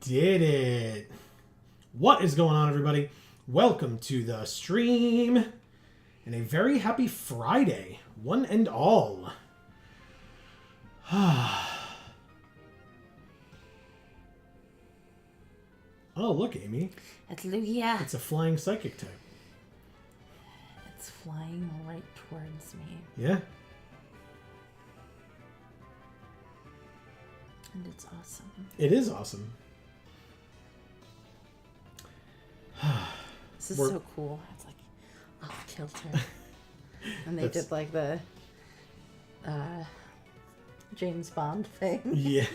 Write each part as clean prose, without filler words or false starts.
did it. What is going on, everybody? Welcome to the stream. And a very happy Friday, one and all. Oh, look, Amy. It's Lugia. It's a flying psychic type. It's flying right towards me. Yeah. And it's awesome. It is awesome. This is so cool. It's like off kilter. And they did like the James Bond thing. Yeah.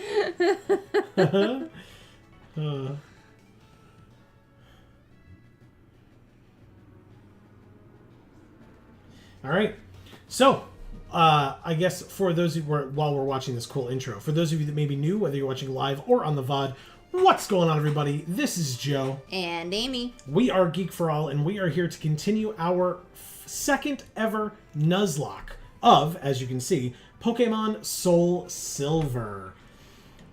All right. So, I guess for those of you while we're watching this cool intro, for those of you that may be new, whether you're watching live or on the VOD, what's going on, everybody? This is Joe. And Amy. We are Geek for All, and we are here to continue our second ever Nuzlocke of, as you can see, Pokemon SoulSilver.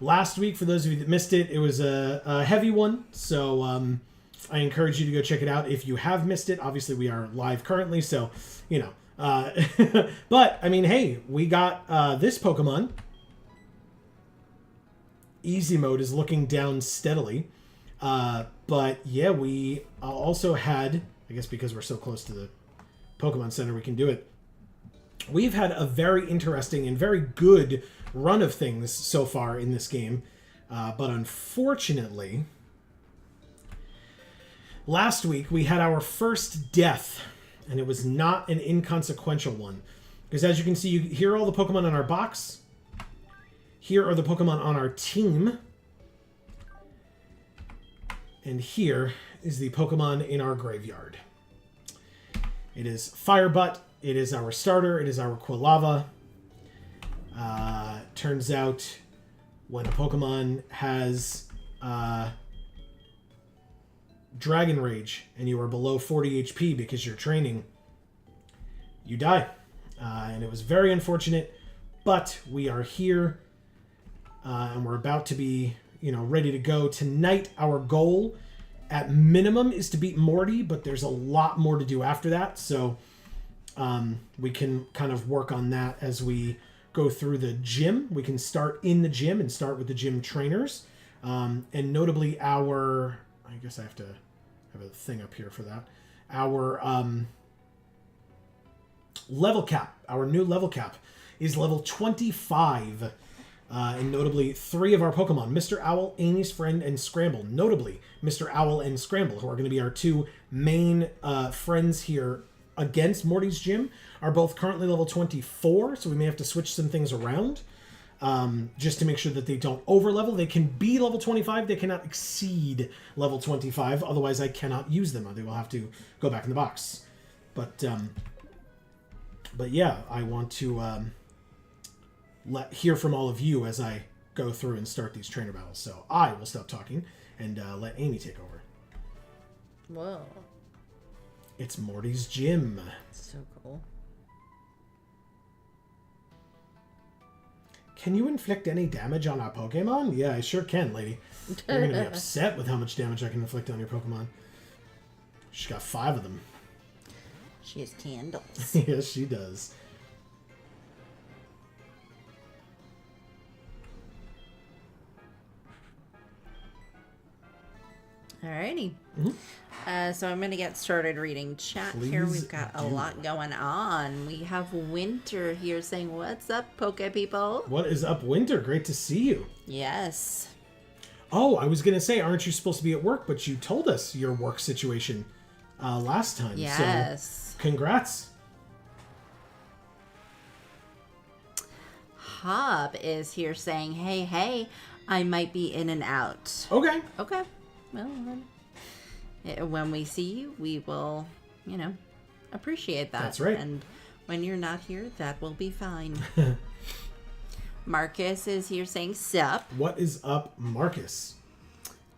Last week, for those of you that missed it, it was a heavy one, so I encourage you to go check it out if you have missed it. Obviously, we are live currently, so, you know. But, I mean, hey, we got this Pokemon. Easy mode is looking down steadily. But, yeah, we also had, I guess because we're so close to the Pokemon Center, we can do it. We've had a very interesting and very good run of things so far in this game. But unfortunately, last week we had our first death. And it was not an inconsequential one. Because as you can see, here are all the Pokemon in our box. Here are the Pokemon on our team. And here is the Pokemon in our graveyard. It is Firebutt. It is our starter. It is our Quilava. Turns out when a Pokemon has Dragon Rage and you are below 40 HP because you're training, you die. And it was very unfortunate, but we are here and we're about to be, ready to go. Tonight, our goal at minimum is to beat Morty, but there's a lot more to do after that. So we can kind of work on that as we go through the gym. We can start in the gym and start with the gym trainers. And notably I guess I have to have a thing up here for that. Our level cap, our new level cap is level 25. And notably 3 of our Pokemon, Mr. Owl, Amy's Friend, and Scramble. Notably, Mr. Owl and Scramble, who are going to be our 2 main friends here against Morty's gym, are both currently level 24, so we may have to switch some things around. Just to make sure that they don't over-level. They can be level 25. They cannot exceed level 25. Otherwise, I cannot use them. They will have to go back in the box. But yeah, I want to hear from all of you as I go through and start these trainer battles. So I will stop talking and let Amy take over. Whoa. It's Morty's gym. So cool. Can you inflict any damage on our Pokemon? Yeah, I sure can, lady. You're going to be upset with how much damage I can inflict on your Pokemon. She's got 5 of them. She has candles. Yes, she does. Alrighty. Mm-hmm. So I'm going to get started reading chat here. We've got a lot going on. We have Winter here saying, "What's up, Poke people?" What is up, Winter? Great to see you. Yes. Oh, I was going to say, aren't you supposed to be at work? But you told us your work situation last time. Yes. So, congrats. Hob is here saying, hey, I might be in and out. Okay. Okay. Well, when we see you, we will, appreciate that. That's right. And when you're not here, that will be fine. Marcus is here saying, sup. What is up, Marcus?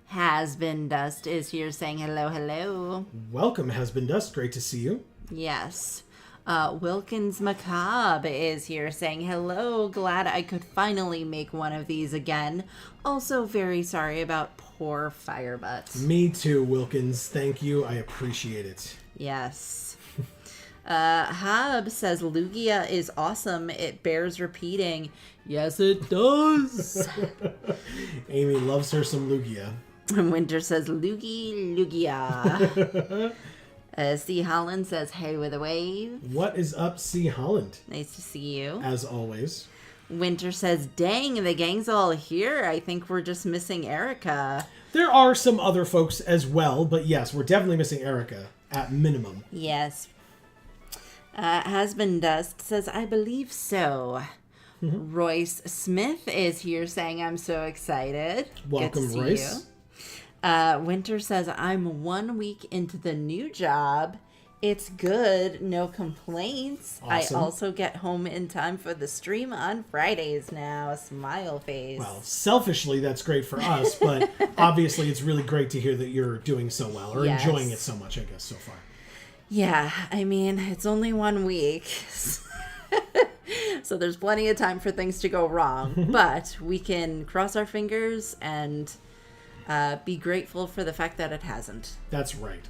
Has Been Dust is here saying, hello. Welcome, Has Been Dust. Great to see you. Yes. Wilkins Macabre is here saying, hello, glad I could finally make one of these again. Also very sorry about poor Firebutt. Me too, Wilkins. Thank you. I appreciate it. Yes. Hab says, Lugia is awesome. It bears repeating. Yes, it does. Amy loves her some Lugia. Winter says, Lugia. C. Holland says, hey with a wave. What is up, C. Holland? Nice to see you. As always. Winter says, dang, the gang's all here. I think we're just missing Erica. There are some other folks as well, but yes, we're definitely missing Erica, at minimum. Yes. Has Been Dust says, I believe so. Royce Smith is here saying, I'm so excited. Welcome, Good to see Royce. you. Winter says, I'm 1 week into the new job. It's good. No complaints. Awesome. I also get home in time for the stream on Fridays now. Smile face. Well, selfishly, that's great for us, but obviously it's really great to hear that you're doing so well, or Yes. enjoying it so much, I guess, so far. Yeah, I mean, it's only 1 week. So there's plenty of time for things to go wrong. But we can cross our fingers and be grateful for the fact that it hasn't. That's right.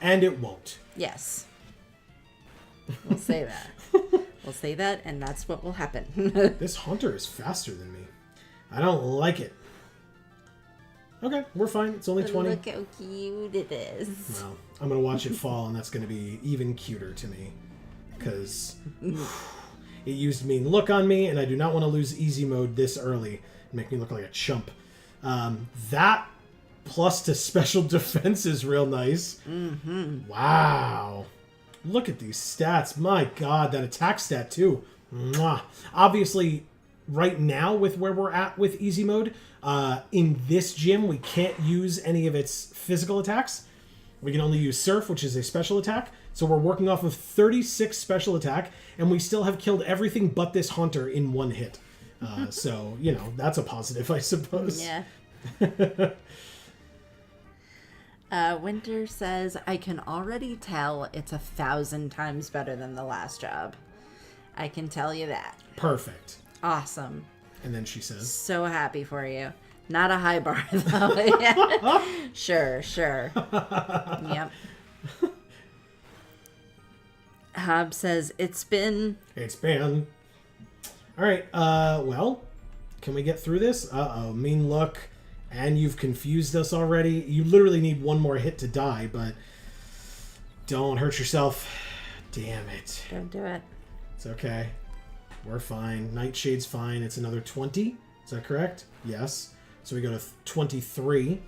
And it won't. Yes. We'll say that. We'll say that, and that's what will happen. This hunter is faster than me. I don't like it. Okay, we're fine. It's only 20. Look how cute it is. Well, I'm going to watch it fall, and that's going to be even cuter to me. Because it used mean look on me, and I do not want to lose easy mode this early and make me look like a chump. That plus to special defense is real nice. Mm-hmm. Wow. Look at these stats. My God, that attack stat too. Mwah. Obviously, right now with where we're at with easy mode, in this gym, we can't use any of its physical attacks. We can only use Surf, which is a special attack. So we're working off of 36 special attack, and we still have killed everything but this hunter in one hit. So, you know, that's a positive, I suppose. Yeah. Winter says, I can already tell it's 1,000 times better than the last job. I can tell you that. Perfect. Awesome. And then she says, So happy for you. Not a high bar, though. Sure. Yep. Hob says, It's been... All right, well, can we get through this? Uh-oh, mean look. And you've confused us already. You literally need one more hit to die, but don't hurt yourself. Damn it. Don't do it. It's okay. We're fine. Nightshade's fine. It's another 20. Is that correct? Yes. So we go to 23.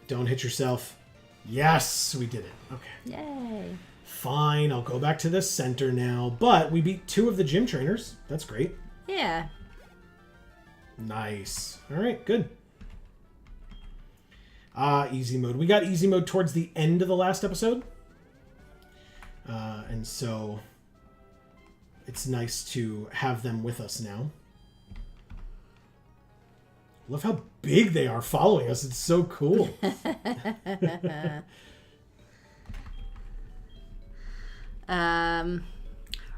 Don't hit yourself. Yes, we did it. Okay. Yay. Fine, I'll go back to the center now. But we beat 2 of the gym trainers. That's great. Yeah. Nice. All right, good. Easy mode. We got easy mode towards the end of the last episode. And so it's nice to have them with us now. Love how big they are following us. It's so cool.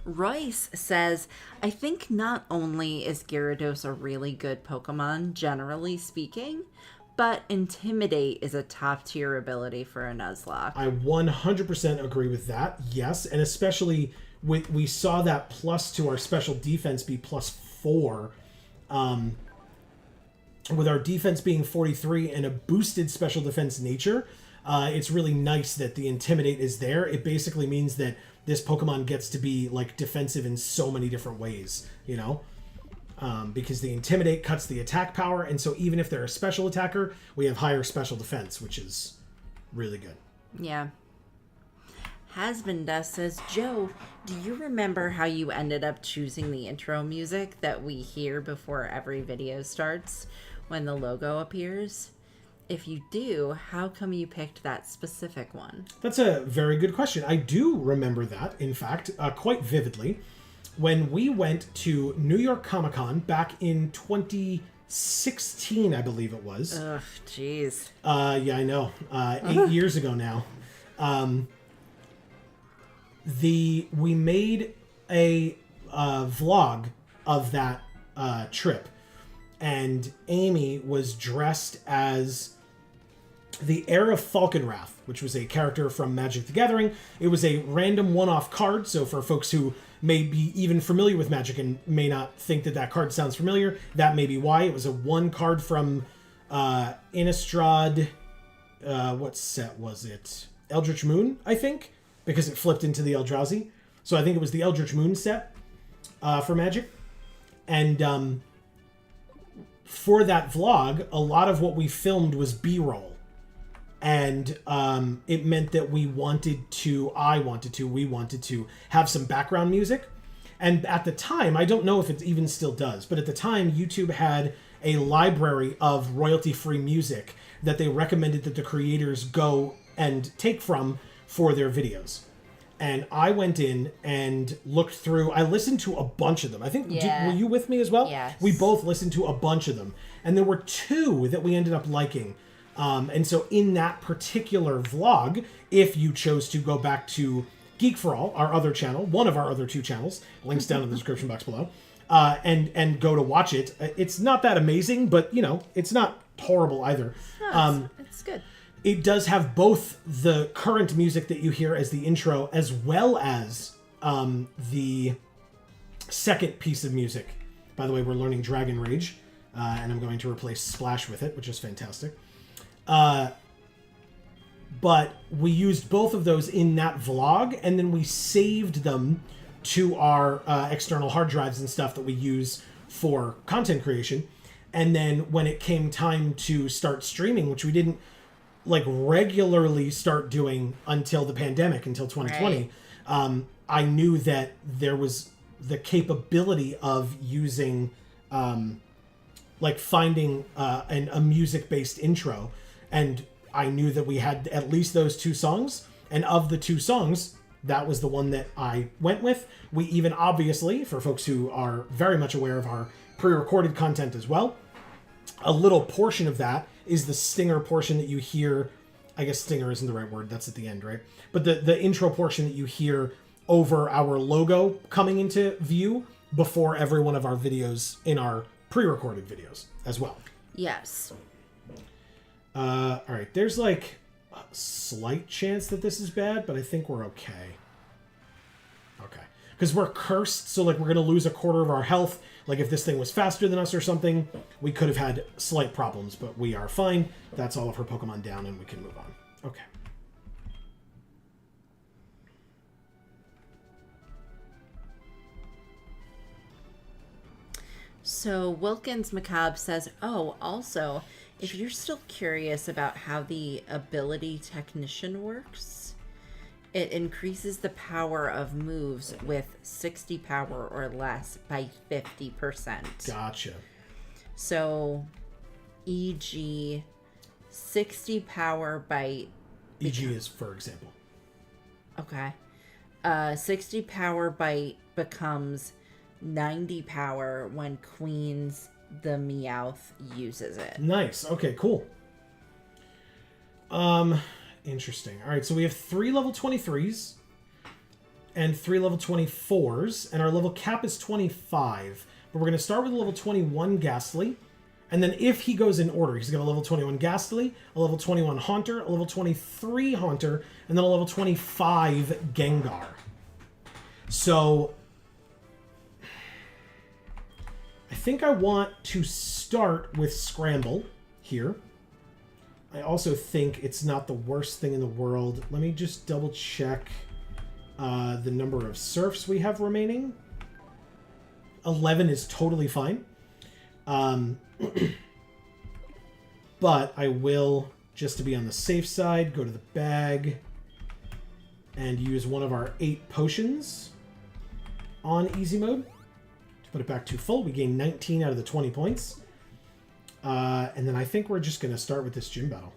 Royce says, I think not only is Gyarados a really good Pokemon, generally speaking, but Intimidate is a top-tier ability for a Nuzlocke. I 100% agree with that, yes. And especially, we saw that plus to our special defense be +4. With our defense being 43 and a boosted special defense nature, it's really nice that the Intimidate is there. It basically means that this Pokemon gets to be like defensive in so many different ways, you know? Because the Intimidate cuts the attack power, and so even if they're a special attacker, we have higher special defense, which is really good. Yeah. Hasbin Dust says, Joe, do you remember how you ended up choosing the intro music that we hear before every video starts when the logo appears? If you do, how come you picked that specific one? That's a very good question. I do remember that, in fact, quite vividly. When we went to New York Comic Con back in 2016, I believe it was. Ugh, jeez. Yeah, I know. 8 years ago now. we made a vlog of that trip, and Amy was dressed as the Heir of Falconwrath, which was a character from Magic the Gathering. It was a random one-off card, so for folks who may be even familiar with Magic and may not think that that card sounds familiar, that may be why. It was a one card from Innistrad. What set was it? Eldritch Moon, I think, because it flipped into the Eldrazi. So I think it was the Eldritch Moon set for Magic. And for that vlog, a lot of what we filmed was B-roll. And it meant that we wanted to have some background music. And at the time, I don't know if it even still does, but at the time, YouTube had a library of royalty-free music that they recommended that the creators go and take from for their videos. And I went in and looked through. I listened to a bunch of them. I think, were you with me as well? Yes. We both listened to a bunch of them. And there were 2 that we ended up liking. And so in that particular vlog, if you chose to go back to Geek for All, our other channel, one of our other 2 channels, links down in the description box below, and go to watch it, it's not that amazing, but, it's not horrible either. No, it's good. It does have both the current music that you hear as the intro, as well as the second piece of music. By the way, we're learning Dragon Rage, and I'm going to replace Splash with it, which is fantastic. But we used both of those in that vlog, and then we saved them to our external hard drives and stuff that we use for content creation. And then when it came time to start streaming, which we didn't regularly start doing until the pandemic, until 2020, right. I knew that there was the capability of using finding a music-based intro. And I knew that we had at least those 2 songs. And of the 2 songs, that was the one that I went with. We even, obviously, for folks who are very much aware of our pre-recorded content as well, a little portion of that is the stinger portion that you hear. I guess stinger isn't the right word. That's at the end, right? But the intro portion that you hear over our logo coming into view before every one of our videos in our pre-recorded videos as well. Yes. All right, there's a slight chance that this is bad, but I think we're okay. Okay. Because we're cursed, so we're going to lose a quarter of our health. If this thing was faster than us or something, we could have had slight problems, but we are fine. That's all of her Pokemon down, and we can move on. Okay. So Wilkins Macabre says, also, if you're still curious about how the ability technician works, it increases the power of moves with 60 power or less by 50%. Gotcha. So, e.g., 60 power by... E.g. is, for example. Okay. 60 power bite becomes 90 power when Queen's the Meowth uses it. Nice. Okay, cool. Interesting. All right, so we have 3 level 23s and 3 level 24s, and our level cap is 25. But we're going to start with a level 21 Ghastly, and then if he goes in order, he's got a level 21 Ghastly, a level 21 Haunter, a level 23 Haunter, and then a level 25 Gengar. So I think I want to start with Scramble here. I also think it's not the worst thing in the world. Let me just double check the number of Surfs we have remaining. 11 is totally fine. But I will, just to be on the safe side, go to the bag and use one of our 8 potions on easy mode. To put it back to full, we gain 19 out of the 20 points. And then I think we're just going to start with this gym battle.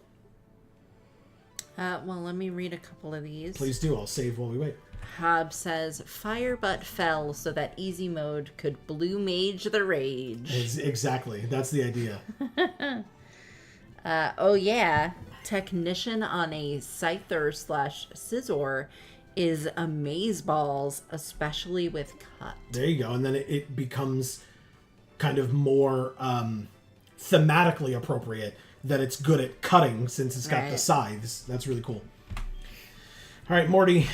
Well, let me read a couple of these. Please do. I'll save while we wait. Hob says, Fire Butt fell so that easy mode could blue mage the rage. Exactly. That's the idea. Oh yeah. Technician on a Scyther / Scizor is amaze balls, especially with cut. There you go. And then it becomes kind of more thematically appropriate that it's good at cutting since it's got the scythes. That's really cool. All right, Morty.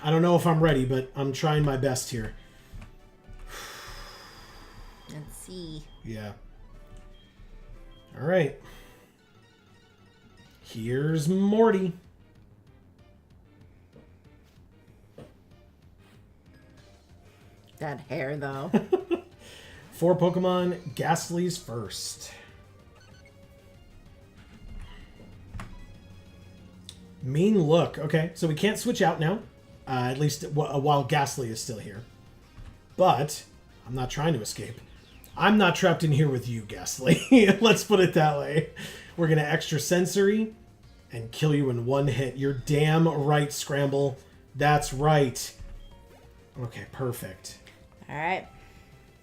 I don't know if I'm ready, but I'm trying my best here. Let's see. Yeah. All right. Here's Morty. That hair, though. 4 Pokemon, Ghastly's first. Mean look. Okay, so we can't switch out now. At least while Ghastly is still here. But I'm not trying to escape. I'm not trapped in here with you, Ghastly. Let's put it that way. We're going to extra sensory and kill you in one hit. You're damn right, Scramble. That's right. Okay, perfect. All right.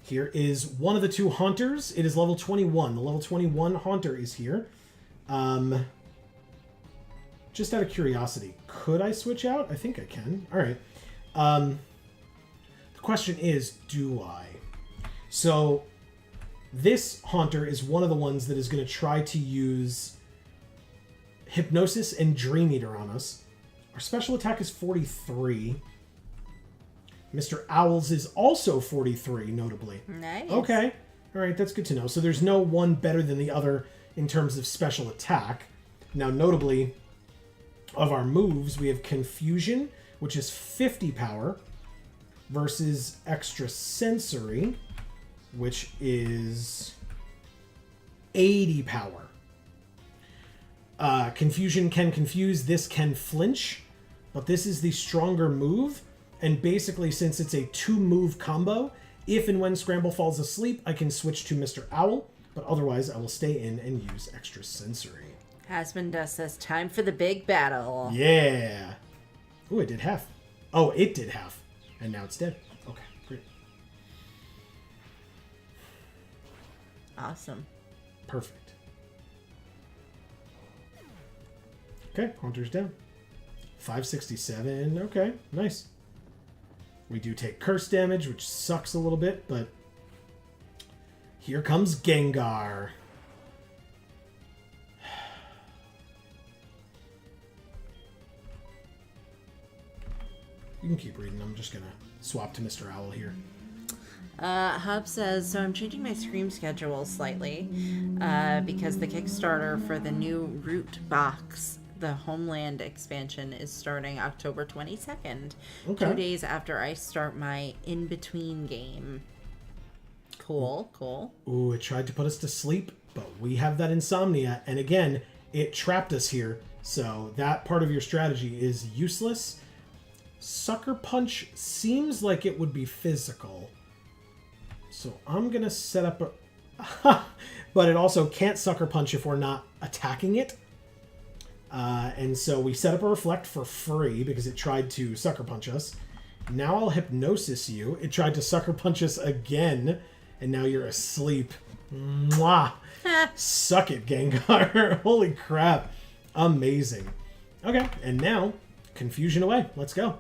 Here is one of the 2 Haunters. It is level 21. The level 21 Haunter is here. Just out of curiosity, could I switch out? I think I can. All right. The question is, do I? So this Haunter is one of the ones that is going to try to use Hypnosis and Dream Eater on us. Our special attack is 43. Mr. Owl's is also 43, notably. Nice. Okay. All right, that's good to know. So there's no one better than the other in terms of special attack. Now, notably, of our moves, we have Confusion, which is 50 power, versus Extra Sensory, which is 80 power. Confusion can confuse, this can flinch, but this is the stronger move. And basically, since it's a 2-move combo, if and when Scramble falls asleep, I can switch to Mr. Owl, but otherwise I will stay in and use Extra Sensory. Hasbin says, time for the big battle. Yeah. Ooh, it did half. Oh, it did half. And now it's dead. Okay, great. Awesome. Perfect. Okay, Haunter's down. 567. Okay, nice. We do take curse damage, which sucks a little bit, but here comes Gengar. You can keep reading. I'm just going to swap to Mr. Owl here. Hub says, so I'm changing my stream schedule slightly because the Kickstarter for the new Root Box, the Homeland expansion, is starting October 22nd, Okay. 2 days after I start my in-between game. Cool, cool. Ooh, it tried to put us to sleep, but we have that insomnia. And again, it trapped us here. So that part of your strategy is useless. Sucker Punch seems like it would be physical. So I'm going to set up a... but it also can't Sucker Punch if we're not attacking it. And so we set up a Reflect for free because it tried to Sucker Punch us. Now I'll Hypnosis you. It tried to Sucker Punch us again. And now you're asleep. Mwah! Suck it, Gengar. Holy crap. Amazing. Okay, and now, Confusion away. Let's go.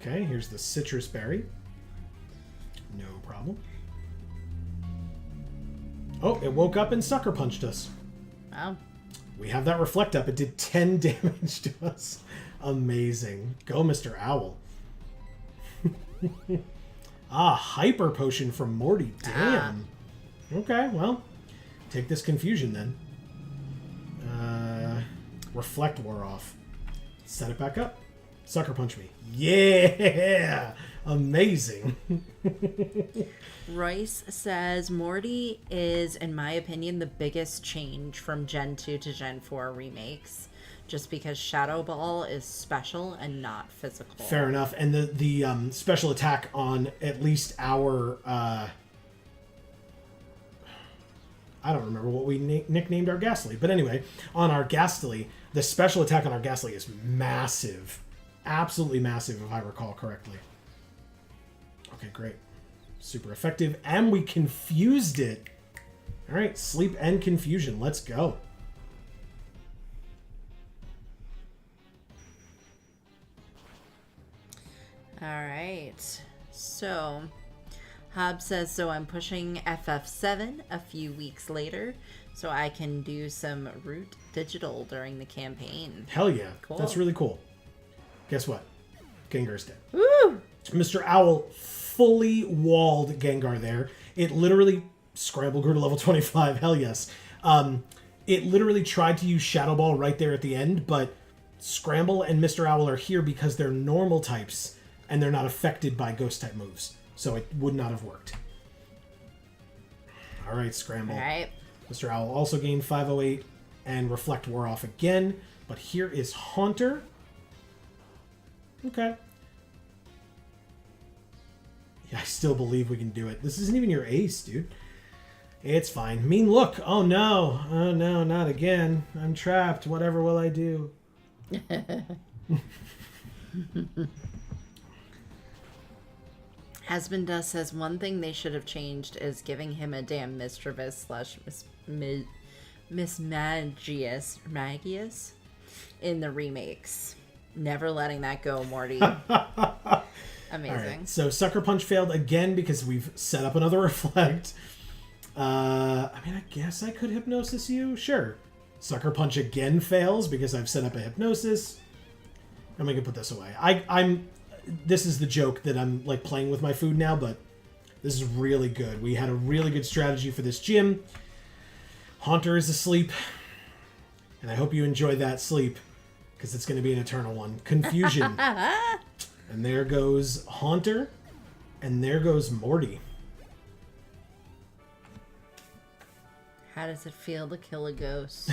Okay, here's the Citrus Berry. No problem. Oh, it woke up and Sucker Punched us. Wow. We have that Reflect up. It did 10 damage to us. Amazing. Go, Mr. Owl. Hyper Potion from Morty. Damn. Okay, well, take this Confusion then. Reflect wore off. Set it back up. Sucker Punch me. Yeah! Amazing. Royce says, Morty is, in my opinion, the biggest change from Gen 2 to Gen 4 remakes. Just because Shadow Ball is special and not physical. Fair enough. And the special attack on at least our... I don't remember what we nicknamed our Ghastly. But anyway, on our Ghastly, the special attack on our Ghastly is massive. Absolutely massive, if I recall correctly. Okay, great. Super effective. And we confused it. All right, sleep and confusion. Let's go. All right. So, Hobbs says, so I'm pushing FF7 a few weeks later so I can do some root digital during the campaign. Hell yeah. Cool. That's really cool. Guess what? Gengar's dead. Woo! Mr. Owl fully walled Gengar there. It literally scrambled grew to level 25. Hell yes. It literally tried to use Shadow Ball right there at the end, but Scramble and Mr. Owl are here because they're normal types and they're not affected by ghost type moves. So it would not have worked. All right, Scramble. All right. Mr. Owl also gained 508 and Reflect wore off again. But here is Haunter. Okay. Yeah, I still believe we can do it. This isn't even your ace, dude. It's fine. Mean look. Oh no. Oh no, not again. I'm trapped. Whatever will I do? Husband Dust says one thing they should have changed is giving him a damn Mischievous / Miss Magius in the remakes. Never letting that go, Morty. Amazing. Right, so Sucker Punch failed again because we've set up another Reflect. I mean, I guess I could Hypnosis you. Sure. Sucker Punch again fails because I've set up a Hypnosis. And we can put this away. This is the joke that I'm like playing with my food now, but this is really good. We had a really good strategy for this gym. Haunter is asleep. And I hope you enjoy that sleep because it's going to be an eternal one. Confusion. And there goes Haunter. And there goes Morty. How does it feel to kill a ghost?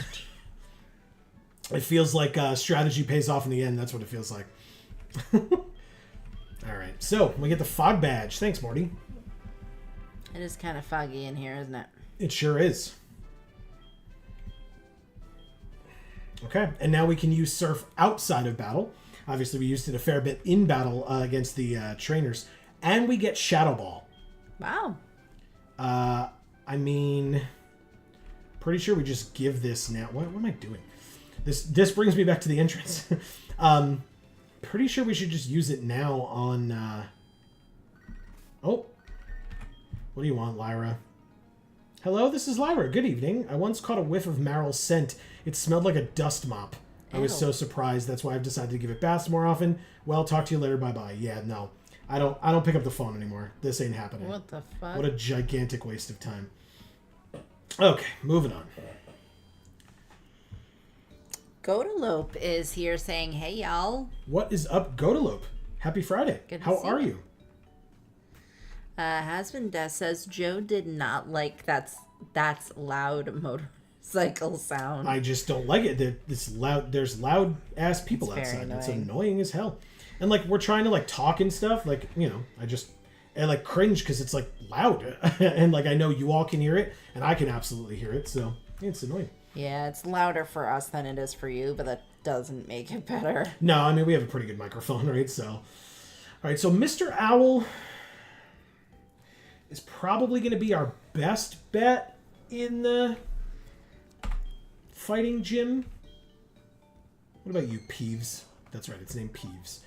It feels like strategy pays off in the end. That's what it feels like. All right. So we get the Fog Badge. Thanks, Morty. It is kind of foggy in here, isn't it? It sure is. Okay. And now we can use Surf outside of battle. Obviously, we used it a fair bit in battle against the trainers. And we get Shadow Ball. Wow. I mean, pretty sure we just give this now. What am I doing? This brings me back to the entrance. Pretty sure we should just use it now on... Oh. What do you want, Lyra? Hello, this is Lyra. Good evening. I once caught a whiff of Maryl's scent. It smelled like a dust mop. I was so surprised. That's why I've decided to give it baths more often. Well, talk to you later. Bye-bye. Yeah, no. I don't pick up the phone anymore. This ain't happening. What the fuck? What a gigantic waste of time. Okay, moving on. Godalope is here saying, hey, y'all. What is up, Godalope? Happy Friday. Good to How see are you. you? Husband Death says Joe did not like that's loud motorcycle sound. I just don't like it. It's loud. There's loud ass people It's very outside. It's annoying. annoying as hell. And like we're trying to like talk and stuff. Like I like cringe because it's like loud, and like I know you all can hear it, and I can absolutely hear it. So it's annoying. Yeah, it's louder for us than it is for you, but that doesn't make it better. No, I mean we have a pretty good microphone, right? So, all right. So Mr. Owl is probably going to be our best bet in the fighting gym. What about you, Peeves? That's right, it's named Peeves.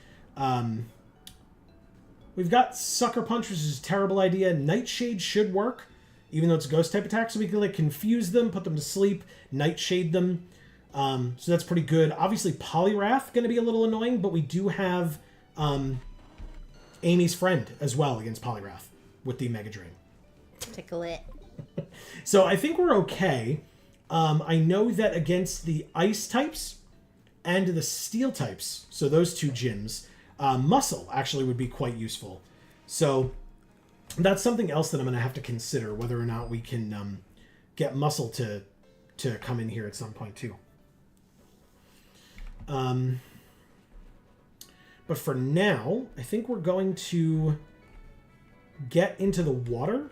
We've got Sucker Punch, which is a terrible idea. Nightshade should work, even though it's a ghost type attack, so we can like confuse them, put them to sleep, Nightshade them. So that's pretty good. Obviously, Poliwrath going to be a little annoying, but we do have Amy's friend as well against Poliwrath with the Mega Drain. Tickle it. So I think we're okay. I know that against the ice types and the steel types, so those two gyms, muscle actually would be quite useful. So that's something else that I'm going to have to consider, whether or not we can get muscle to come in here at some point too. But for now, I think we're going to get into the water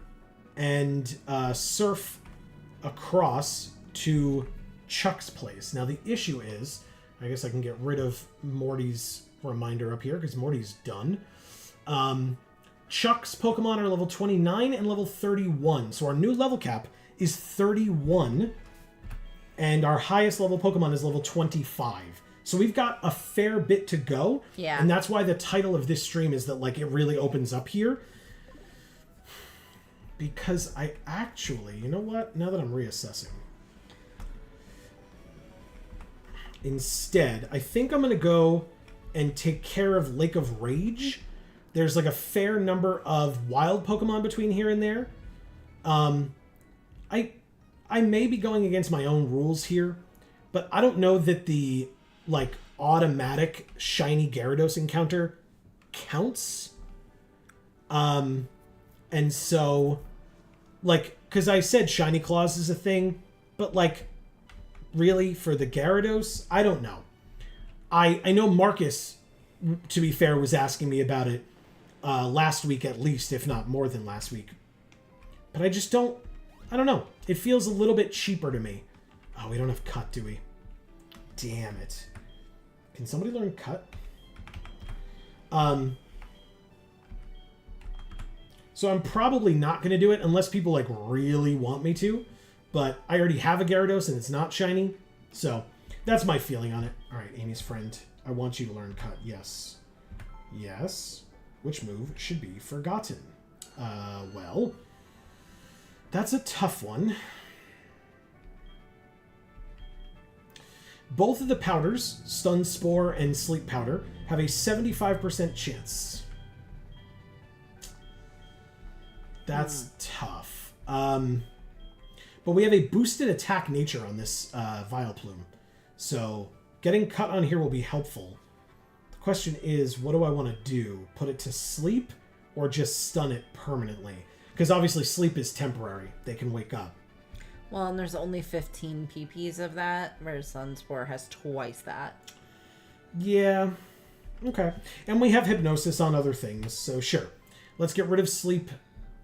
and surf across to Chuck's place. Now the issue is, I guess I can get rid of Morty's reminder up here because Morty's done. Chuck's Pokemon are level 29 and level 31. So our new level cap is 31, and our highest level Pokemon is level 25. So we've got a fair bit to go. Yeah. And that's why the title of this stream is that, like, it really opens up here. Because I actually, you know what? Now that I'm reassessing. Instead, I think I'm going to go and take care of Lake of Rage. There's, like, a fair number of wild Pokemon between here and there. I may be going against my own rules here, but I don't know that the, like, automatic shiny Gyarados encounter counts. And so, like, because I said shiny claws is a thing, but, like, really, for the Gyarados, I don't know. I know Marcus, to be fair, was asking me about it last week at least, if not more than last week. But I just don't, I don't know. It feels a little bit cheaper to me. Oh, we don't have Cut, do we? Damn it. Can somebody learn Cut? So I'm probably not going to do it unless people, like, really want me to. But I already have a Gyarados and it's not shiny. So that's my feeling on it. All right, Amy's friend. I want you to learn Cut. Yes. Yes. Which move should be forgotten? Well, that's a tough one. Both of the powders, Stun Spore and Sleep Powder, have a 75% chance. That's tough. But we have a boosted attack nature on this Vileplume. So getting Cut on here will be helpful. The question is, what do I want to do? Put it to sleep or just stun it permanently? Because obviously sleep is temporary. They can wake up. Well, and there's only 15 PPs of that, whereas Sunspore has twice that. Yeah. Okay. And we have Hypnosis on other things, so sure. Let's get rid of sleep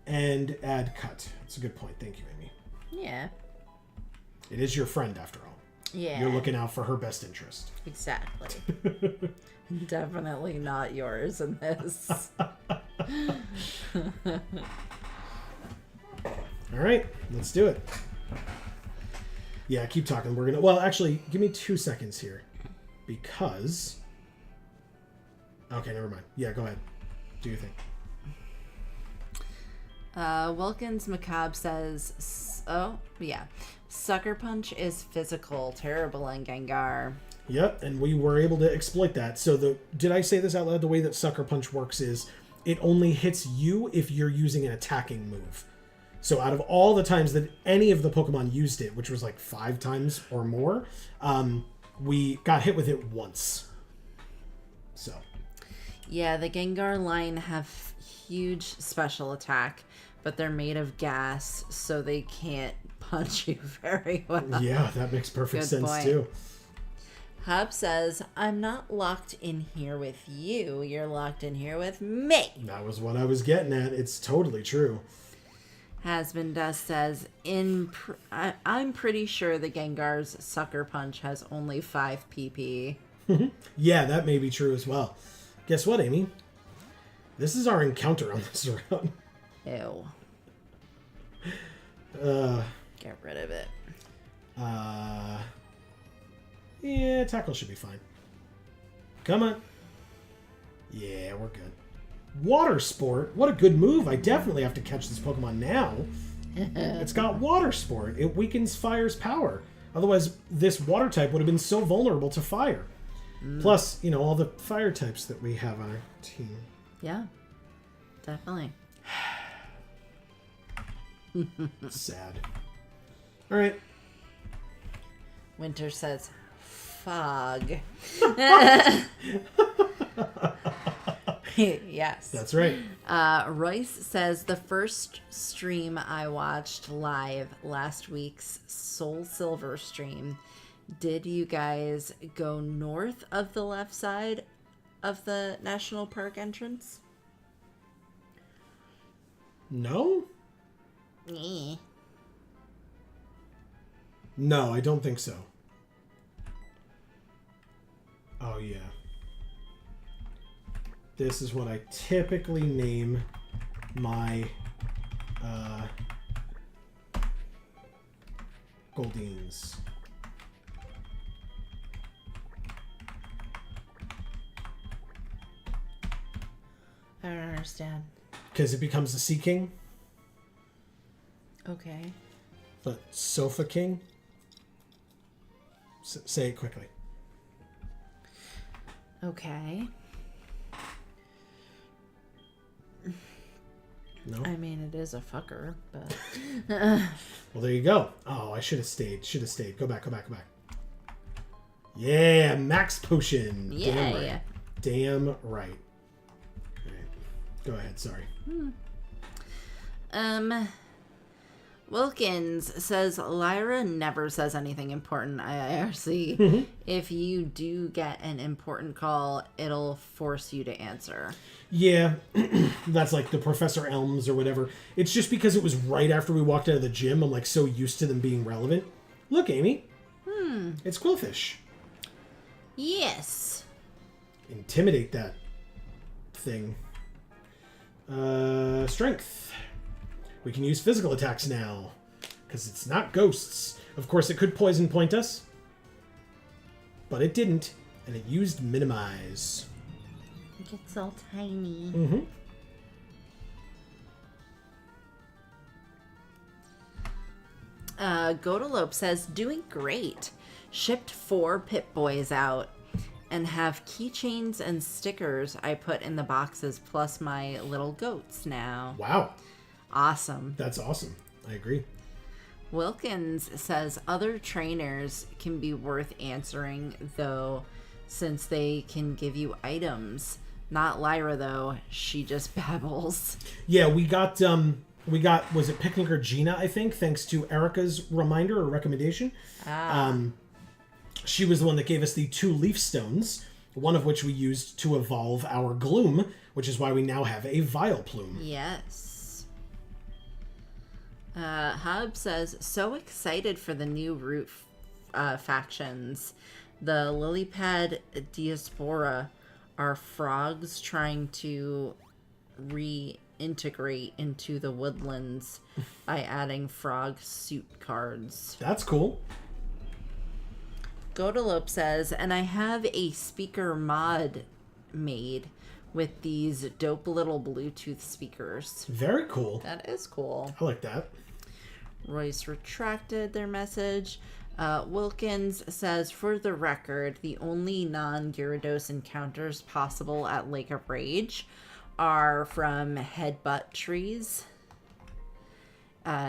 and add Cut. That's a good point. Thank you, Amy. Yeah. It is your friend, after all. Yeah. You're looking out for her best interest. Exactly. Definitely not yours in this. All right, let's do it. Yeah, keep talking. We're gonna. Well, actually, give me 2 seconds here, because. Okay, never mind. Yeah, go ahead. Do your thing. Wilkins Macabre says, oh, yeah. Sucker Punch is physical, terrible in Gengar. Yep, and we were able to exploit that. So did I say this out loud? The way that Sucker Punch works is it only hits you if you're using an attacking move. So out of all the times that any of the Pokemon used it, which was like 5 times or more, we got hit with it once. So. Yeah, the Gengar line have huge special attack, but they're made of gas, so they can't punch you very well. Yeah, that makes perfect Good sense point. too. Hub says, I'm not locked in here with you. You're locked in here with me. That was what I was getting at. It's totally true. Hasbin Dust says, I'm pretty sure the Gengar's Sucker Punch has only 5 PP. Yeah, that may be true as well. Guess what, Amy? This is our encounter on this round. Ew. Get rid of it. Yeah, tackle should be fine. Come on. Yeah, we're good. Water Sport? What a good move. I definitely have to catch this Pokemon now. It's got Water Sport. It weakens Fire's power. Otherwise, this water type would have been so vulnerable to fire. Plus, you know, all the fire types that we have on our team. Yeah, definitely. Sad. All right. Winter says, fog. Yes. That's right. Royce says, the first stream I watched live, last week's SoulSilver stream, did you guys go north of the left side of the national park entrance? No? No, I don't think so. Oh, yeah. This is what I typically name my Goldines. I don't understand. Because it becomes the Sea King. Okay. The Sofa King. Say it quickly. Okay. No? I mean, it is a fucker, but... Well, there you go. Oh, I should have stayed. Should have stayed. Go back, go back, go back. Yeah, max potion. Yeah, Damn right. yeah. Damn right. All right. Go ahead, sorry. Wilkins says Lyra never says anything important IRC. If you do get an important call, it'll force you to answer. Yeah, that's like the Professor Elms or whatever. It's just because it was right after we walked out of the gym. I'm like so used to them being relevant. Look, Amy. It's Quillfish. Yes. Intimidate that thing. Strength. We can use physical attacks now. Because it's not ghosts. Of course, it could poison point us. But it didn't. And it used minimize. It gets all tiny. Godalope says, doing great. Shipped 4 Pip-Boys out. And have keychains and stickers I put in the boxes plus my little goats now. Wow. Awesome. That's awesome. I agree. Wilkins says other trainers can be worth answering, though, since they can give you items. Not Lyra, though. She just babbles. Yeah, we got, was it Picnicker Gina, I think, thanks to Erica's reminder or recommendation. She was the one that gave us the 2 leaf stones, one of which we used to evolve our Gloom, which is why we now have a Vileplume. Yes. Hub says, so excited for the new root factions. The Lilypad Diaspora are frogs trying to reintegrate into the woodlands by adding frog suit cards. That's cool. Godalope says, and I have a speaker mod made with these dope little Bluetooth speakers. Very cool. That is cool. I like that. Royce retracted their message. Wilkins says, for the record, the only non-Gyarados encounters possible at Lake of Rage are from headbutt trees.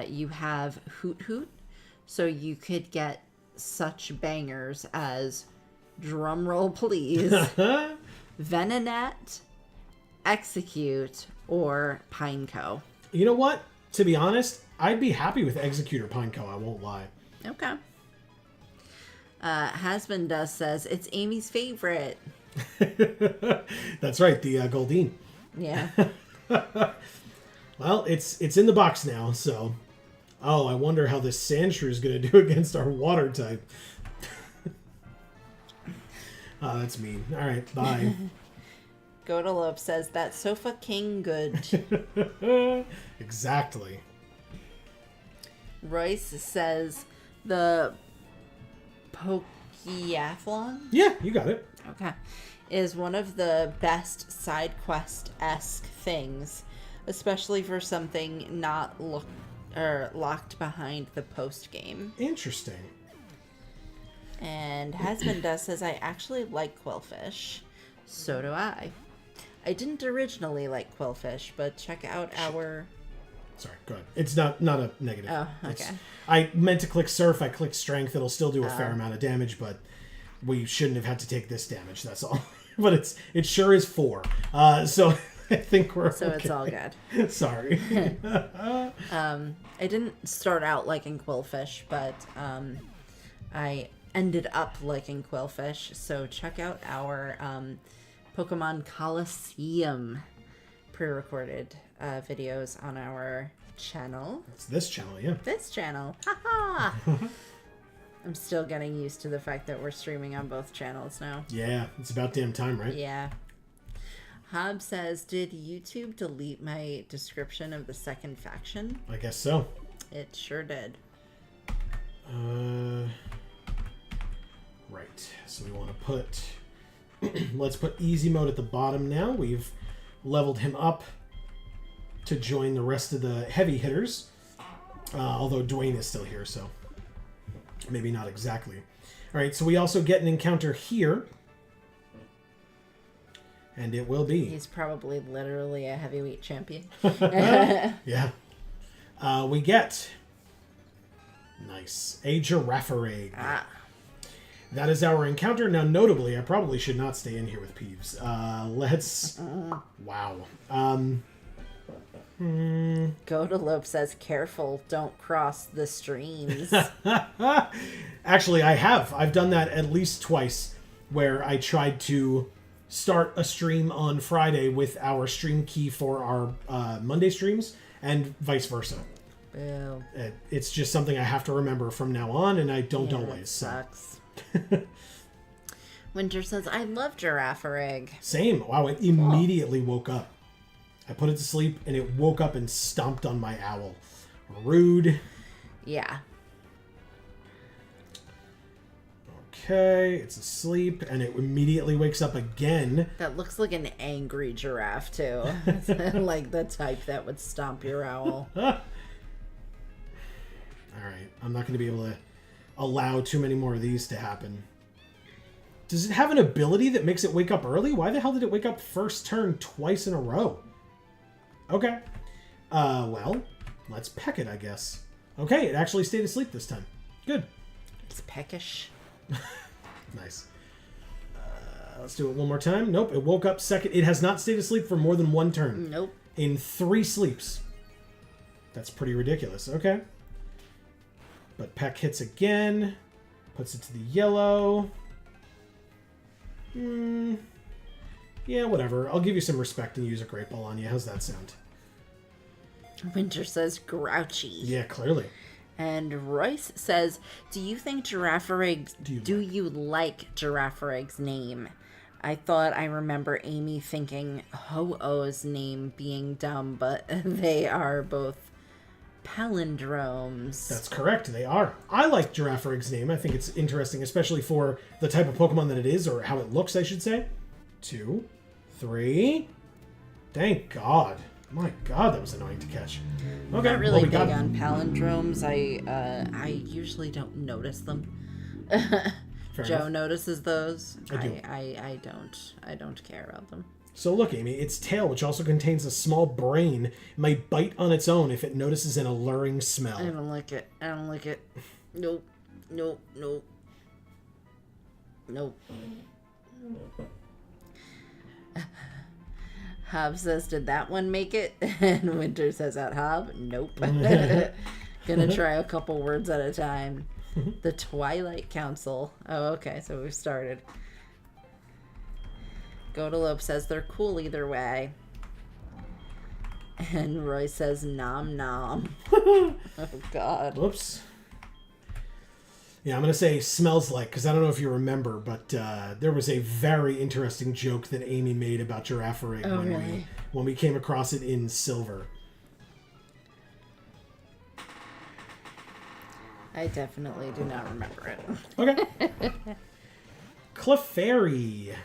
You have Hoot Hoot, so you could get such bangers as, drumroll please, Venonat, Execute, or Pineco. You know what? To be honest, I'd be happy with Execute or Pineco, I won't lie. Okay. Hasbin says, it's Amy's favorite. That's right, the Goldine. Yeah. Well, it's in the box now, so... Oh, I wonder how this Sandshrew is going to do against our water type. Oh, that's mean. All right, bye. Godalope says, that sofa king good. Exactly. Royce says, the Pokeathlon? Yeah, you got it. Okay. Is one of the best side quest-esque things, especially for something not locked behind the post game. Interesting. And Hasbin says, I actually like Quillfish. So do I. I didn't originally like Quillfish, but check out our... Sorry, go ahead. It's not a negative. Oh, okay. I meant to click Surf. I clicked Strength. It'll still do a fair amount of damage, but we shouldn't have had to take this damage. That's all. But it sure is 4. So I think we're So okay. it's all good. Sorry. I didn't start out liking Quillfish, but I ended up liking Quillfish. So check out our Pokemon Coliseum pre-recorded videos on our channel. It's this channel, yeah. This channel. Haha! I'm still getting used to the fact that we're streaming on both channels now. Yeah, it's about damn time, right? Yeah. Hob says, did YouTube delete my description of the second faction? I guess so. It sure did. Right. So we want to put... let's put easy mode at the bottom now. We've leveled him up to join the rest of the heavy hitters. Although Dwayne is still here, so maybe not exactly. All right, so we also get an encounter here. And it will be... He's probably literally a heavyweight champion. Yeah. We get... Nice. A Girafarig. Ah. That is our encounter. Now, notably, I probably should not stay in here with Peeves. Let's... Wow. Godalope says, careful, don't cross the streams. Actually, I have. I've done that at least twice, where I tried to start a stream on Friday with our stream key for our Monday streams, and vice versa. Boo. It's just something I have to remember from now on, and I don't always. Sucks. Winter says, I love Girafarig. Same. Wow, it immediately woke up. I put it to sleep, and it woke up and stomped on my owl. Rude. Yeah. Okay, it's asleep, and it immediately wakes up again. That looks like an angry giraffe, too. Like the type that would stomp your owl. All right, I'm not going to be able to allow too many more of these to happen. Does it have an ability that makes it wake up early? Why the hell did it wake up first turn twice in a row? Okay. Well, let's peck it, I guess. Okay, it actually stayed asleep this time. Good. It's peckish. Nice. Let's do it one more time. Nope, it woke up second. It has not stayed asleep for more than one turn. Nope. In 3 sleeps. That's pretty ridiculous. Okay. But Peck hits again. Puts it to the yellow. Yeah, whatever. I'll give you some respect and use a Great Ball on you. How's that sound? Winter says grouchy. Yeah, clearly. And Royce says, do you think Girafarig's... Do you like Girafarig's name? I thought I remember Amy thinking Ho-Oh's name being dumb, but they are both palindromes. That's correct. They are. I like Girafarig's name. I think it's interesting, especially for the type of Pokemon that it is, or how it looks, I should say. 2, 3. Thank God. My God, that was annoying to catch. Okay, I'm not really well, big on palindromes. I usually don't notice them. Joe enough. Notices those. I do. I don't care about them. So look, Amy, its tail, which also contains a small brain, might bite on its own if it notices an alluring smell. I don't like it. I don't like it. Nope. Nope. Nope. Nope. Hob says, did that one make it? And Winter says out Hob, nope. Gonna try a couple words at a time. The Twilight Council. Oh, okay, so we've started. Godalope says they're cool either way. And Roy says nom nom. Oh, God. Whoops. Yeah, I'm going to say smells like, because I don't know if you remember, but there was a very interesting joke that Amy made about Girafarig when we came across it in Silver. I definitely do not remember it. Okay. Clefairy.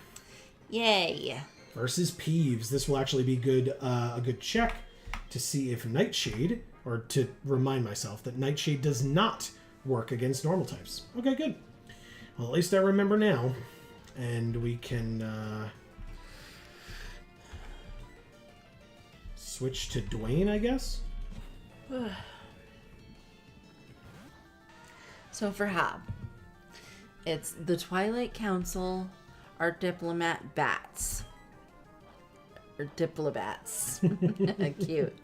Yay. Versus Peeves. This will actually be good. A good check to see if Nightshade, or to remind myself that Nightshade does not work against normal types. Okay, good. Well, at least I remember now. And we can switch to Dwayne, I guess? So for Hob, it's the Twilight Council are diplomat bats. Or diplobats. Cute.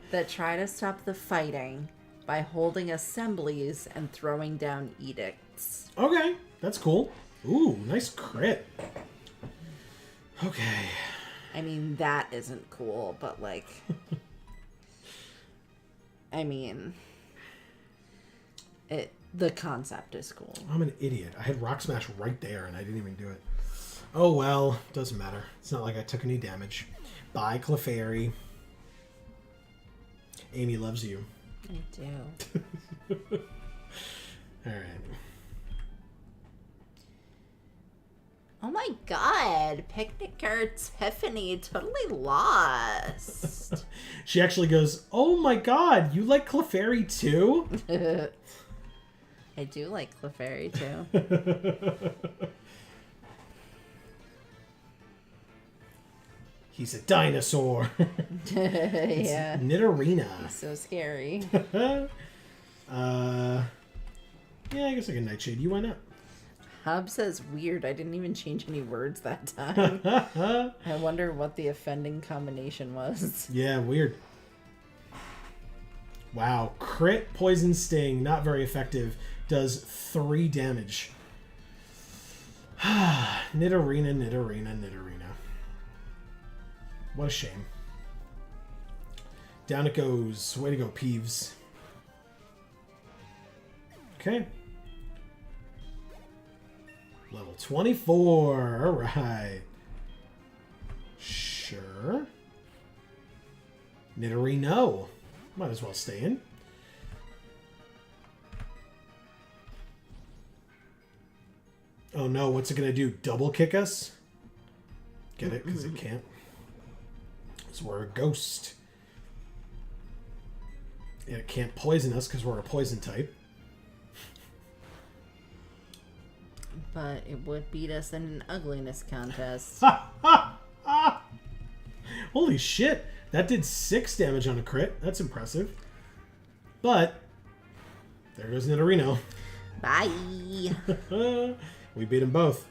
That try to stop the fighting by holding assemblies and throwing down edicts. Okay, that's cool. Ooh, nice crit. Okay. I mean, that isn't cool, but like... I mean... The concept is cool. I'm an idiot. I had Rock Smash right there and I didn't even do it. Oh well, doesn't matter. It's not like I took any damage. Bye, Clefairy. Amy loves you. I do. All right. Oh my god, Picnicker Tiffany totally lost. She actually goes, "Oh my god, you like Clefairy too?" I do like Clefairy too. He's a dinosaur. Yeah. Nidorina. So scary. Yeah, I guess like a Nightshade. You why not? Hub says weird. I didn't even change any words that time. I wonder what the offending combination was. Yeah, weird. Wow. Crit, poison, sting. Not very effective. Does 3 damage. Nidorina, Nidorina, Nidorina. What a shame. Down it goes. Way to go, Peeves. Okay. Level 24. All right. Sure. Nidorino. Might as well stay in. Oh no, what's it going to do? Double kick us? Get it? Because it can't. So we're a ghost. And it can't poison us because we're a poison type. But it would beat us in an ugliness contest. Holy shit. That did 6 damage on a crit. That's impressive. But there goes Nidorino. Bye. We beat them both.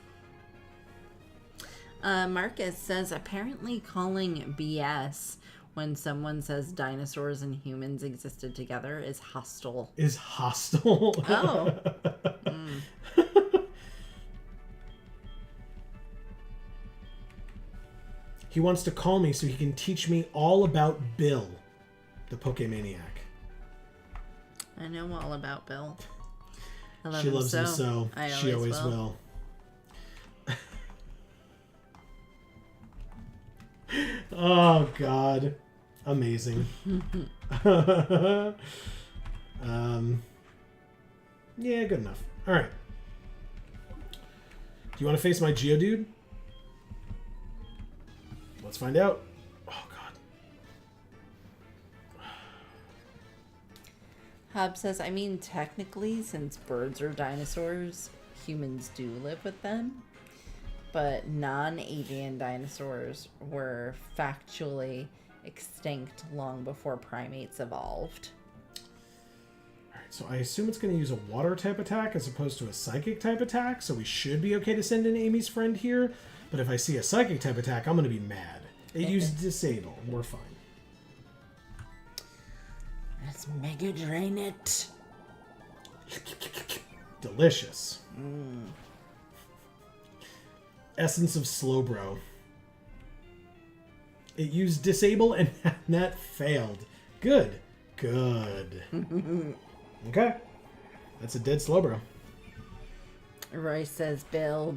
Marcus says apparently calling BS when someone says dinosaurs and humans existed together is hostile. Is hostile? Oh. He wants to call me so he can teach me all about Bill, the Pokemaniac. I know all about Bill. I love She him loves him so. She always will. Oh, God. Amazing. Yeah, good enough. All right. Do you want to face my Geodude? Let's find out. Oh, God. Hub says, I mean, technically, since birds are dinosaurs, humans do live with them. But non-avian dinosaurs were factually extinct long before primates evolved. All right, so I assume it's going to use a water type attack as opposed to a psychic type attack, so we should be okay to send in Amy's friend here. But if I see a psychic type attack, I'm going to be mad. It used disable. We're fine. Let's Mega Drain it. Delicious. Essence of Slowbro. It used disable and that failed. Good. Good. Okay. That's a dead Slowbro. Roy says, Bill,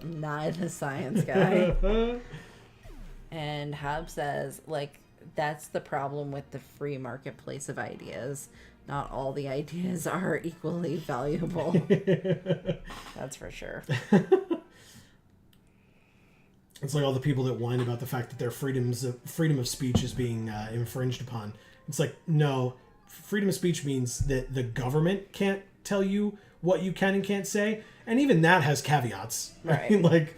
not the science guy. And Hub says, like, that's the problem with the free marketplace of ideas. Not all the ideas are equally valuable. That's for sure. It's like all the people that whine about the fact that their freedom of speech is being infringed upon. It's like, no, freedom of speech means that the government can't tell you what you can and can't say, and even that has caveats. Right. I mean, like,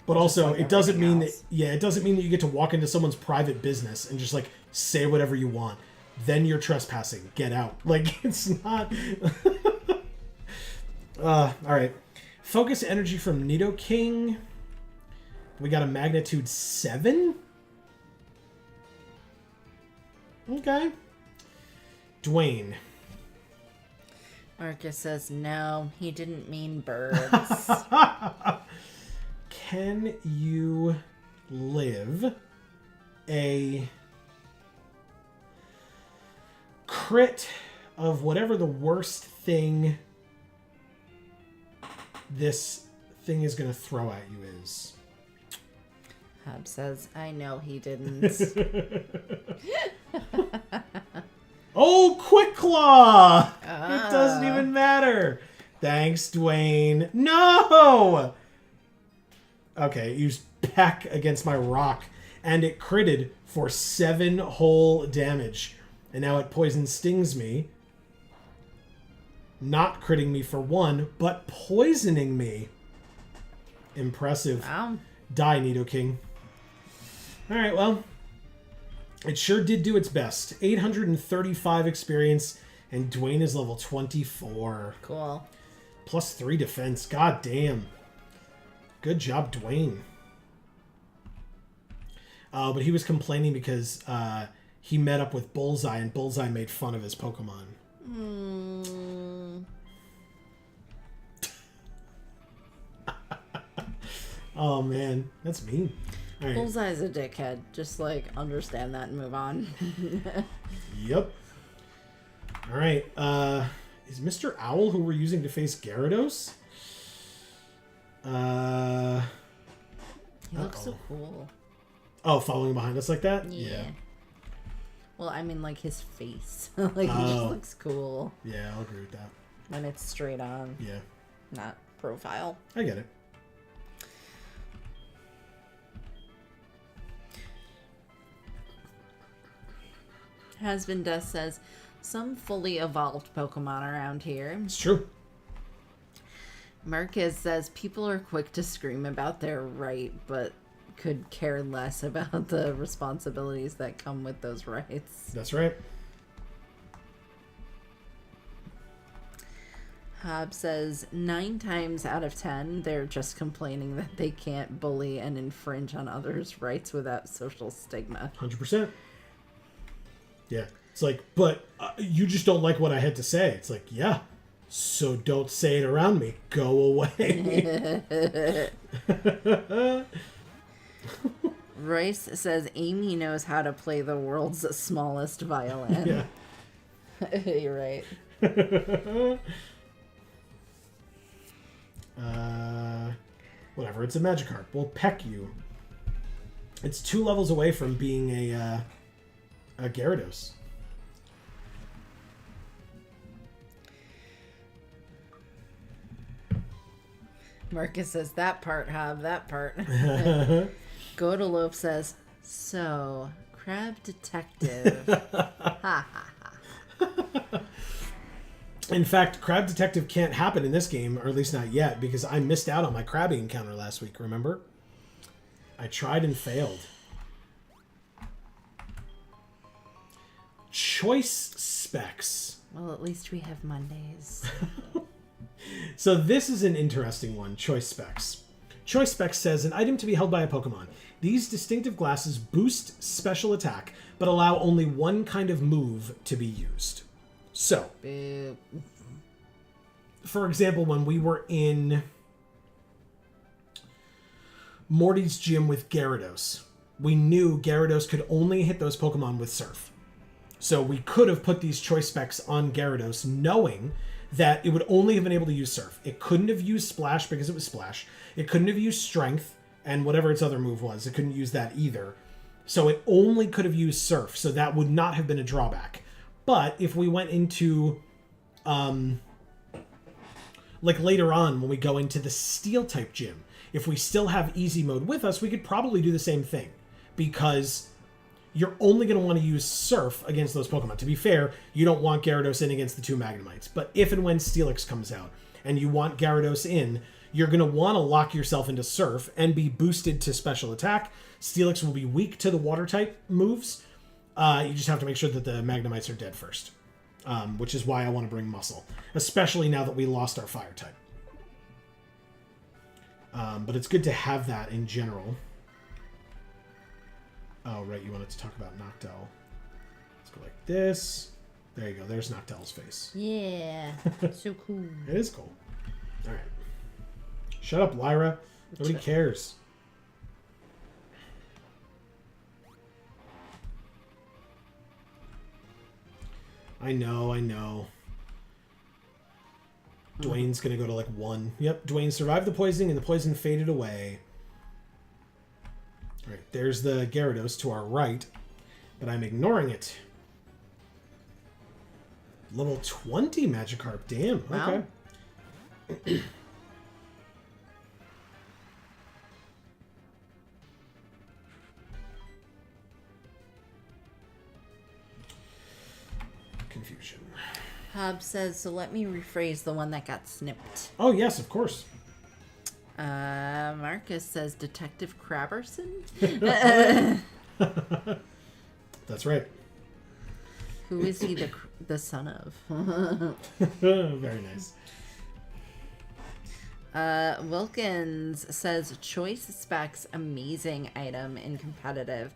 but just also like it doesn't mean else. it doesn't mean that you get to walk into someone's private business and just like say whatever you want. Then you're trespassing. Get out. Like, it's not. All right. Focus energy from Nidoking. We got a magnitude 7. Okay. Dwayne. Marcus says, no, he didn't mean birds. Can you live a crit of whatever the worst thing this thing is going to throw at you is? Hub says, I know he didn't. Oh, Quick Claw! It doesn't even matter. Thanks, Dwayne. No! Okay, it used Peck against my rock, and it critted for 7 whole damage. And now it poison stings me. Not critting me for 1, but poisoning me. Impressive. Wow. Die, Nidoking. Alright, well, it sure did do its best. 835 experience, and Dwayne is level 24. Cool. Plus 3 defense. God damn. Good job, Dwayne. But he was complaining because he met up with Bullseye, and Bullseye made fun of his Pokemon. Oh, man. That's mean. All right. Bullseye's a dickhead. Just, like, understand that and move on. Yep. All right. Is Mr. Owl who we're using to face Gyarados? He looks so cool. Oh, following behind us like that? Yeah. Well, I mean, like, his face. Like, he just looks cool. Yeah, I'll agree with that. When it's straight on. Yeah. Not profile. I get it. Husband Dust says, some fully evolved Pokemon around here. It's true. Marquez says, people are quick to scream about their right, but could care less about the responsibilities that come with those rights. That's right. Hobb says, 9 times out of 10, they're just complaining that they can't bully and infringe on others' rights without social stigma. 100%. Yeah. It's like, but you just don't like what I had to say. It's like, yeah. So don't say it around me. Go away. Royce says, Amy knows how to play the world's smallest violin. Yeah. You're right. Whatever. It's a Magikarp. We'll peck you. It's 2 levels away from being a Gyarados. Marcus says, that part, Hob, that part. Godalope says, so, Crab Detective. Ha ha ha. In fact, Crab Detective can't happen in this game, or at least not yet, because I missed out on my Krabby encounter last week, remember? I tried and failed. Choice specs. Well, at least we have Mondays. So this is an interesting one, choice specs. Choice specs says, an item to be held by a Pokemon. These distinctive glasses boost special attack, but allow only one kind of move to be used. So, Boo. for example, when we were in Morty's gym with Gyarados, we knew Gyarados could only hit those Pokemon with Surf. So we could have put these choice specs on Gyarados knowing that it would only have been able to use Surf. It couldn't have used Splash because it was Splash. It couldn't have used Strength and whatever its other move was. It couldn't use that either. So it only could have used Surf. So that would not have been a drawback. But if we went into, like later on when we go into the Steel type gym, if we still have Easy Mode with us, we could probably do the same thing. Because you're only going to want to use Surf against those Pokemon. To be fair, you don't want Gyarados in against the 2 Magnemites. But if and when Steelix comes out and you want Gyarados in, you're going to want to lock yourself into Surf and be boosted to special attack. Steelix will be weak to the water type moves. You just have to make sure that the Magnemites are dead first. Which is why I want to bring Muscle. Especially now that we lost our fire type. But it's good to have that in general. Oh, right, you wanted to talk about Noctowl. Let's go like this. There you go, there's Noctowl's face. Yeah, so cool. It is cool. Alright. Shut up, Lyra. Nobody cares. I know. Dwayne's gonna go to like 1. Yep, Dwayne survived the poisoning and the poison faded away. Alright, there's the Gyarados to our right, but I'm ignoring it. Level 20 Magikarp. Damn. Wow. Okay. Confusion. Hobbs says, so let me rephrase the one that got snipped. Oh, yes, of course. Marcus says, Detective Crabberson? That's right. Who is he the son of? Very nice. Wilkins says, choice specs amazing item in competitive,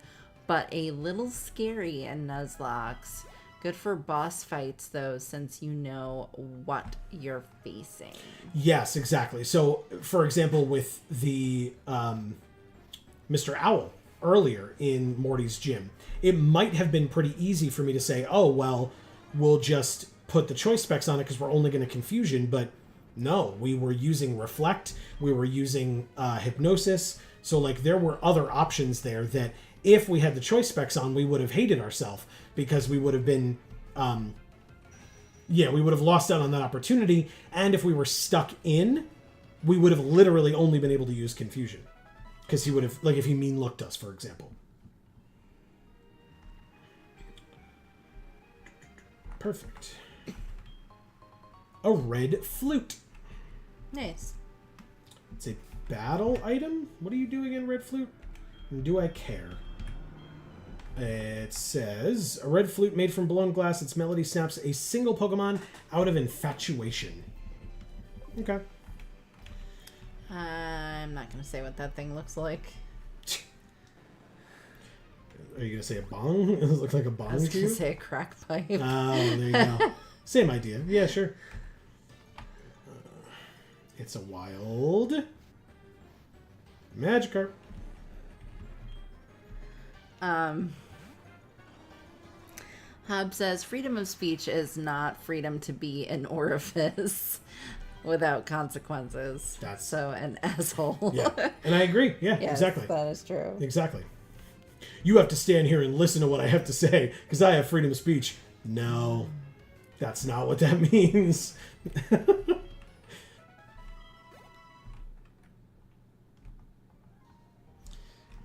but a little scary in Nuzlocke. Good for boss fights, though, since you know what you're facing. Yes, exactly. So, for example, with the Mr. Owl earlier in Morty's gym, it might have been pretty easy for me to say, oh, well, we'll just put the choice specs on it because we're only going to confusion. But no, we were using Reflect. We were using Hypnosis. So, like, there were other options there that if we had the choice specs on, we would have hated ourselves because we would have been, we would have lost out on that opportunity. And if we were stuck in, we would have literally only been able to use confusion because he would have, like, if he mean looked us, for example. Perfect. A red flute. Nice. It's a battle item. What do you do again, red flute? And do I care? It says, a red flute made from blown glass. Its melody snaps a single Pokemon out of infatuation. Okay. I'm not going to say what that thing looks like. Are you going to say a bong? Does it look like a bong I was to going you? to say a crack pipe. Oh, there you go. Same idea. Yeah, sure. It's a wild Magikarp. Hobbs says, freedom of speech is not freedom to be an orifice without consequences. That's so an asshole. Yeah, and I agree. Yeah, yes, exactly. That is true. Exactly. You have to stand here and listen to what I have to say because I have freedom of speech. No, that's not what that means.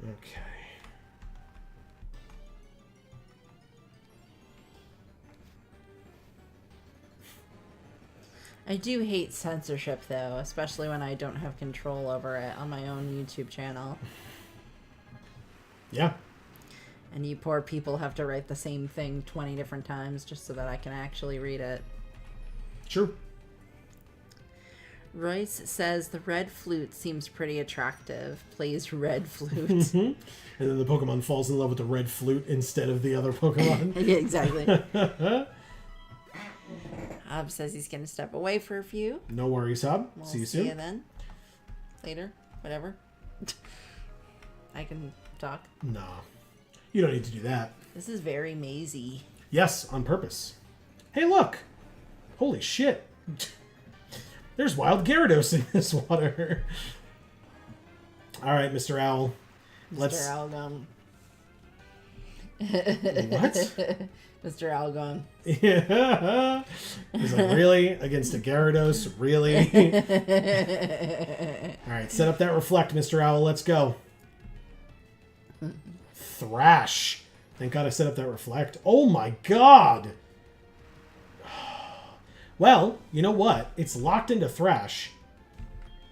Okay. I do hate censorship, though, especially when I don't have control over it on my own YouTube channel. Yeah. And you poor people have to write the same thing 20 different times just so that I can actually read it. True. Royce says the red flute seems pretty attractive. Plays red flute. And then the Pokemon falls in love with the red flute instead of the other Pokemon. Yeah, exactly. Hob says he's going to step away for a few. No worries, Hob. We'll see you soon. See you then. Later. Whatever. I can talk. No. You don't need to do that. This is very mazy. Yes, on purpose. Hey, look! Holy shit. There's wild Gyarados in this water. All right, Mr. Owl. Mr. Owl gone. What? Mr. Owl gone. Yeah. He's like, really? Against a Gyarados? Really? All right, set up that Reflect, Mr. Owl. Let's go. Thrash. Thank God I set up that Reflect. Oh my God. Well, you know what? It's locked into Thrash.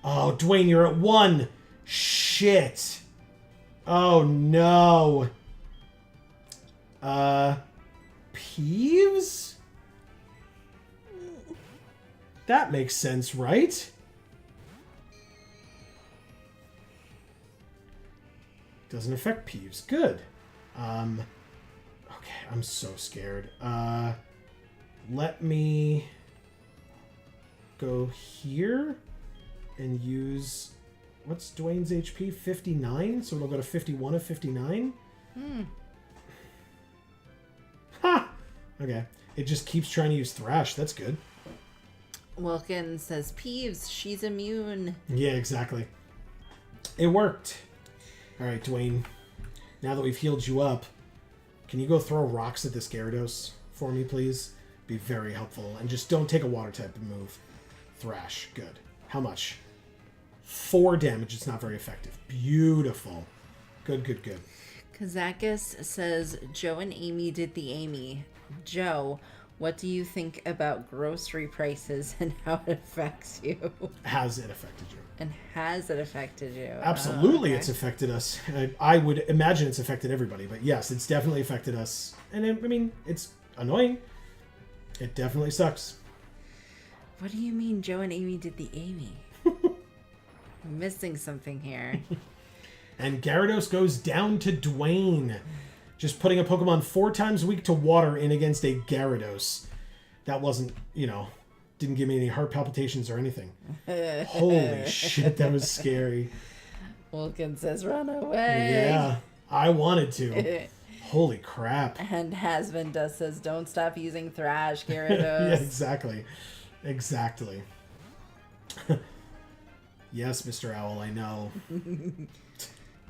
Oh, Dwayne, you're at 1. Shit. Oh, no. Peeves? That makes sense, right? Doesn't affect Peeves. Good. Okay, I'm so scared. Let me go here and use... What's Dwayne's HP? 59? So it'll go to 51 of 59? Ha! Okay. It just keeps trying to use Thrash. That's good. Wilkins says, Peeves, she's immune. Yeah, exactly. It worked. All right, Dwayne. Now that we've healed you up, can you go throw rocks at this Gyarados for me, please? Be very helpful. And just don't take a water type move. Thrash. Good. How much? 4 damage. It's not very effective. Beautiful. Good, good, good. Kazakis says, Joe and Amy did the Amy. Joe, what do you think about grocery prices and how it affects you? Has it affected you? And has it affected you? Absolutely, okay. It's affected us. I would imagine it's affected everybody, but yes, it's definitely affected us. And I mean, it's annoying. It definitely sucks. What do you mean Joe and Amy did the Amy? I'm missing something here. And Gyarados goes down to Dwayne. Just putting a Pokemon 4 times weak to water in against a Gyarados. That wasn't, didn't give me any heart palpitations or anything. Holy shit, that was scary. Wilkins says, run away. Yeah, I wanted to. Holy crap. And Hasbin says, don't stop using Thrash, Gyarados. Yeah, exactly. Exactly. Yes, Mr. Owl, I know.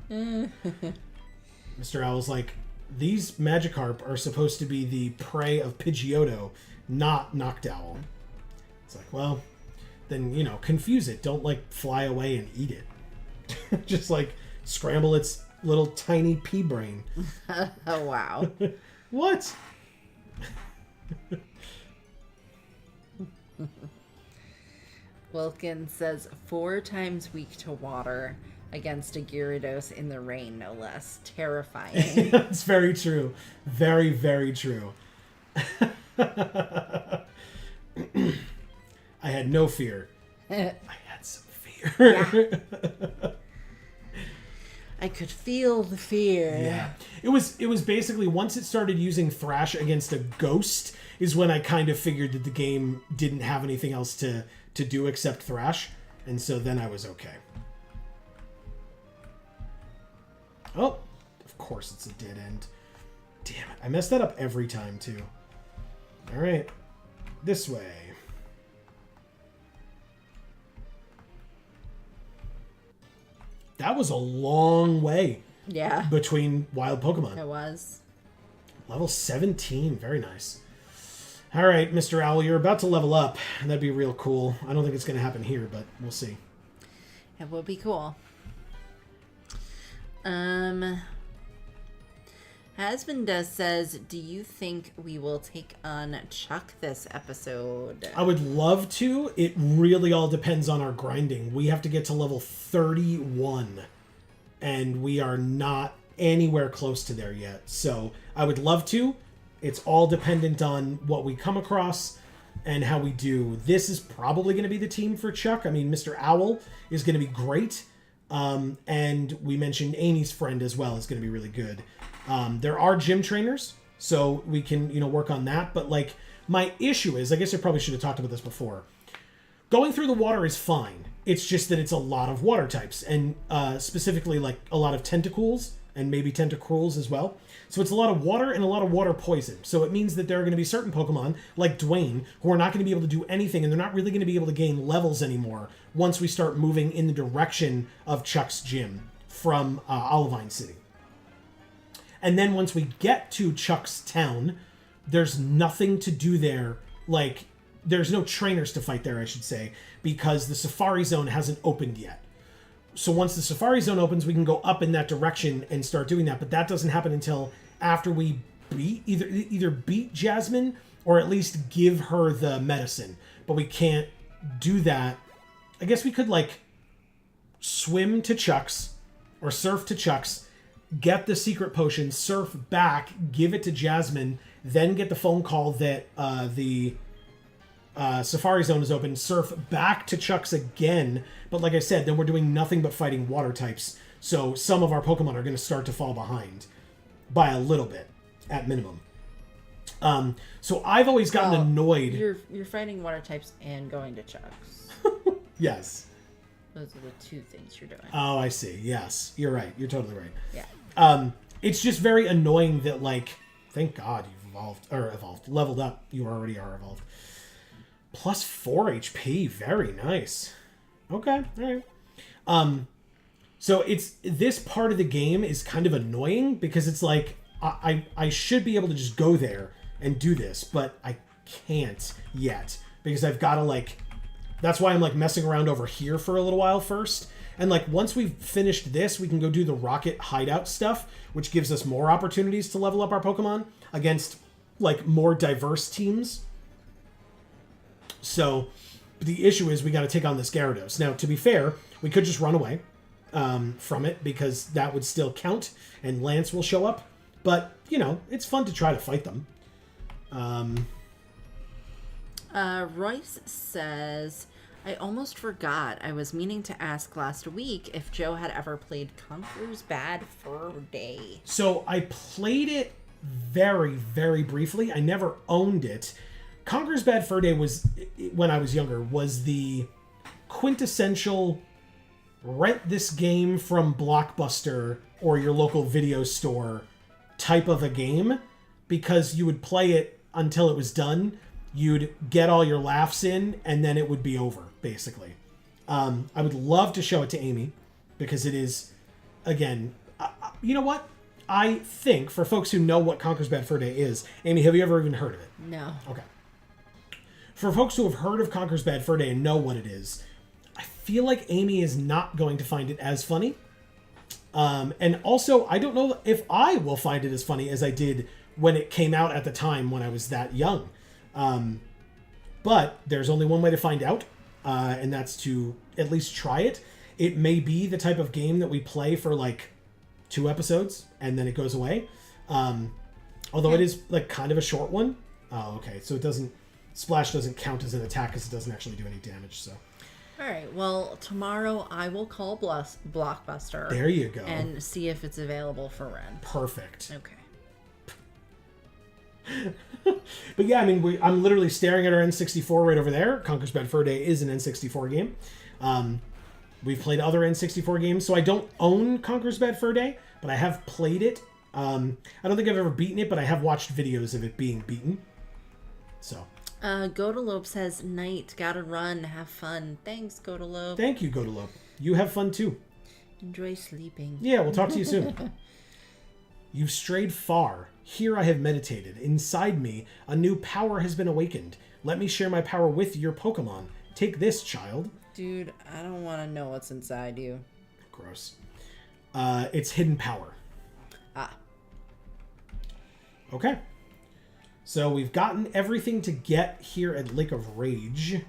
Mr. Owl's like, these Magikarp are supposed to be the prey of Pidgeotto, not Noctowl. It's like, well, then, confuse it. Don't, fly away and eat it. Just, scramble its little tiny pea brain. Oh, wow. What? Wilkins says 4 times weak to water against a Gyarados in the rain, no less. Terrifying. It's very true. Very, very true. I had no fear. I had some fear. I could feel the fear. Yeah. It was basically once it started using Thrash against a ghost is when I kind of figured that the game didn't have anything else to do except Thrash. And so then I was okay. Oh, of course it's a dead end. Damn it. I mess that up every time too. All right. This way. That was a long way. Yeah. Between wild Pokemon. It was. Level 17. Very nice. All right, Mr. Owl, you're about to level up. That'd be real cool. I don't think it's going to happen here, but we'll see. It would be cool. Hasbin says, do you think we will take on Chuck this episode? I would love to. It really all depends on our grinding. We have to get to level 31, and we are not anywhere close to there yet. So I would love to. It's all dependent on what we come across and how we do. This is probably going to be the team for Chuck. I mean, Mr. Owl is going to be great. And we mentioned Amy's friend as well is going to be really good. There are gym trainers, so we can, work on that. But my issue is, I guess I probably should have talked about this before. Going through the water is fine. It's just that it's a lot of water types, and specifically a lot of tentacles and maybe tentacruels as well. So it's a lot of water and a lot of water poison. So it means that there are going to be certain Pokemon, like Dwayne, who are not going to be able to do anything, and they're not really going to be able to gain levels anymore once we start moving in the direction of Chuck's gym from Olivine City. And then once we get to Chuck's town, there's nothing to do there. There's no trainers to fight there, I should say, because the Safari Zone hasn't opened yet. So once the Safari Zone opens, we can go up in that direction and start doing that. But that doesn't happen until after we either beat Jasmine or at least give her the medicine. But we can't do that. I guess we could swim to Chuck's or surf to Chuck's, get the secret potion, surf back, give it to Jasmine, then get the phone call that the Safari Zone is open, surf back to Chuck's again. But like I said, then we're doing nothing but fighting water types. So some of our Pokemon are going to start to fall behind by a little bit, at minimum. So I've always gotten annoyed. You're fighting water types and going to Chuck's. Yes. Those are the two things you're doing. Oh, I see. Yes. You're right. You're totally right. Yeah. It's just very annoying that, thank God you've leveled up. You already are evolved. Plus 4 HP. Very nice. Okay. All right. So it's this part of the game is kind of annoying because it's I should be able to just go there and do this, but I can't yet because I've got to like... That's why I'm like messing around over here for a little while first. And like once we've finished this, we can go do the rocket hideout stuff, which gives us more opportunities to level up our Pokemon against like more diverse teams. So the issue is we got to take on this Gyarados. Now, to be fair, we could just run away from it because that would still count and Lance will show up. But, you know, it's fun to try to fight them. Royce says, I almost forgot. I was meaning to ask last week if Joe had ever played Conqueror's Bad Fur Day. So I played it very, very briefly. I never owned it. Conqueror's Bad Fur Day was, when I was younger, was the quintessential rent this game from Blockbuster or your local video store type of a game, because you would play it until it was done. You'd get all your laughs in, and then it would be over, basically. I would love to show it to Amy, because it is, again, you know what? I think, for folks who know what Conqueror's Bad Fur Day is, Amy, have you ever even heard of it? No. Okay. For folks who have heard of Conqueror's Bad Fur Day and know what it is, I feel like Amy is not going to find it as funny. And also, I don't know if I will find it as funny as I did when it came out at the time when I was that young. But there's only one way to find out, and that's to at least try it. It may be the type of game that we play for like 2 episodes and then it goes away. Although it is like kind of a short one. Oh, okay. So it doesn't, Splash doesn't count as an attack because it doesn't actually do any damage. So. All right. Well, tomorrow I will call Blockbuster. There you go. And see if it's available for rent. Perfect. Okay. But yeah, I mean, I'm literally staring at our N64 right over there. Conqueror's Bad Fur Day is an N64 game. We've played other N64 games, so I don't own Conqueror's Bad Fur Day, but I have played it. I don't think I've ever beaten it, but I have watched videos of it being beaten. So. Godalope says, night, gotta run, have fun. Thanks, Godalope. Thank you, Godalope. You have fun too. Enjoy sleeping. Yeah, we'll talk to you soon. You've strayed far. Here I have meditated. Inside me, a new power has been awakened. Let me share my power with your Pokemon. Take this, child. Dude, I don't want to know what's inside you. Gross. It's hidden power. Ah. Okay. So we've gotten everything to get here at Lake of Rage.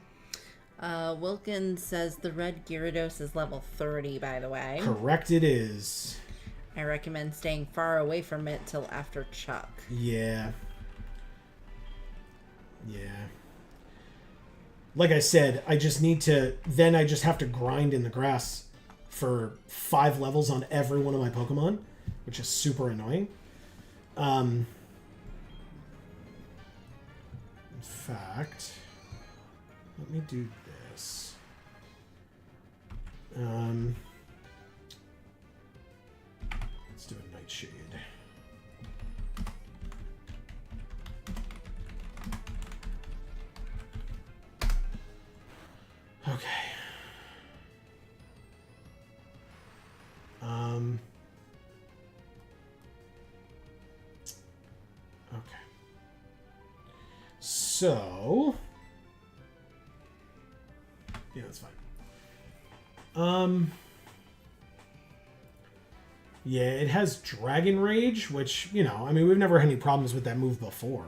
Wilkins says the red Gyarados is level 30, by the way. Correct it is. I recommend staying far away from it till after Chuck. Yeah. Yeah. Like I said, I just need to... Then I just have to grind in the grass for 5 levels on every one of my Pokemon, which is super annoying. In fact, let me do this. Let's do a Nightshade. Okay. Okay. So, yeah, that's fine. Yeah, it has Dragon Rage, which, you know, I mean, we've never had any problems with that move before.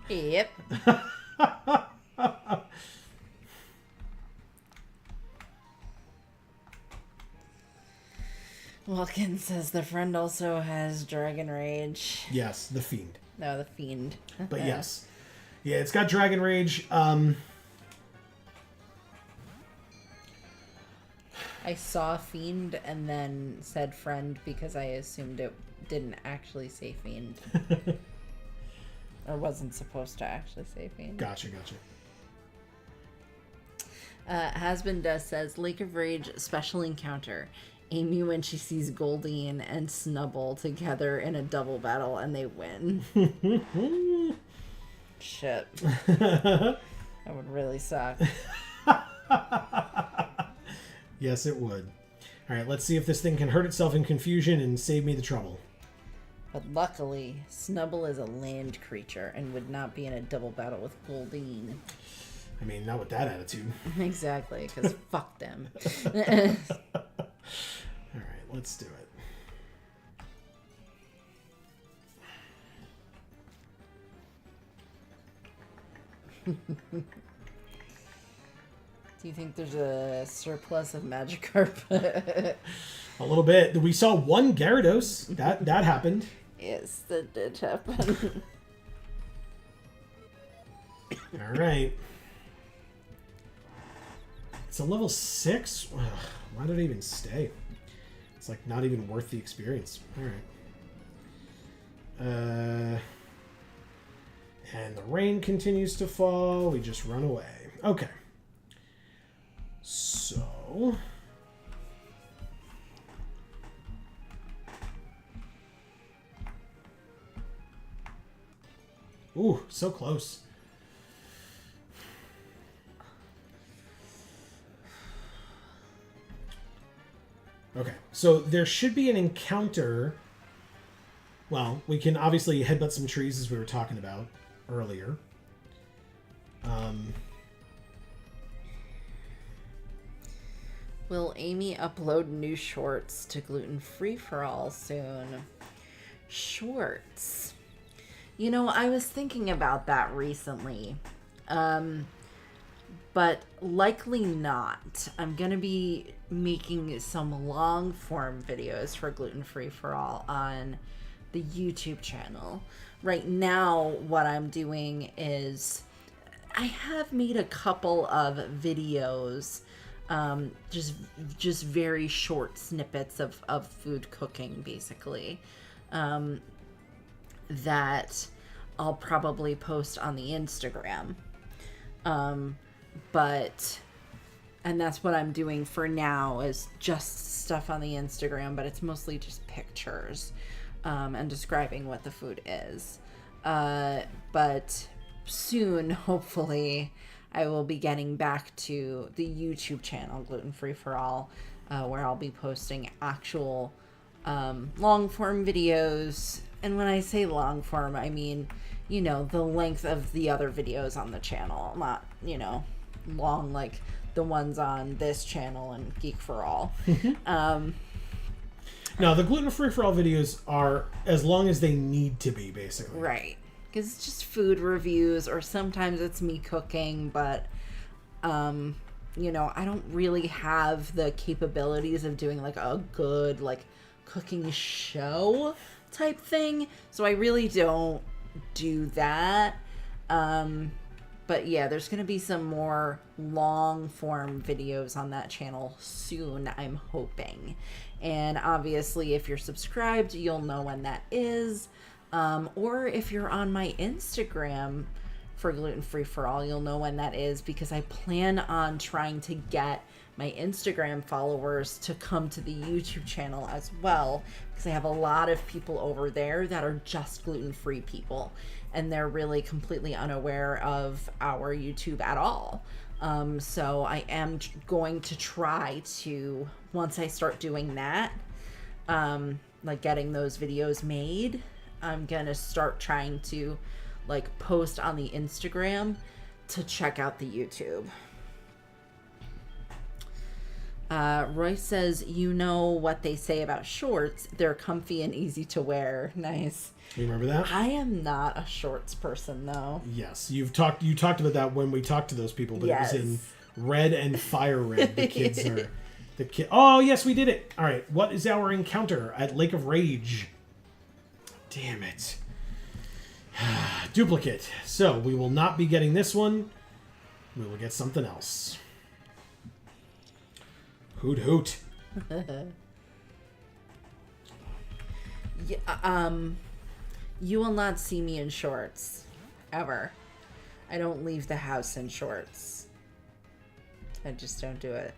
Yep. Wilkins says the friend also has Dragon Rage. Yes, the Fiend. No, the Fiend. But yes. Yeah, it's got Dragon Rage. I saw Fiend and then said friend because I assumed it didn't actually say Fiend. Or wasn't supposed to actually say Fiend. Gotcha. Hasbin says Lake of Rage special encounter. Amy when she sees Goldeen and Snubbull together in a double battle and they win. Shit. That would really suck. Yes, it would. All right, let's see if this thing can hurt itself in confusion and save me the trouble. But luckily, Snubble is a land creature and would not be in a double battle with Goldeen. I mean, not with that attitude. Exactly, because fuck them. Alright, let's do it. Do you think there's a surplus of Magikarp? A little bit. We saw one Gyarados. That happened. Yes, that did happen. Alright. It's a level 6? Ugh, why did it even stay? It's like not even worth the experience. Alright. And the rain continues to fall. We just run away. Okay. So... Ooh, so close. Okay, so there should be an encounter. Well, we can obviously headbutt some trees as we were talking about earlier. Will Amy upload new shorts to Gluten Free for All soon? Shorts. You know, I was thinking about that recently. But likely not. I'm going to be making some long form videos for Gluten Free for All on the YouTube channel. Right now, what I'm doing is I have made a couple of videos, just very short snippets of food cooking, basically, that I'll probably post on the Instagram. And that's what I'm doing for now, is just stuff on the Instagram, but it's mostly just pictures, and describing what the food is. But soon, hopefully, I will be getting back to the YouTube channel, Gluten Free for All, where I'll be posting actual, long form videos. And when I say long form, I mean, you know, the length of the other videos on the channel, not, you know, long like the ones on this channel and Geek for All. Now, the Gluten Free for All videos are as long as they need to be, basically. Right. Because it's just food reviews, or sometimes it's me cooking, but, you know, I don't really have the capabilities of doing like a good, like, cooking show type thing. So I really don't do that. But yeah, there's going to be some more long form videos on that channel soon, I'm hoping. And obviously, if you're subscribed, you'll know when that is. Or if you're on my Instagram for Gluten Free for All, you'll know when that is, because I plan on trying to get my Instagram followers to come to the YouTube channel as well, because I have a lot of people over there that are just gluten-free people, and they're really completely unaware of our YouTube at all. So I am going to try to, once I start doing that, like getting those videos made, I'm gonna start trying to like post on the Instagram to check out the YouTube. Roy says, you know what they say about shorts, they're comfy and easy to wear. Nice. You remember that? I am not a shorts person, though. Yes, you talked about that when we talked to those people, but yes. It was in red and fire red. The kids are Oh yes, we did it. All right, what is our encounter at Lake of Rage? Damn it. Duplicate. So we will not be getting this one. We will get something else. Hoot hoot. Yeah, you will not see me in shorts ever. I don't leave the house in shorts. I just don't do it.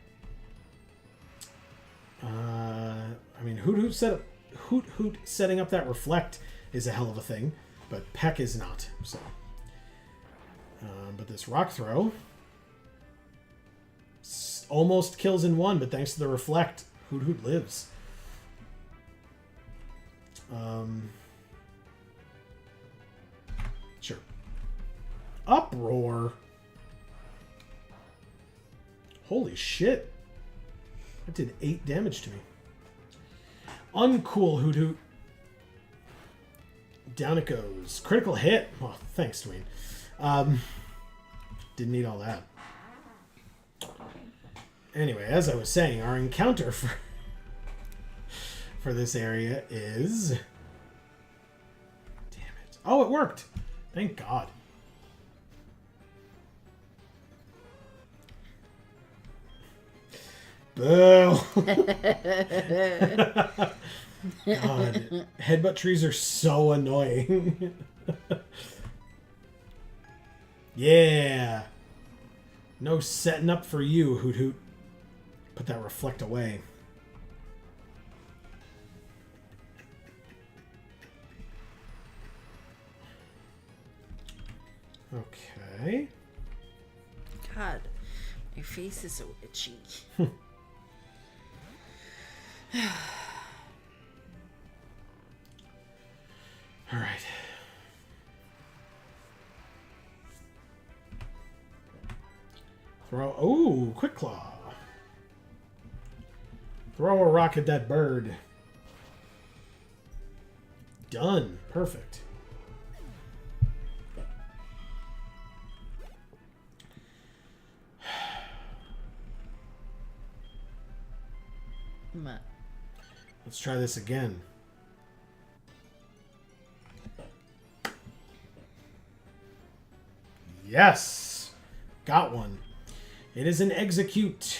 I mean, Hoot Hoot setting up that reflect is a hell of a thing, but Peck is not. So, but this rock throw almost kills in one, but thanks to the reflect, Hoot Hoot lives. Uproar. Holy shit. That did 8 damage to me. Uncool Hoot Hoot. Down it goes. Critical hit. Well, thanks, Dwayne. Didn't need all that. Anyway, as I was saying, our encounter for this area is... Damn it. Oh, it worked. Thank God. Boo! God, headbutt trees are so annoying. Yeah. No setting up for you, Hoot Hoot. Put that reflect away. Okay. God, your face is so itchy. All right. Throw. Oh, Quick Claw. Throw a rock at that bird. Done. Perfect. Let's try this again. Yes! Got one. It is an execute.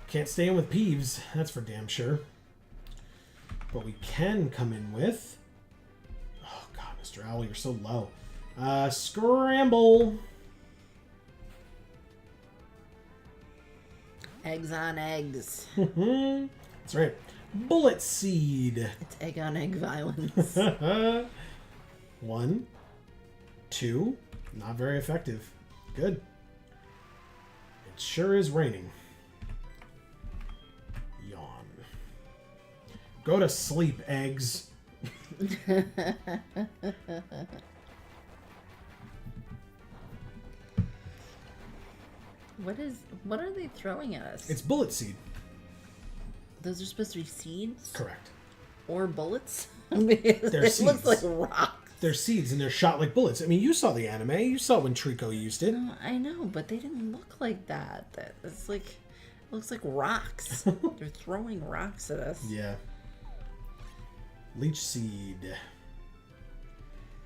Can't stay in with Peeves, that's for damn sure. But we can come in with... Oh god, Mr. Owl, you're so low. Scramble! Eggs on eggs. That's right. Bullet Seed. It's egg on egg violence. 1, 2. Not very effective. Good. It sure is raining. Yawn. Go to sleep, eggs. What are they throwing at us? It's Bullet Seed. Those are supposed to be seeds? Correct. Or bullets? I mean, it seeds. looks like rocks. They're seeds and they're shot like bullets. I mean, you saw the anime. You saw when Trico used it. I know, but they didn't look like that. It's like, it looks like rocks. They're throwing rocks at us. Yeah. Leech Seed.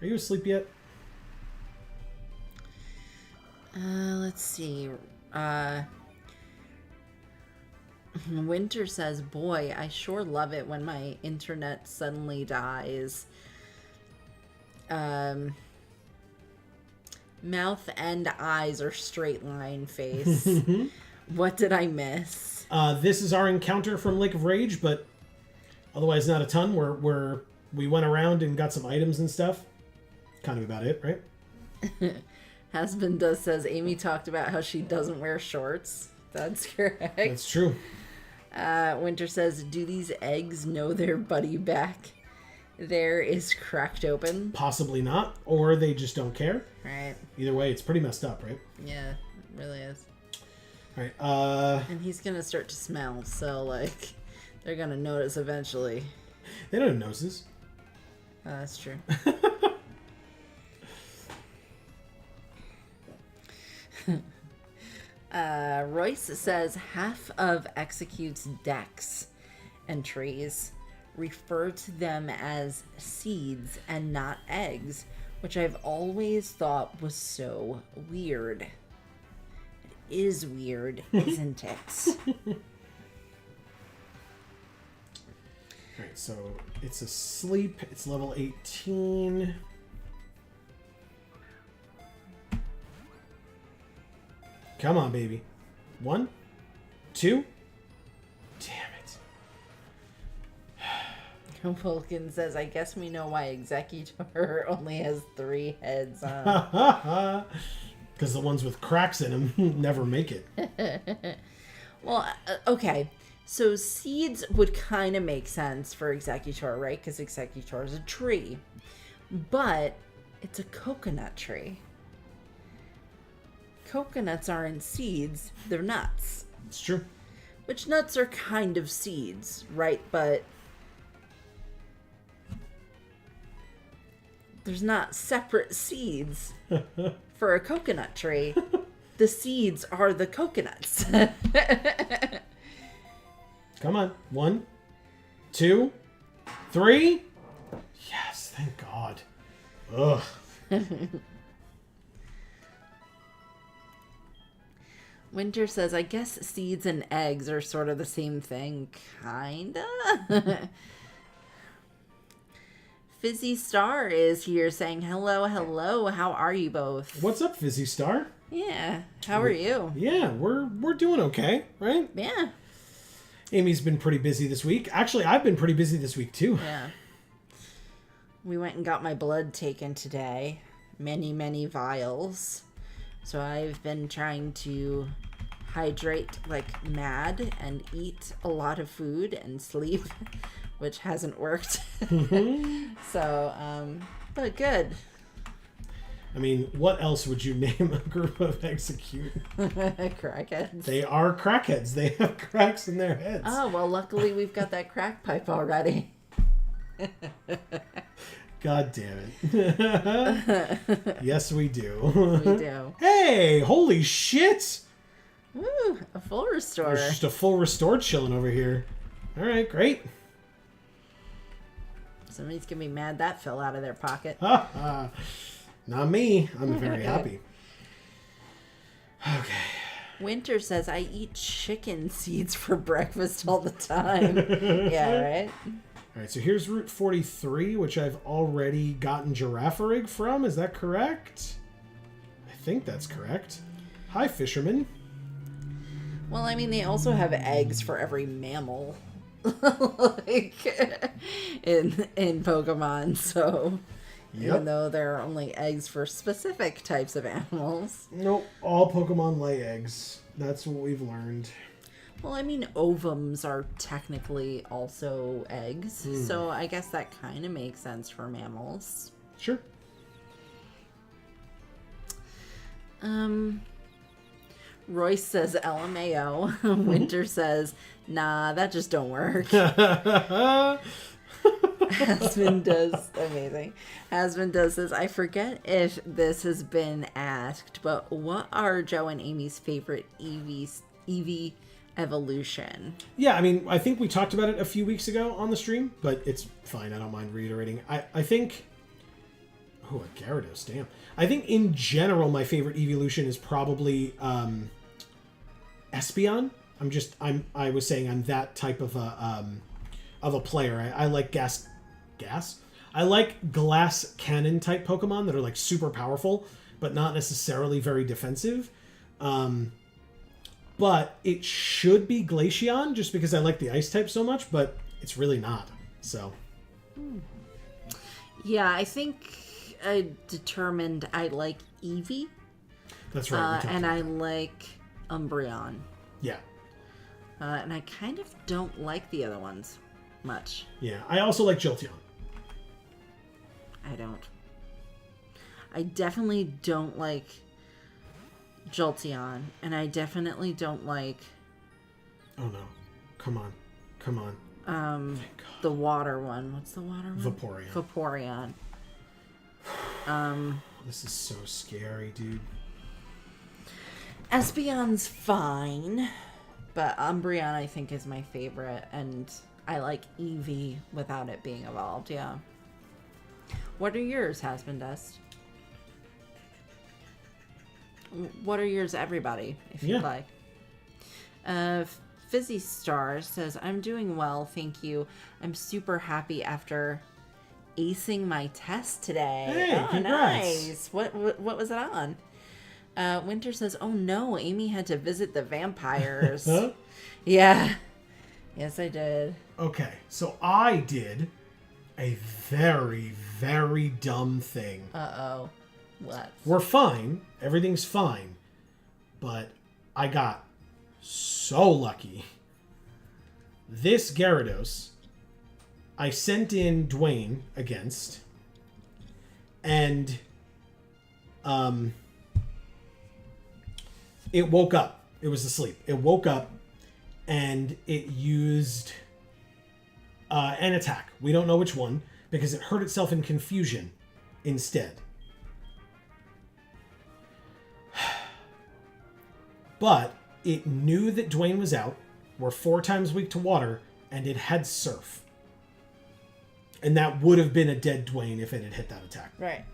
Are you asleep yet? Let's see. Winter says, boy, I sure love it when my internet suddenly dies. Mouth and eyes are straight line face. What did I miss? This is our encounter from Lake of Rage, but otherwise not a ton. Where we went around and got some items and stuff. Kind of about it, right? Hasbin does says Amy talked about how she doesn't wear shorts. That's correct. That's true. Winter says, do these eggs know their buddy back there is cracked open? Possibly not, or they just don't care. Right. Either way, it's pretty messed up, right? Yeah, it really is. All right. And he's gonna start to smell, so like they're gonna notice eventually. They don't have noses. That's true. Royce says half of Execute's decks entries refer to them as seeds and not eggs, which I've always thought was so weird. It is weird, isn't it? Alright, so it's asleep. It's level 18. Come on, baby. 1, 2. Damn it. Vulcan says, I guess we know why Executor only has 3 heads on. Because the ones with cracks in them never make it. Well, okay. So seeds would kind of make sense for Executor, right? Because Executor is a tree. But It's a coconut tree. Coconuts aren't seeds, they're nuts. It's true. Which nuts are kind of seeds, right? But there's not separate seeds for a coconut tree. The seeds are the coconuts. Come on. 1, 2, 3. Yes, thank God. Ugh. Winter says, I guess seeds and eggs are sort of the same thing. Kinda. Fizzy Star is here saying, hello, hello. How are you both? What's up, Fizzy Star? Yeah. How are you? Yeah, we're doing okay, right? Yeah. Amy's been pretty busy this week. Actually, I've been pretty busy this week, too. Yeah. We went and got my blood taken today. Many, many vials. So I've been trying to hydrate like mad and eat a lot of food and sleep, which hasn't worked. So, but good. I mean, what else would you name a group of execute? Crackheads. They are crackheads. They have cracks in their heads. Oh, well, luckily we've got that crack pipe already. God damn it. Yes, we do. We do. Hey, holy shit. Woo, a full restorer. There's just a full restore chilling over here. All right, great. Somebody's gonna be mad that fell out of their pocket. Not me. I'm very happy. Okay. Winter says, I eat chicken seeds for breakfast all the time. Yeah, right? All right, so here's Route 43, which I've already gotten Giraffarig from. Is that correct? I think that's correct. Hi, fisherman. Well, I mean, they also have eggs for every mammal. Like, in Pokemon, so... Yep. Even though there are only eggs for specific types of animals. Nope, all Pokemon lay eggs. That's what we've learned. Well, I mean, ovums are technically also eggs, so I guess that kind of makes sense for mammals. Sure. Royce says LMAO. Winter says, nah, that just don't work. Hasbin does, amazing. Hasbin does says, I forget if this has been asked, but what are Joe and Amy's favorite EV evolution? Yeah, I mean, I think we talked about it a few weeks ago on the stream, but it's fine. I don't mind reiterating. I think... Oh, a Gyarados, damn. I think in general, my favorite evolution is probably Espeon. I was saying I'm that type of a player. I like gas. I like glass cannon type Pokemon that are like super powerful, but not necessarily very defensive. But it should be Glaceon just because I like the ice type so much, but it's really not. So. Yeah, I think I determined I like Eevee. That's right. And I like Umbreon. Yeah. And I kind of don't like the other ones much. Yeah, I also like Jolteon. I don't. I definitely don't like Jolteon, and I definitely don't like... Oh no. Come on. the water one. What's the water one? Vaporeon. Vaporeon. This is so scary, dude. Espeon's fine, but Umbreon I think is my favorite, and I like Eevee without it being evolved, yeah. What are yours, Hasbin Dust? What are yours, everybody, if you'd like? Fizzy Star says, I'm doing well, thank you. I'm super happy after acing my test today. Hey, congrats. Nice. What was it on? Winter says, oh no, Amy had to visit the vampires. Huh? Yeah. Yes, I did. Okay, so I did a very, very dumb thing. Uh-oh. What? We're fine. Everything's fine. But I got so lucky. This Gyarados, I sent in Dwayne against, and It woke up. It was asleep. It woke up and it used an attack. We don't know which one because it hurt itself in confusion instead. But it knew that Dwayne was out. We're 4 times weak to water, and it had surf. And that would have been a dead Dwayne if it had hit that attack. Right.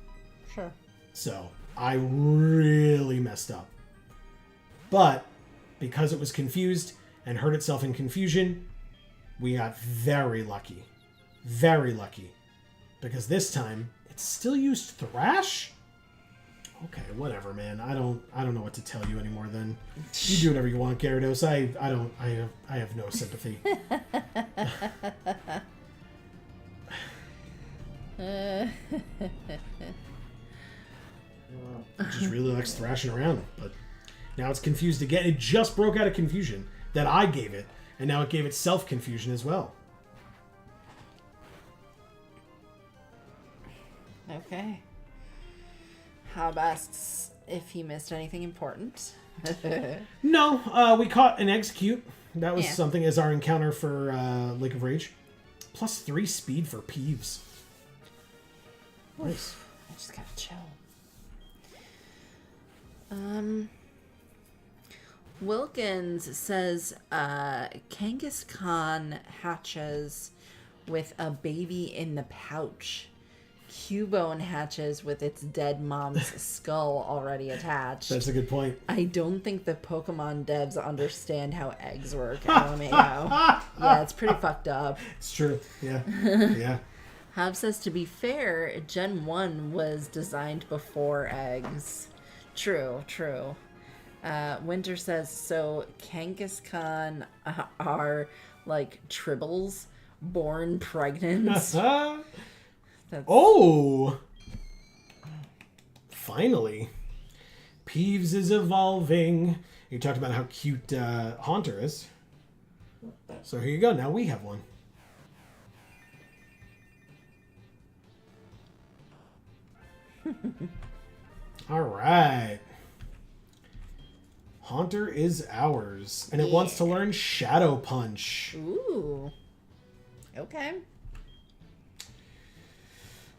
Sure. So I really messed up. But because it was confused and hurt itself in confusion, we got very lucky. Very lucky. Because this time, it still used Thrash? Okay, whatever, man. I don't know what to tell you anymore then. You do whatever you want, Gyarados. I have no sympathy. It just really likes thrashing around, but now it's confused again. It just broke out of confusion that I gave it, and now it gave itself confusion as well. Okay. Hob asks if he missed anything important. No, we caught an Execute. That was Yeah. something as our encounter for Lake of Rage. +3 speed for Peeves. Nice. I just gotta chill. Wilkins says Kangaskhan hatches with a baby in the pouch. Cubone hatches with its dead mom's skull already attached. That's a good point. I don't think the Pokemon devs understand how eggs work. LMAO. Yeah, it's pretty fucked up. It's true. Yeah. Yeah. Hob says, to be fair, Gen 1 was designed before eggs. True. Winter says, so Kangaskhan are like tribbles born pregnant. Oh! Finally. Peeves is evolving. You talked about how cute Haunter is. So here you go. Now we have one. All right. Haunter is ours. And it wants to learn Shadow Punch. Ooh. Okay.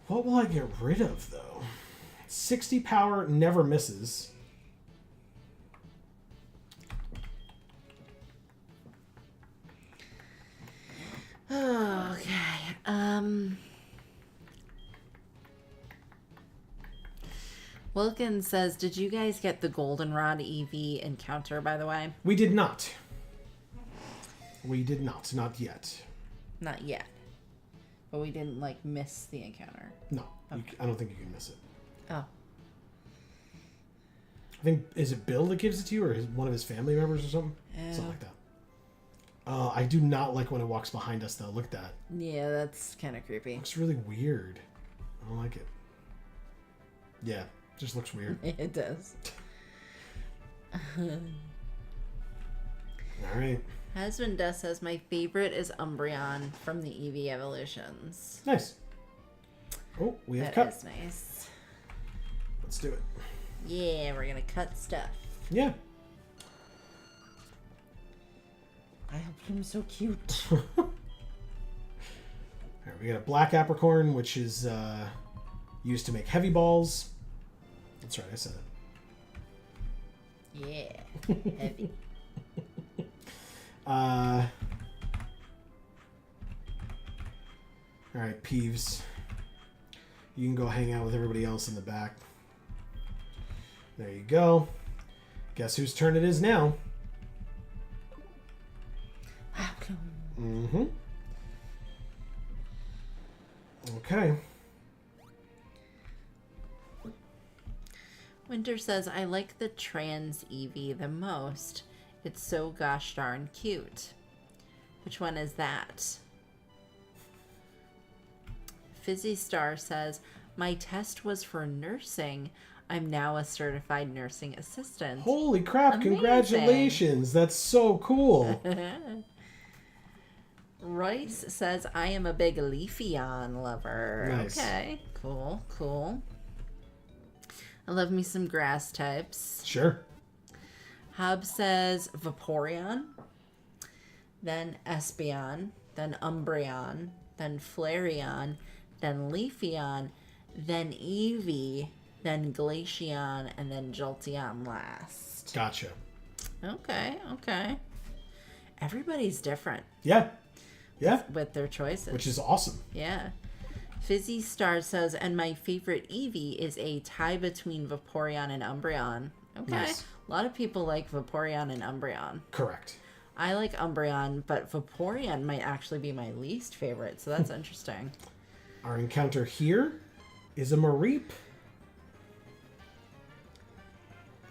What will I get rid of, though? 60 power never misses. Okay. Wilkins says, did you guys get the Goldenrod EV encounter, by the way? We did not. We did not. Not yet. Not yet. But we didn't, like, miss the encounter. No. Okay. I don't think you can miss it. Oh. I think, is it Bill that gives it to you, or one of his family members or something? Something like that. I do not like when it walks behind us, though. Look at that. Yeah, that's kind of creepy. Looks really weird. I don't like it. Yeah, just looks weird. It does. All right. Husband Dust says, my favorite is Umbreon from the EV evolutions. Nice. Oh, we have That cut. is nice. Let's do it. Yeah, we're gonna cut stuff. Yeah. I hope him so cute. All right, we got a black apricorn, which is used to make heavy balls. That's right, I said it. Yeah, heavy. All right, Peeves. You can go hang out with everybody else in the back. There you go. Guess whose turn it is now? Mm-hmm. Okay. Winter says, I like the trans Eevee the most. It's so gosh darn cute. Which one is that? Fizzy Star says, my test was for nursing. I'm now a certified nursing assistant. Holy crap, Amazing. Congratulations. That's so cool. Royce says, I am a big Leafeon lover. Nice. Okay, cool. I love me some grass types. Sure. Hub says Vaporeon, then Espeon, then Umbreon, then Flareon, then Leafeon, then Eevee, then Glaceon, and then Jolteon last. Gotcha. Okay. Everybody's different. Yeah. With their choices. Which is awesome. Yeah. Fizzy Star says, and my favorite Eevee is a tie between Vaporeon and Umbreon. Okay. Nice. A lot of people like Vaporeon and Umbreon. Correct. I like Umbreon, but Vaporeon might actually be my least favorite, so that's interesting. Our encounter here is a Mareep.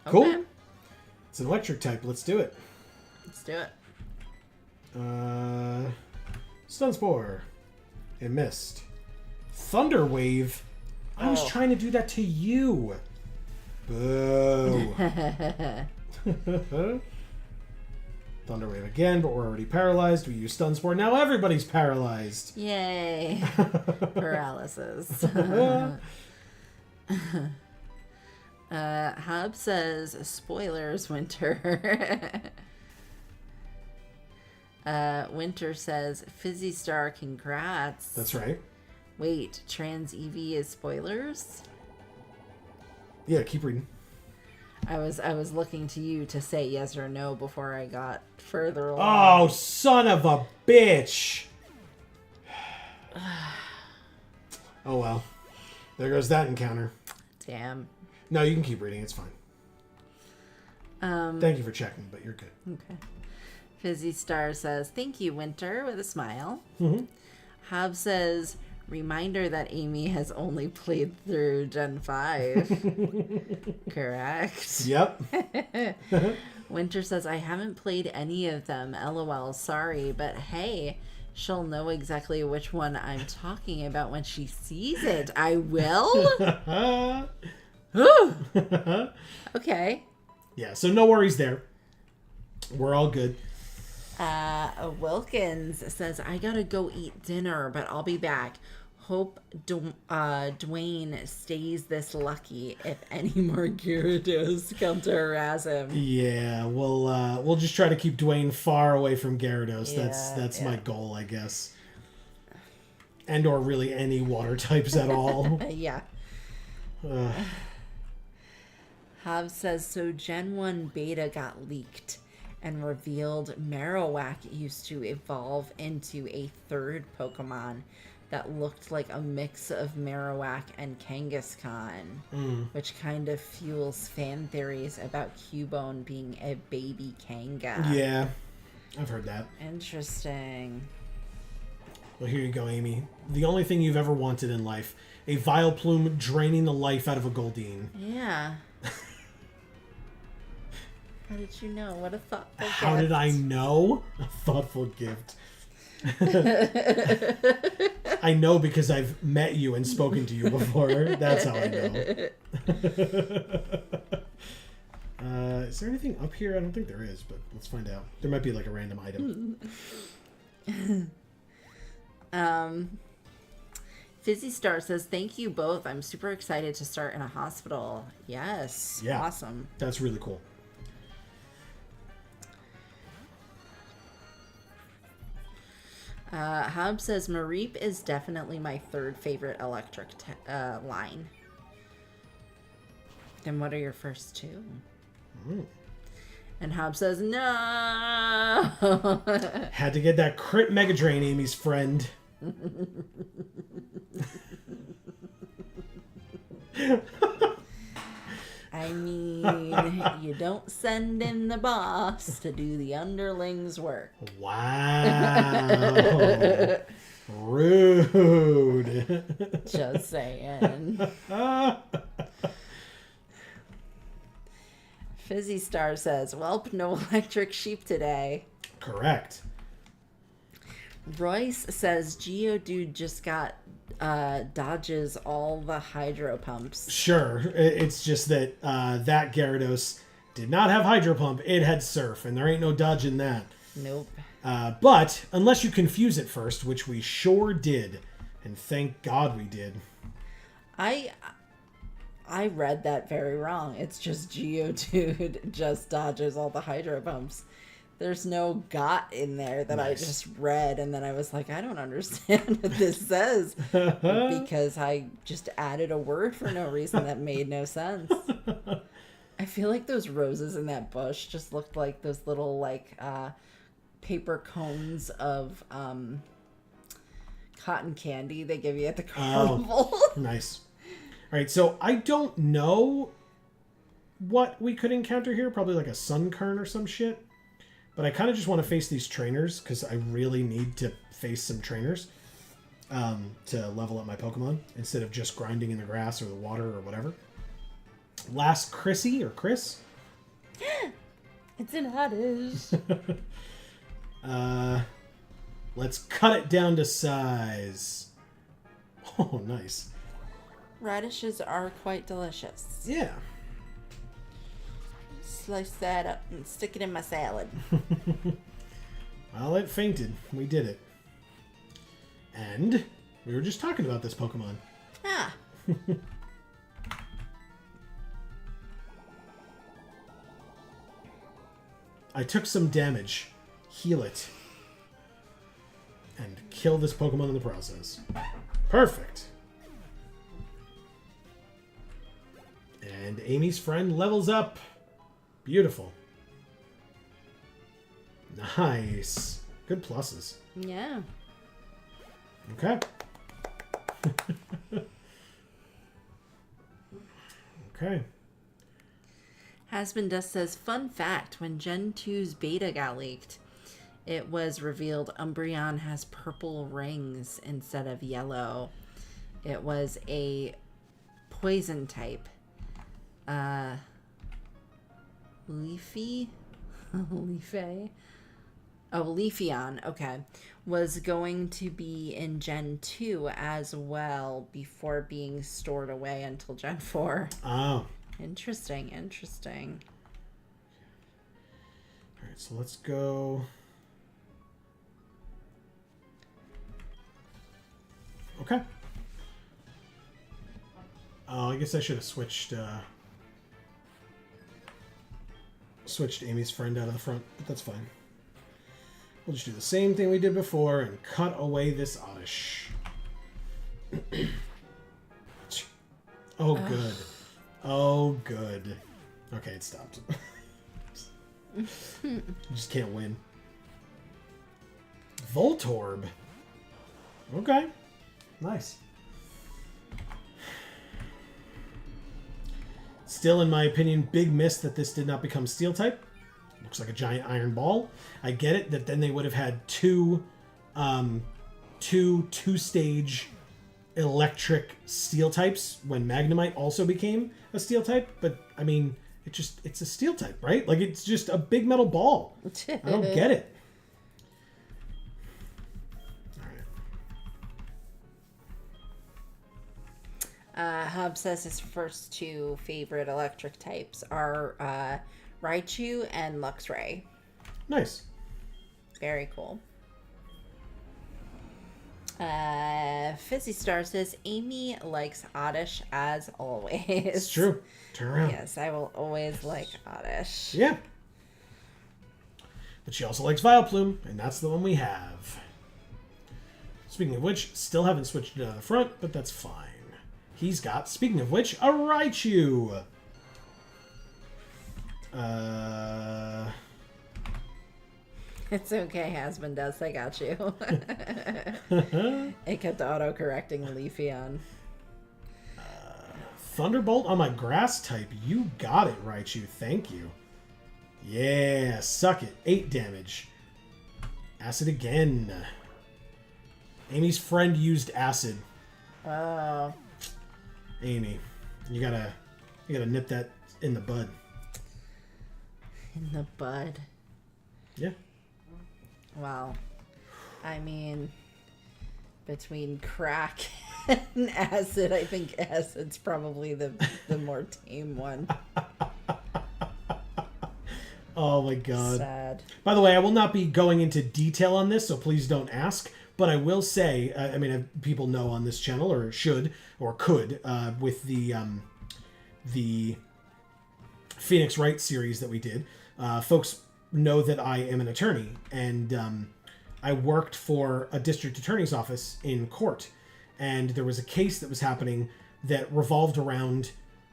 Cool. Okay. It's an electric type. Let's do it. Let's do it. Stun Spore. It missed. Thunder Wave. I was trying to do that to you. Boo. Thunder Wave again, but we're already paralyzed. We use Stun Spore. Now everybody's paralyzed. Yay. Paralysis. Hub says, spoilers, Winter. Winter says, Fizzy Star, congrats. That's right. Wait, Trans Eevee is spoilers? Yeah, keep reading. I was looking to you to say yes or no before I got further along. Oh, son of a bitch. Oh, well. There goes that encounter. Damn. No, you can keep reading. It's fine. Thank you for checking, but you're good. Okay. Fizzy Star says, thank you, Winter, with a smile. Mm-hmm. Hob says, reminder that Amy has only played through Gen 5. Correct. Yep. Winter says, I haven't played any of them. LOL, sorry, but hey, she'll know exactly which one I'm talking about when she sees it. I will? Okay. Yeah, so no worries there. We're all good. Wilkins says, I gotta go eat dinner, but I'll be back. Hope Dwayne stays this lucky if any more Gyarados come to harass him. Yeah, we'll just try to keep Dwayne far away from Gyarados. Yeah, That's my goal, I guess. And or really any water types at all. Yeah. Hav says, so Gen 1 beta got leaked and revealed Marowak used to evolve into a third Pokemon that looked like a mix of Marowak and Kangaskhan, which kind of fuels fan theories about Cubone being a baby Kanga. Yeah, I've heard that. Interesting. Well, here you go, Amy. The only thing you've ever wanted in life. A Vileplume draining the life out of a Goldeen. Yeah. How did you know? What a thoughtful gift. How did I know? A thoughtful gift. I know because I've met you and spoken to you before. That's how I know. Is there anything up here? I don't think there is, but let's find out. There might be like a random item. Fizzy Star says, thank you both. I'm super excited to start in a hospital. Yes. Yeah. Awesome. That's really cool. Hub says, Mareep is definitely my third favorite electric line. Then what are your first two? And Hub says, no! Had to get that crit Mega Drain, Amy's friend. I mean, you don't send in the boss to do the underling's work. Wow. Rude. Just saying. Fizzy Star says, welp, no electric sheep today. Correct. Royce says, Geodude just got dodges all the hydro pumps. Sure. It's just that that Gyarados did not have Hydro Pump. It had Surf, and there ain't no dodging that. Nope. But unless you confuse it first, which we sure did, and thank God we did. I read that very wrong. It's just Geodude just dodges all the Hydro Pumps. There's no got in there that I just read, and then I was like, I don't understand what this says. Because I just added a word for no reason that made no sense. I feel like those roses in that bush just looked like those little, like, paper cones of cotton candy they give you at the carnival. Oh, nice. All right, so I don't know what we could encounter here. Probably like a sun kern or some shit. But I kind of just want to face these trainers because I really need to face some trainers to level up my Pokemon instead of just grinding in the grass or the water or whatever. Last Chrissy or Chris. It's an Oddish. Let's cut it down to size. Oh, nice. Radishes are quite delicious. Yeah. Slice that up and stick it in my salad. Well, it fainted. We did it. And we were just talking about this Pokemon. Ah. I took some damage. Heal it. And kill this Pokemon in the process. Perfect. And Amy's friend levels up. Beautiful. Nice. Good pluses. Yeah. Okay. Okay. Hasbin Dust says, fun fact, when Gen 2's beta got leaked, it was revealed Umbreon has purple rings instead of yellow. It was a poison type. Leafy? Leafy? Oh, Leafeon, okay. Was going to be in Gen 2 as well before being stored away until Gen 4. Oh. Interesting, interesting. Alright, so let's go. Okay. Oh, I guess I should have switched Amy's friend out of the front, but that's fine. We'll just do the same thing we did before and cut away this Oddish. Oh, good. Oh, good. Okay, it stopped. You just can't win. Voltorb. Okay. Nice. Still, in my opinion, big miss that this did not become Steel type. Looks like a giant iron ball. I get it that then they would have had two stage electric Steel types when Magnemite also became a Steel type. But I mean, it's a Steel type, right? Like it's just a big metal ball. I don't get it. Hub says his first two favorite electric types are Raichu and Luxray. Nice. Very cool. Fizzy Star says Amy likes Oddish as always. It's true. Turn around. Yes, I will always like Oddish. Yeah. But she also likes Vileplume, and that's the one we have. Speaking of which, still haven't switched it out of the front, but that's fine. He's got, speaking of which, a Raichu. It's okay, Hasbin does. I got you. It kept auto-correcting Leafeon. Thunderbolt on my grass type. You got it, Raichu. Thank you. Yeah, suck it. 8 damage. Acid again. Amy's friend used acid. Oh. Amy, you gotta nip that in the bud. In the bud. Yeah. Well, I mean, between crack and acid, I think acid's probably the more tame one. Oh my god. Sad. By the way, I will not be going into detail on this, so please don't ask. But I will say, I mean, people know on this channel, or should, or could, with the the Phoenix Wright series that we did, folks know that I am an attorney, and I worked for a district attorney's office in court, and there was a case that was happening that revolved around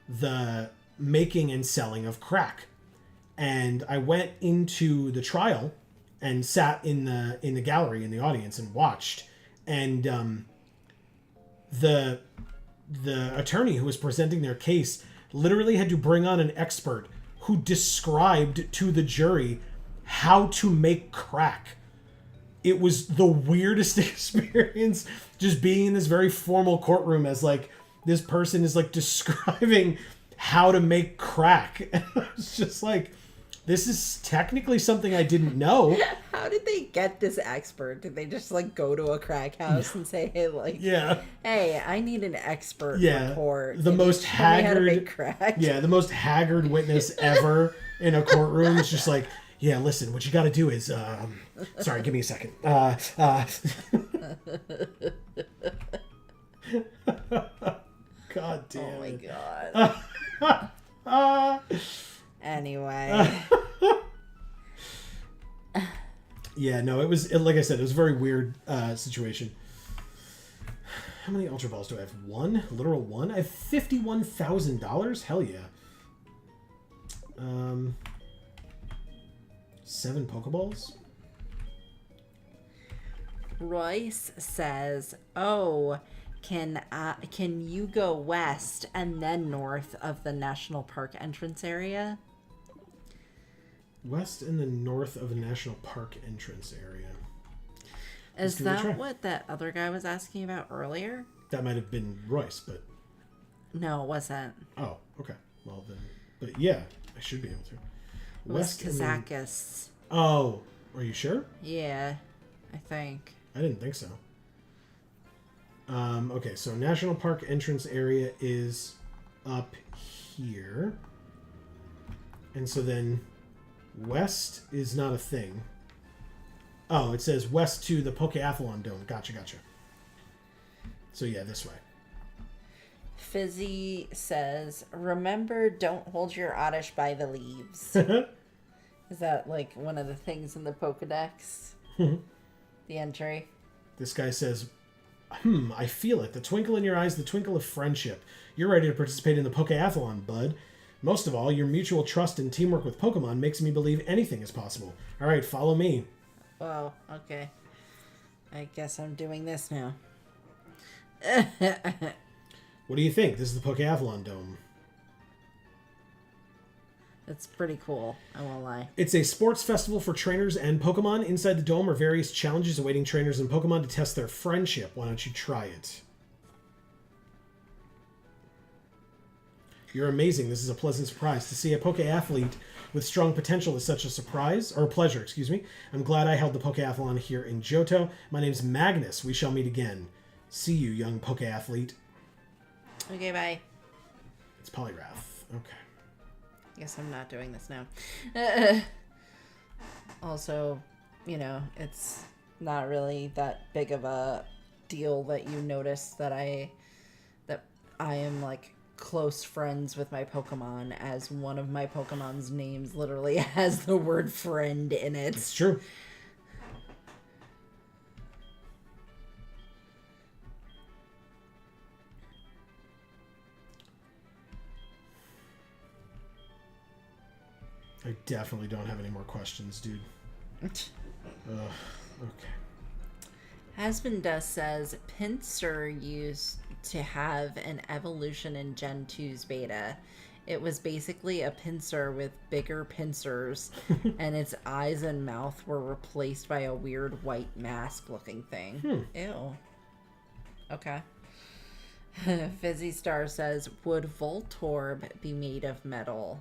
the making and selling of crack. And I went into the trial and sat in the gallery in the audience and watched. And the attorney who was presenting their case literally had to bring on an expert who described to the jury how to make crack. It was the weirdest experience, just being in this very formal courtroom as like this person is like describing how to make crack. And I was just like, this is technically something I didn't know. How did they get this expert? Did they just like go to a crack house and say, hey, like, yeah, hey, I need an expert report. The most haggard, crack? Yeah, the most haggard witness ever in a courtroom is just like, yeah, listen, what you got to do is, sorry, give me a second. God damn. Oh my God. Anyway. Yeah, no, like I said, it was a very weird situation. How many Ultra Balls do I have? One? Literal one? I have $51,000? Hell yeah. 7 Pokeballs? Royce says, oh, can you go west and then north of the national park entrance area? West and the north of the national park entrance area. Is that what that other guy was asking about earlier? That might have been Royce, but... No, it wasn't. Oh, okay. Well then... But yeah, I should be able to. It was Kazakis. Oh, are you sure? Yeah, I think. I didn't think so. Okay, so national park entrance area is up here. And so then west is not a thing. Oh, it says west to the Pokeathlon Dome. Gotcha. So yeah, this way. Fizzy says, remember, don't hold your Oddish by the leaves. Is that like one of the things in the Pokedex? The entry? This guy says, I feel it. The twinkle in your eyes, the twinkle of friendship. You're ready to participate in the Pokeathlon, bud. Most of all, your mutual trust and teamwork with Pokemon makes me believe anything is possible. All right, follow me. Oh, okay. I guess I'm doing this now. What do you think? This is the Pokeathlon Dome. That's pretty cool, I won't lie. It's a sports festival for trainers and Pokemon. Inside the dome are various challenges awaiting trainers and Pokemon to test their friendship. Why don't you try it? You're amazing. This is a pleasant surprise. To see a Pokeathlete with strong potential is such a surprise, or a pleasure, excuse me. I'm glad I held the Pokeathlon here in Johto. My name's Magnus. We shall meet again. See you, young Pokeathlete. Okay, bye. It's Polyrath. Okay. Guess I'm not doing this now. Also, you know, it's not really that big of a deal that you notice that I am like close friends with my Pokemon, as one of my Pokemon's names literally has the word friend in it. It's true. I definitely don't have any more questions, dude. Okay. Hasbin says Pinsir used to have an evolution in Gen 2's beta. It was basically a Pinsir with bigger pincers, and its eyes and mouth were replaced by a weird white mask looking thing. Ew. Okay. Fizzy Star says, would Voltorb be made of metal?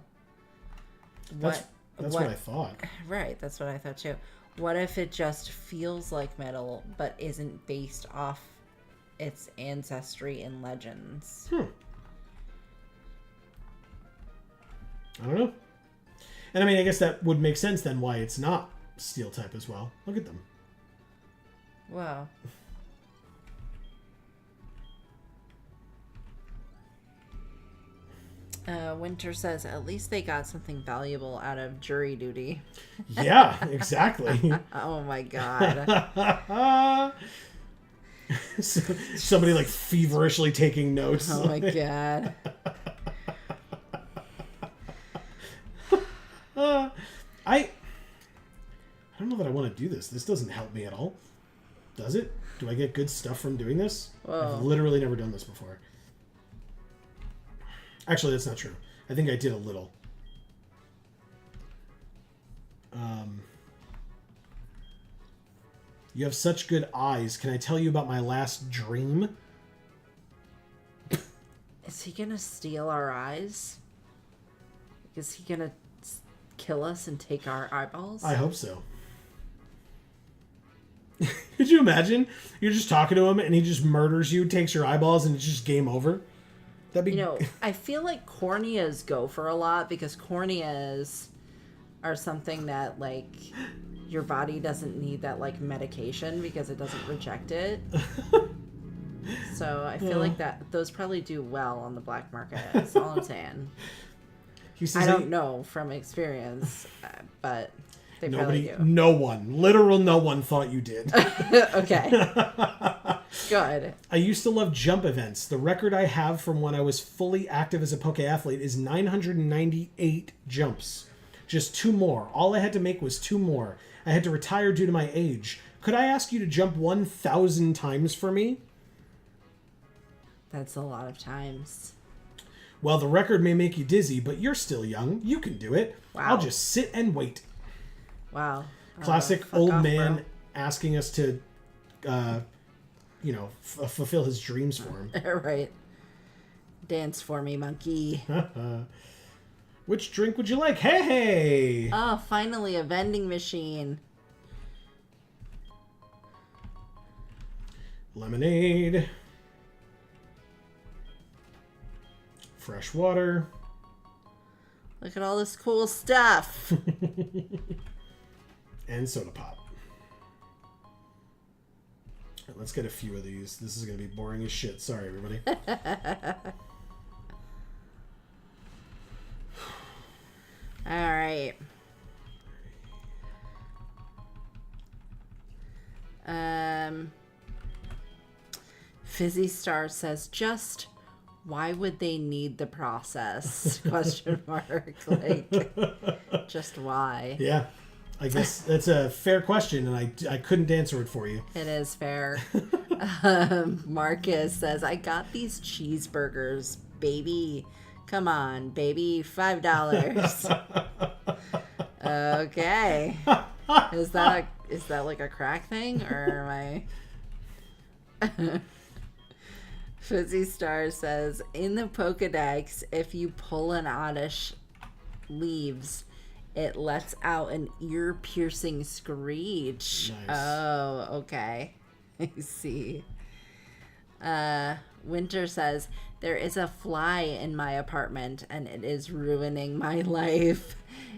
That's what I thought. Right, that's what I thought too. What if it just feels like metal, but isn't based off its ancestry in legends? I don't know. And I mean, I guess that would make sense then why it's not steel type as well. Look at them. Wow. Winter says, at least they got something valuable out of jury duty. Yeah, exactly. Oh my god. Somebody like feverishly taking notes. Oh my god. I don't know that I want to do this. This doesn't help me at all. Does it? Do I get good stuff from doing this? Whoa. I've literally never done this before. Actually, that's not true. I think I did a little. You have such good eyes. Can I tell you about my last dream? Is he gonna steal our eyes? Is he gonna kill us and take our eyeballs? I hope so. Could you imagine? You're just talking to him and he just murders you, takes your eyeballs, and it's just game over? That'd be... You know, I feel like corneas go for a lot because corneas are something that, like, your body doesn't need that, like, medication because it doesn't reject it. So I feel like that those probably do well on the black market. That's all I'm saying. He says I don't know from experience, but they probably do. No one thought you did. Okay. Good. I used to love jump events. The record I have from when I was fully active as a Poke athlete is 998 jumps. Just 2 more. All I had to make was 2 more. I had to retire due to my age. Could I ask you to jump 1,000 times for me? That's a lot of times. Well, the record may make you dizzy, but you're still young. You can do it. Wow. I'll just sit and wait. Wow. Classic old man asking us to, fulfill his dreams for him. Right. Dance for me, monkey. Which drink would you like? Hey! Oh, finally a vending machine. Lemonade. Fresh water. Look at all this cool stuff. And soda pop. Right, let's get a few of these. This is going to be boring as shit. Sorry, everybody. All right. Fizzy Star says, just why would they need the process? Question mark. Like, just why? Yeah. I guess that's a fair question, and I couldn't answer it for you. It is fair. Marcus says, I got these cheeseburgers, baby. Come on, baby. $5. Okay. Is that like a crack thing, or am I... Fizzy Star says, in the Pokedex, if you pull an Oddish leaves, it lets out an ear-piercing screech. Nice. Oh, okay. I see. Winter says, there is a fly in my apartment, and it is ruining my life.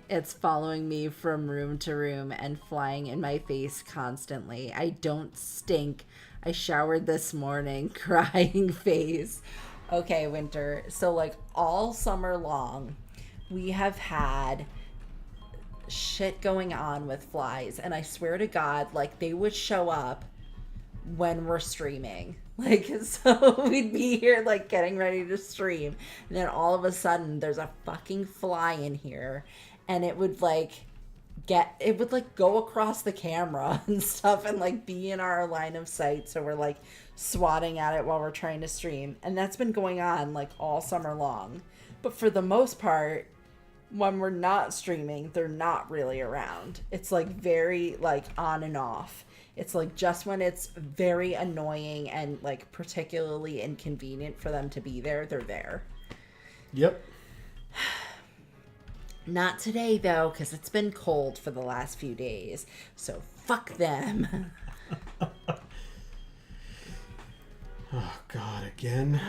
It's following me from room to room and flying in my face constantly. I don't stink. I showered this morning, crying face. Okay, Winter. So, like, all summer long, we have had shit going on with flies. And I swear to God, like, they would show up when we're streaming. Like, so we'd be here, like, getting ready to stream. And then all of a sudden, there's a fucking fly in here. And it would, like... go across the camera and stuff and like be in our line of sight, so we're like swatting at it while we're trying to stream, and that's been going on like all summer long. But for the most part, when we're not streaming, they're not really around. It's like very like on and off. It's like just when it's very annoying and like particularly inconvenient for them to be there, they're there. Yep. Not today, though, because it's been cold for the last few days. So, fuck them. Oh, God, again?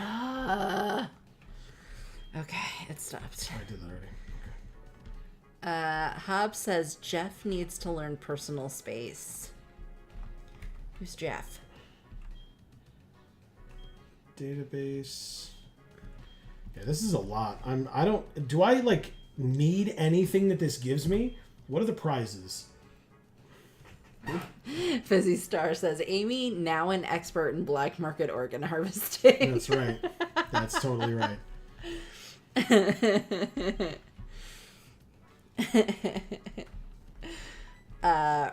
Okay, it stopped. I did that already. Okay. Hobbs says Jeff needs to learn personal space. Who's Jeff? Database. Yeah, this is a lot. Do I like need anything that this gives me? What are the prizes? Fizzy Star says, Amy, now an expert in black market organ harvesting. That's right. That's totally right.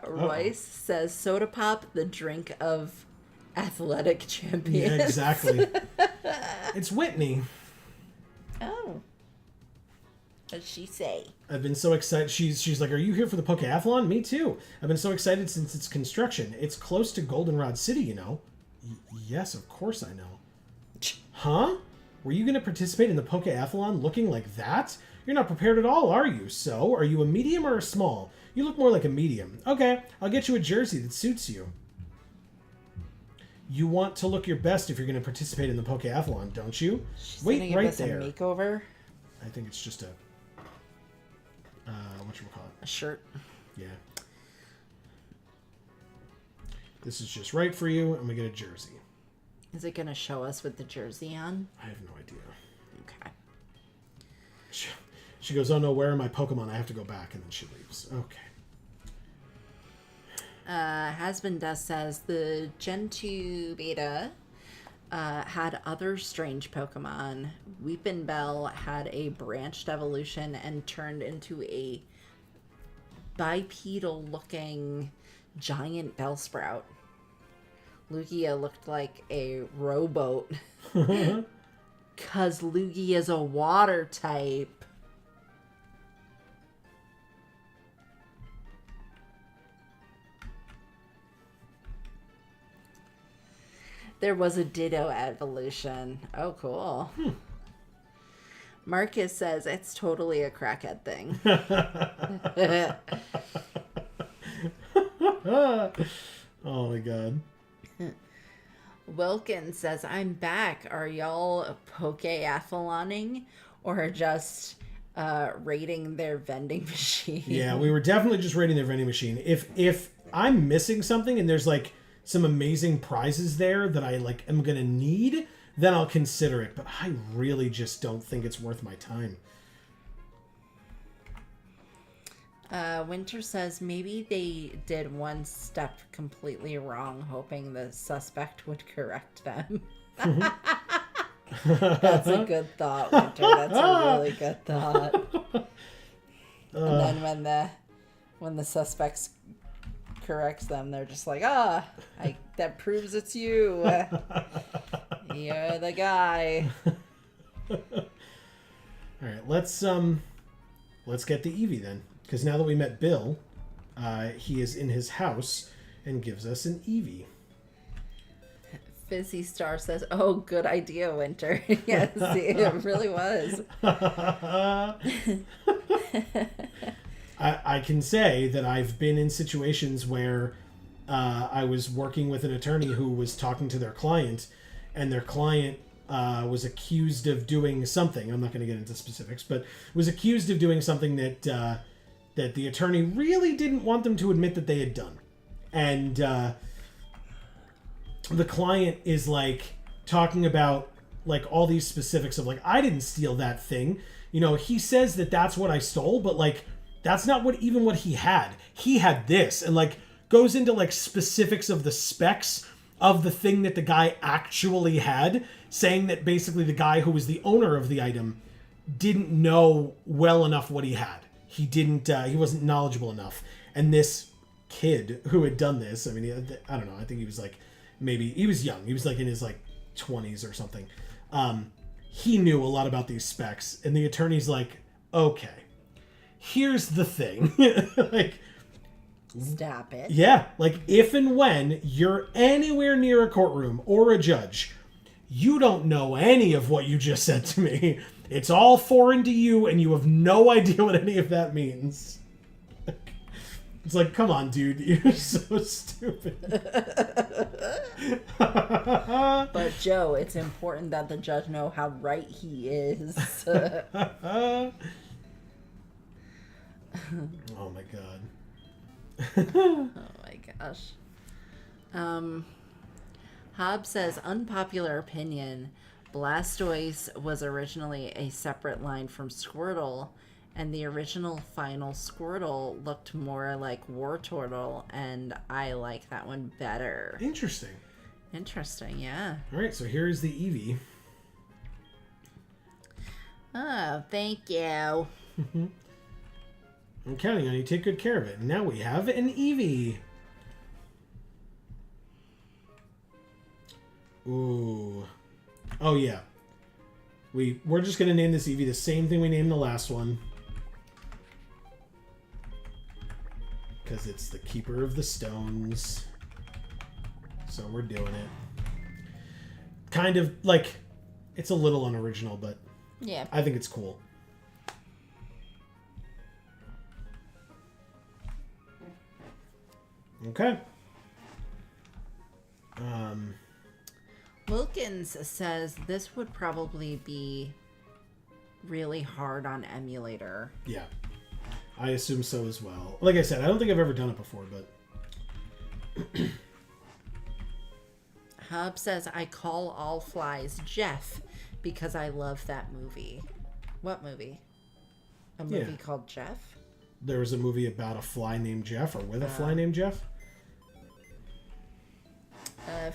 Royce says, soda pop, the drink of athletic champions. Yeah, exactly. It's Whitney. Oh. What'd she say? I've been so excited. She's like, are you here for the Pokeathlon? Me too. I've been so excited since its construction. It's close to Goldenrod City, you know. Yes, of course I know. Huh? Were you going to participate in the Pokeathlon looking like that? You're not prepared at all, are you? So, are you a medium or a small? You look more like a medium. Okay, I'll get you a jersey that suits you. You want to look your best if you're going to participate in the Pokeathlon, don't you? She's Wait right there. A makeover? I think it's just a... whatchamacallit? A shirt. Yeah. This is just right for you, and we get a jersey. Is it going to show us with the jersey on? I have no idea. Okay. She goes, oh no, where are my Pokemon? I have to go back, and then she leaves. Okay. Hasbin Dust says the Gen 2 beta had other strange Pokemon. Weepinbell had a branched evolution and turned into a bipedal-looking giant Bellsprout. Lugia looked like a rowboat. Because Lugia is a water type. There was a Ditto evolution. Oh, cool. Marcus says it's totally a crackhead thing. Oh my god. Wilkins says, I'm back. Are y'all Pokeathloning or just raiding their vending machine? Yeah, we were definitely just raiding their vending machine. If I'm missing something and there's like some amazing prizes there that I like am gonna need, then I'll consider it. But I really just don't think it's worth my time. Winter says maybe they did one step completely wrong, hoping the suspect would correct them. That's a good thought, Winter. That's a really good thought. And then when the suspects corrects them, they're just like, that proves it's you. You're the guy. All right, let's get the Eevee then, because now that we met Bill, he is in his house and gives us an Eevee. Fizzy Star says, oh, good idea, Winter. Yes, it really was. I can say that I've been in situations where I was working with an attorney who was talking to their client, and their client was accused of doing something. I'm not going to get into specifics, but was accused of doing something that that the attorney really didn't want them to admit that they had done. And the client is like talking about like all these specifics of like, I didn't steal that thing. You know, he says that that's what I stole, but like, that's not what he had. He had this, and like goes into like specifics of the specs of the thing that the guy actually had, saying that basically the guy who was the owner of the item didn't know well enough what he had. He wasn't knowledgeable enough. And this kid who had done this, I mean, I don't know, I think he was like, maybe, he was young. He was like in his like 20s or something. He knew a lot about these specs, and the attorney's like, okay, here's the thing. Like, stop it. Yeah, like if and when you're anywhere near a courtroom or a judge, you don't know any of what you just said to me. It's all foreign to you, and you have no idea what any of that means. It's like, come on, dude, you're so stupid. But Joe, it's important that the judge know how right he is. Oh my god. Oh my gosh. Hobbs says, unpopular opinion, Blastoise was originally a separate line from Squirtle, and the original final Squirtle looked more like Wartortle, and I like that one better. Interesting. Interesting, yeah. All right, so here's the Eevee. Oh, thank you. I'm counting on you. Take good care of it. And now we have an Eevee. Ooh. Oh, yeah. We're just going to name this Eevee the same thing we named the last one. Because it's the Keeper of the Stones. So we're doing it. Kind of, like, it's a little unoriginal, but yeah, I think it's cool. Okay. Wilkins says this would probably be really hard on emulator. Yeah. I assume so as well. Like I said, I don't think I've ever done it before, but... Hub says, I call all flies Jeff because I love that movie. What movie? A movie called Jeff? There was a movie about a fly named Jeff, or with a fly named Jeff.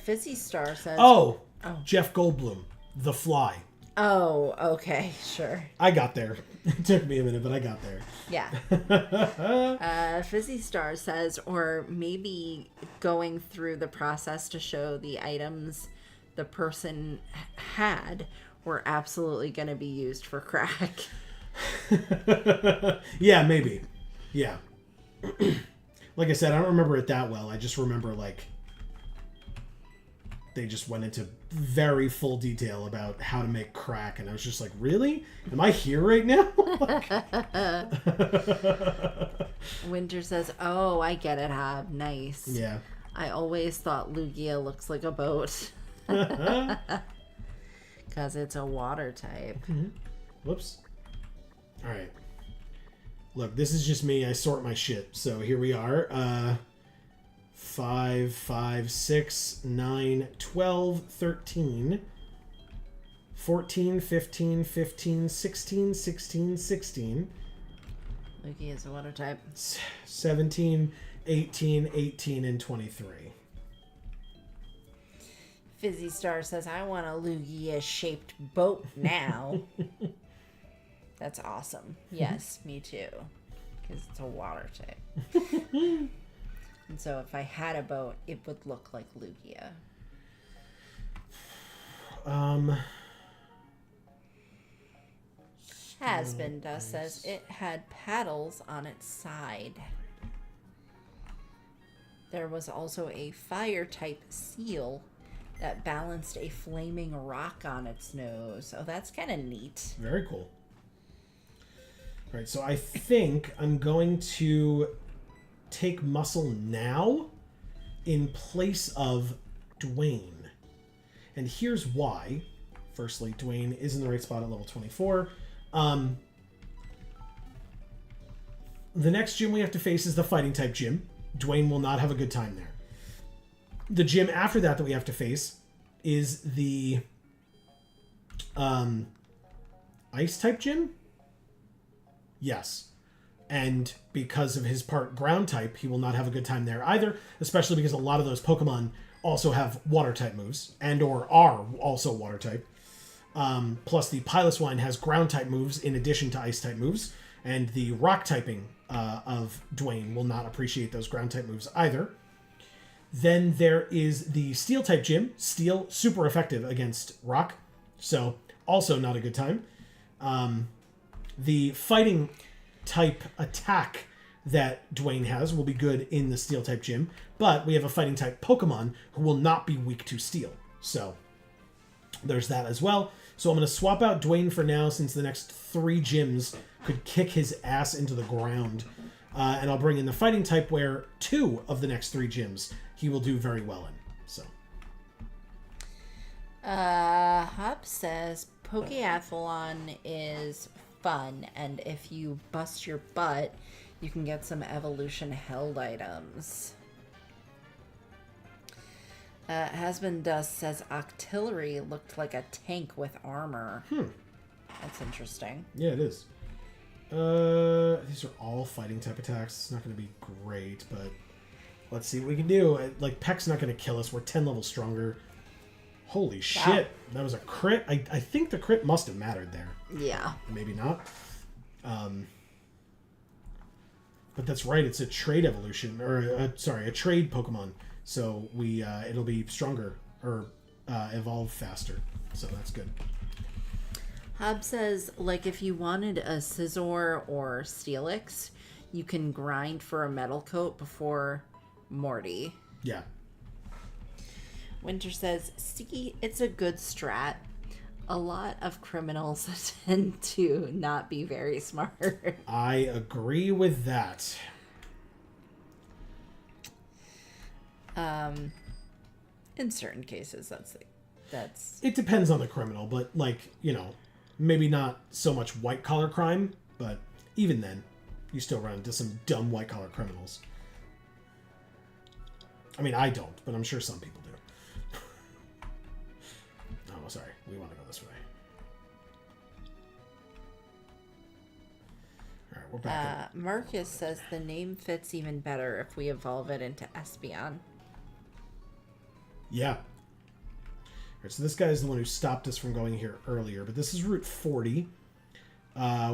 Fizzy Star says... Oh! Jeff Goldblum. The Fly. Oh, okay, sure. I got there. It took me a minute, but I got there. Yeah. Fizzy Star says, or maybe going through the process to show the items the person had were absolutely going to be used for crack. Yeah, maybe. Yeah. Like I said, I don't remember it that well. I just remember, like, they just went into very full detail about how to make crack, and I was just like, really? Am I here right now? Winter says, oh, I get it, Hob. Nice. Yeah. I always thought Lugia looks like a boat. Because it's a water type. Mm-hmm. Whoops. All right. Look, this is just me. I sort my shit. So here we are. 5, 5, 6, 9, 12, 13, 14, 15, 15, 16, 16, 16. Lugia is a water type. 17, 18, 18, and 23. Fizzy Star says, I want a Lugia-shaped boat now. That's awesome. Yes, me too. Because it's a water type. And so if I had a boat, it would look like Lugia. Hasbin Dust says it had paddles on its side. There was also a fire type seal that balanced a flaming rock on its nose. Oh, that's kind of neat. Very cool. All right, so I think I'm going to take Muscle now in place of Dwayne. And here's why. Firstly, Dwayne is in the right spot at level 24. The next gym we have to face is the fighting type gym. Dwayne will not have a good time there. The gym after that we have to face is the ice type gym. Yes. And because of his part ground type, he will not have a good time there either, especially because a lot of those Pokemon also have water type moves and or are also water type. Plus the Piloswine has ground type moves in addition to ice type moves, and the rock typing of Dwayne will not appreciate those ground type moves either. Then there is the steel type gym. Steel, super effective against rock, so also not a good time. The fighting type attack that Dwayne has will be good in the steel type gym, but we have a fighting type Pokemon who will not be weak to steel. So there's that as well. So I'm going to swap out Dwayne for now, since the next 3 gyms could kick his ass into the ground. And I'll bring in the fighting type where 2 of the next 3 gyms he will do very well in. So Hop says Pokeathlon is fun, and if you bust your butt, you can get some evolution held items. Hasbin Dust says Octillery looked like a tank with armor. That's interesting. Yeah, it is. These are all fighting type attacks. It's not going to be great, but let's see what we can do. Like, Peck's not going to kill us. We're 10 levels stronger. Holy shit. That was a crit. I think the crit must have mattered there. Yeah. Maybe not. But that's right. It's a trade evolution. Or, a trade Pokemon. So it'll be stronger. Or evolve faster. So that's good. Hob says, like, if you wanted a Scizor or Steelix, you can grind for a metal coat before Morty. Yeah. Winter says, see, it's a good strat. A lot of criminals tend to not be very smart. I agree with that. In certain cases, that's... It depends on the criminal, but, like, you know, maybe not so much white-collar crime, but even then, you still run into some dumb white-collar criminals. I mean, I don't, but I'm sure some people do. Oh, sorry. We want to go this way. All right, we're back. Marcus says the name fits even better if we evolve it into Espeon. Yeah. All right, so this guy is the one who stopped us from going here earlier, but this is Route 40.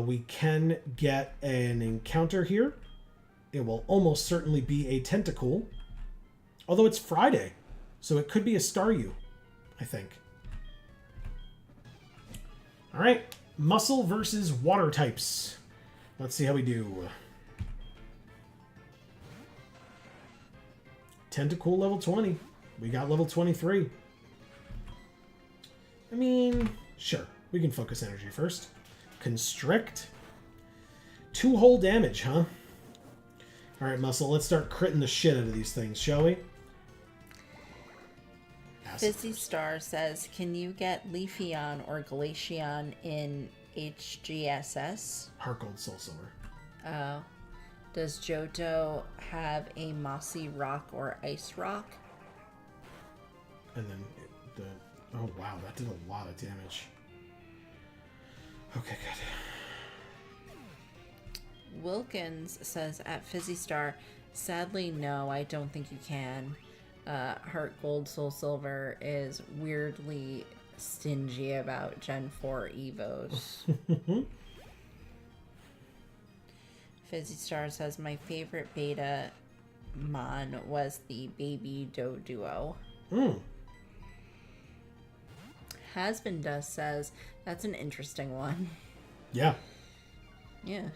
We can get an encounter here. It will almost certainly be a Tentacool. Although it's Friday, so it could be a Staryu, I think. All right, Muscle versus Water types. Let's see how we do. Tentacool level 20. We got level 23. I mean, sure. We can focus energy first. Constrict. 2 whole damage, huh? All right, Muscle, let's start critting the shit out of these things, shall we? Fizzy Star says, can you get Leafeon or Glaceon in HGSS? Heart Gold, SoulSilver. Oh. Does Johto have a Mossy Rock or Ice Rock? And then oh wow, that did a lot of damage. Okay, good. Wilkins says at Fizzy Star, sadly, no, I don't think you can. Heart Gold SoulSilver is weirdly stingy about Gen 4 Evos. Fizzy Star says, my favorite beta mon was the Baby Doduo. Hasbin Dust says, that's an interesting one. Yeah. Yeah,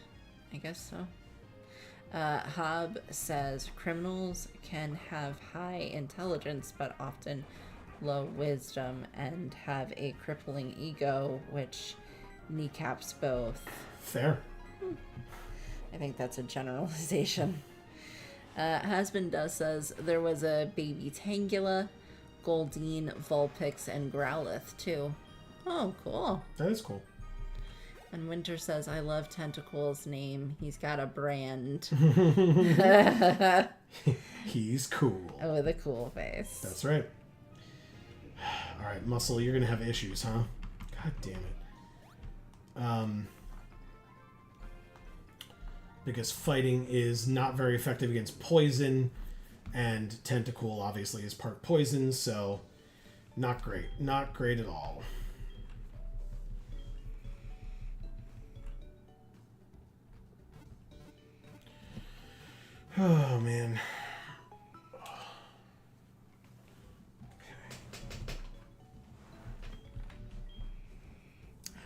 I guess so. Hob says, criminals can have high intelligence, but often low wisdom and have a crippling ego, which kneecaps both. Fair. I think that's a generalization. Hasbin Does says, there was a baby Tangela, Goldeen, Vulpix, and Growlithe, too. Oh, cool. That is cool. And Winter says, I love Tentacle's name. He's got a brand. He's cool. Oh, with a cool face. That's right. All right, Muscle, you're going to have issues, huh? God damn it. Because fighting is not very effective against poison, and Tentacool obviously is part poison, so not great. Not great at all. Oh, man.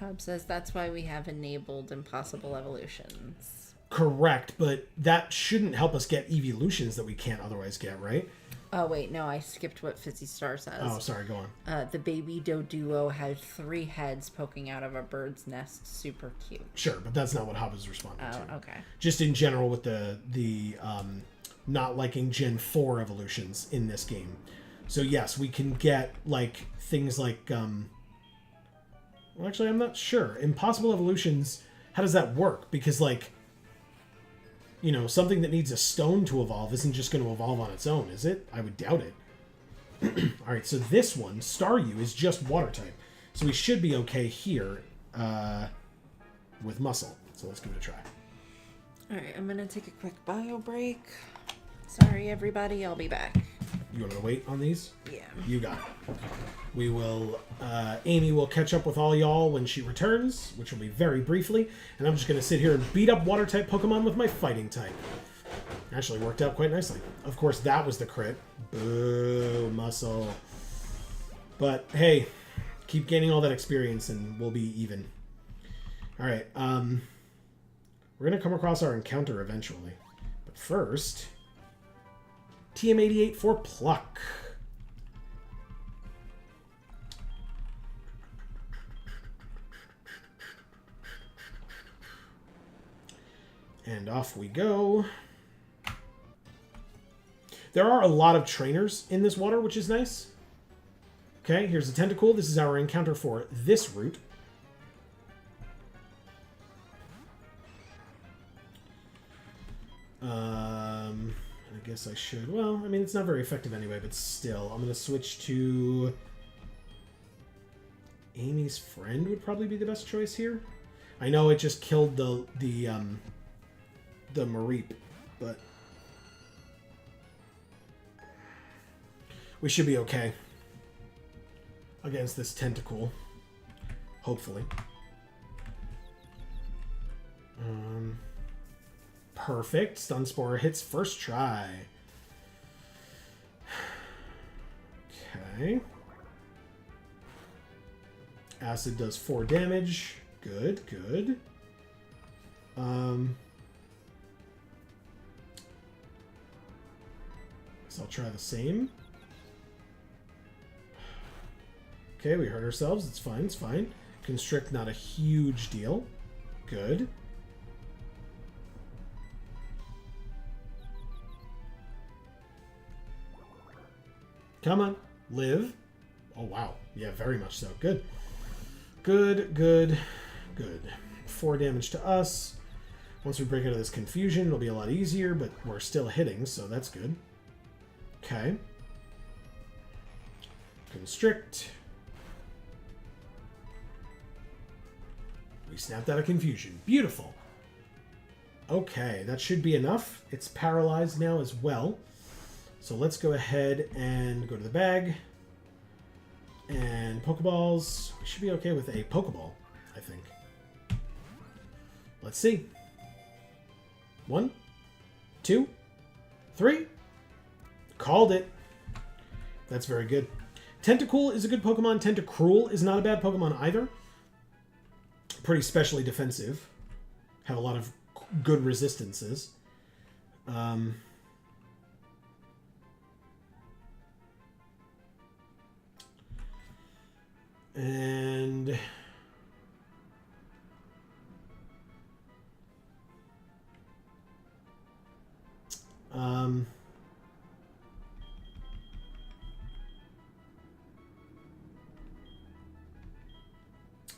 Hob says that's why we have enabled impossible evolutions. Correct, but that shouldn't help us get evolutions that we can't otherwise get, right? Oh, wait, no, I skipped what Fizzy Star says. Oh, sorry, go on. The baby Doduo had 3 heads poking out of a bird's nest. Super cute. Sure, but that's not what Hob is responding to. Oh, okay. Just in general with the not liking Gen 4 evolutions in this game. So yes, we can get like things like well, actually I'm not sure. Impossible evolutions, how does that work? Because like, you know, something that needs a stone to evolve isn't just going to evolve on its own, is it? I would doubt it. All right, so this one, Staryu, is just water type. So we should be okay here with muscle. So let's give it a try. All right, I'm going to take a quick bio break. Sorry, everybody. I'll be back. You want me to wait on these? Yeah. You got it. We will, Amy will catch up with all y'all when she returns, which will be very briefly. And I'm just going to sit here and beat up water type Pokemon with my fighting type. Actually worked out quite nicely. Of course, that was the crit. Boo, muscle. But hey, keep gaining all that experience and we'll be even. All right, we're going to come across our encounter eventually. But first, TM88 for Pluck. And off we go. There are a lot of trainers in this water, which is nice. Okay, here's the Tentacool. This is our encounter for this route. I guess I should. Well, I mean, it's not very effective anyway, but still. I'm going to switch to... Amy's Friend would probably be the best choice here. I know it just killed the Mareep, but... we should be okay against this Tentacool. Hopefully. Perfect. Stun Spore hits first try. Okay. Acid does 4 damage. Good, good. So I'll try the same. Okay, we hurt ourselves. It's fine, it's fine. Constrict, not a huge deal. Good. Come on. Live. Oh, wow. Yeah, very much so. Good. Good, good, good. 4 damage to us. Once we break out of this confusion, it'll be a lot easier, but we're still hitting, so that's good. Okay. Constrict. We snapped out of confusion. Beautiful. Okay, that should be enough. It's paralyzed now as well. So let's go ahead and go to the bag. And Pokeballs. We should be okay with a Pokeball, I think. Let's see. 1, 2, 3. Called it. That's very good. Tentacool is a good Pokemon. Tentacruel is not a bad Pokemon either. Pretty specially defensive. Have a lot of good resistances. And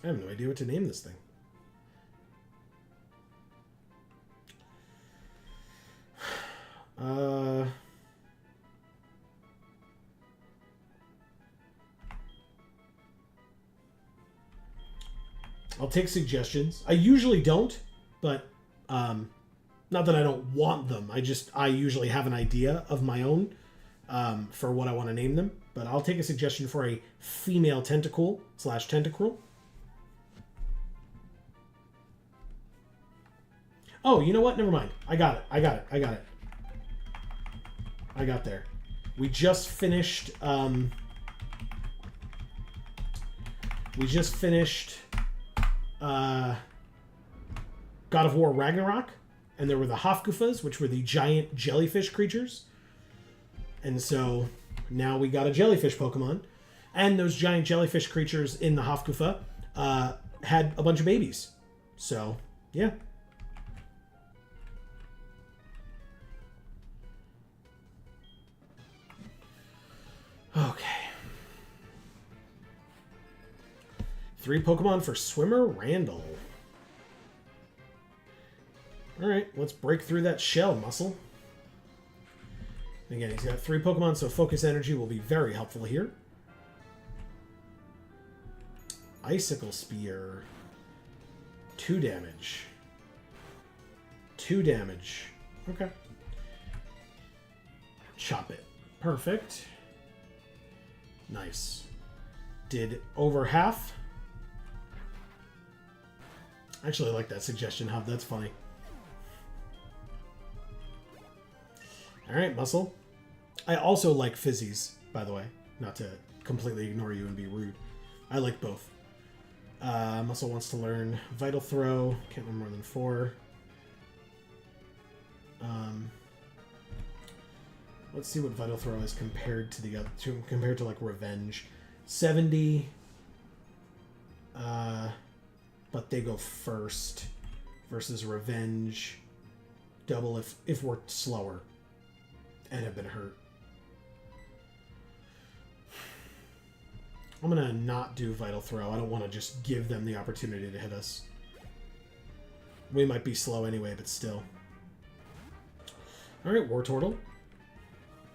I have no idea what to name this thing. I'll take suggestions. I usually don't, but not that I don't want them. I usually have an idea of my own for what I want to name them. But I'll take a suggestion for a female Tentacool / Tentacruel. Oh, you know what? Never mind. I got it. I got there. We just finished... God of War Ragnarok, and there were the Hafgufas, which were the giant jellyfish creatures. And so now we got a jellyfish Pokemon, and those giant jellyfish creatures in the Hafgufa had a bunch of babies. So, yeah. Okay. 3 Pokemon for Swimmer Randall. Alright, let's break through that shell, Muscle. And again, he's got 3 Pokemon, so Focus Energy will be very helpful here. Icicle Spear. 2 damage. 2 damage. Okay. Chop it. Perfect. Nice. Did over half. Actually, I like that suggestion, Hub. That's funny. Alright, Muscle. I also like Fizzies, by the way. Not to completely ignore you and be rude. I like both. Muscle wants to learn Vital Throw. Can't learn more than 4. Let's see what Vital Throw is compared to the other two. Compared to like Revenge, 70. But they go first versus Revenge. Double if we're slower and have been hurt. I'm gonna not do Vital Throw. I don't want to just give them the opportunity to hit us. We might be slow anyway, but still. Alright, Wartortle.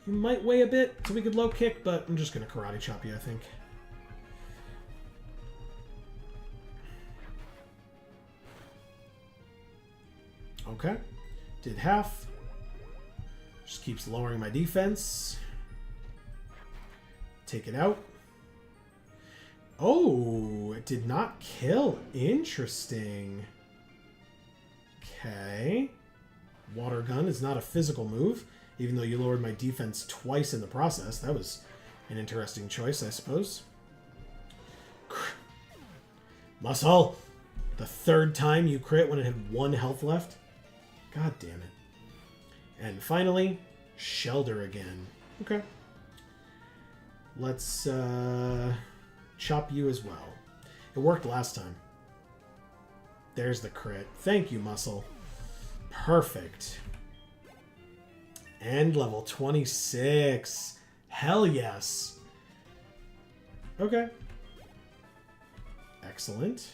You might weigh a bit, so we could low kick, but I'm just gonna Karate Chop you, I think. Okay. Did half. Just keeps lowering my defense. Take it out. Oh, it did not kill. Interesting. Okay. Water Gun is not a physical move, even though you lowered my defense twice in the process. That was an interesting choice, I suppose. Muscle! The 3rd time you crit when it had 1 health left. God damn it. And finally, Shelter again. Okay. Let's chop you as well. It worked last time. There's the crit. Thank you, Muscle. Perfect. And level 26. Hell yes. Okay. Excellent.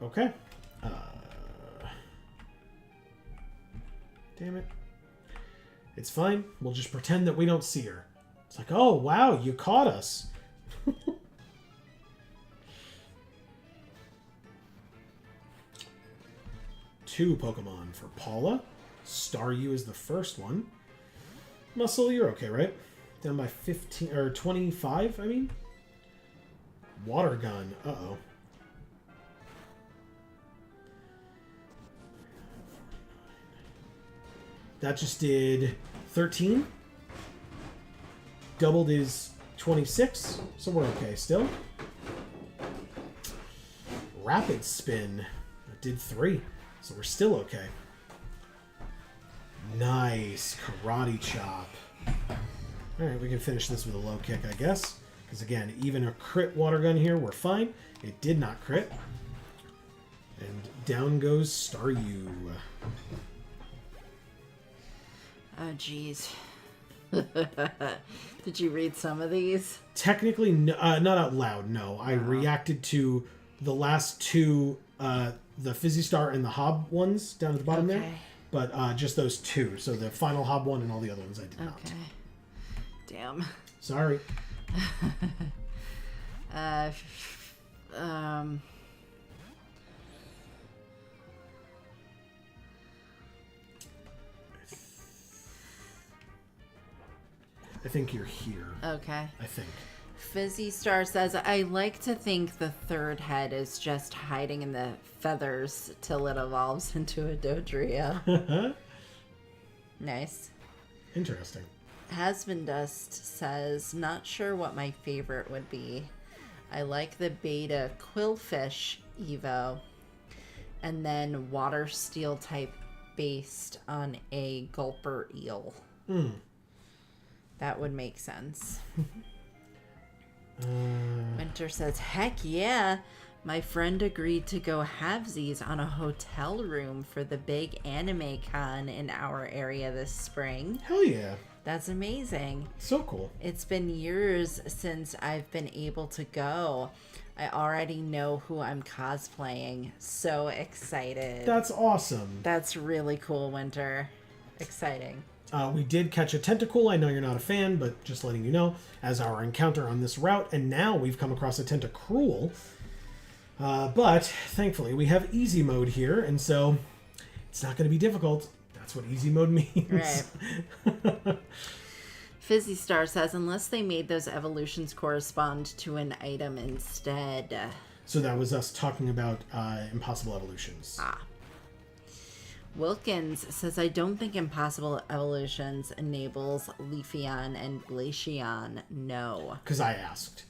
Okay. Damn it. It's fine. We'll just pretend that we don't see her. It's like, oh, wow, you caught us. 2 Pokemon for Paula. Staryu is the first one. Muscle, you're okay, right? Down by 15 or 25, I mean. Water Gun. Uh-oh. That just did 13. Doubled is 26, so we're okay still. Rapid Spin. That did 3, so we're still okay. Nice. Karate Chop. Alright, we can finish this with a low kick, I guess. Because again, even a crit Water Gun here, we're fine. It did not crit. And down goes Staryu. Oh, jeez. Did you read some of these? Technically, no, not out loud, no. I reacted to the last 2, the Fizzy Star and the Hob ones down at the bottom there. But just those 2. So the final Hob one and all the other ones I did not. Okay. Damn. Sorry. I think you're here. Okay. I think. Fizzy Star says, I like to think the 3rd head is just hiding in the feathers till it evolves into a Dodrio. Nice. Interesting. Hasbin Dust says, not sure what my favorite would be. I like the beta Quillfish Evo. And then Water Steel type based on a Gulper Eel. That would make sense. Winter says, heck yeah. My friend agreed to go halvesies on a hotel room for the big anime con in our area this spring. Hell yeah. That's amazing. So cool. It's been years since I've been able to go. I already know who I'm cosplaying. So excited. That's awesome. That's really cool, Winter. Exciting. We did catch a tentacle. I know you're not a fan, but just letting you know, as our encounter on this route. And now we've come across a tentacruel. But thankfully, we have easy mode here, and so it's not going to be difficult. That's what easy mode means. Right. Fizzy Star says, unless they made those evolutions correspond to an item instead. So that was us talking about impossible evolutions. Wilkins says, I don't think impossible evolutions enables Leafeon and Glaceon. No. Because I asked.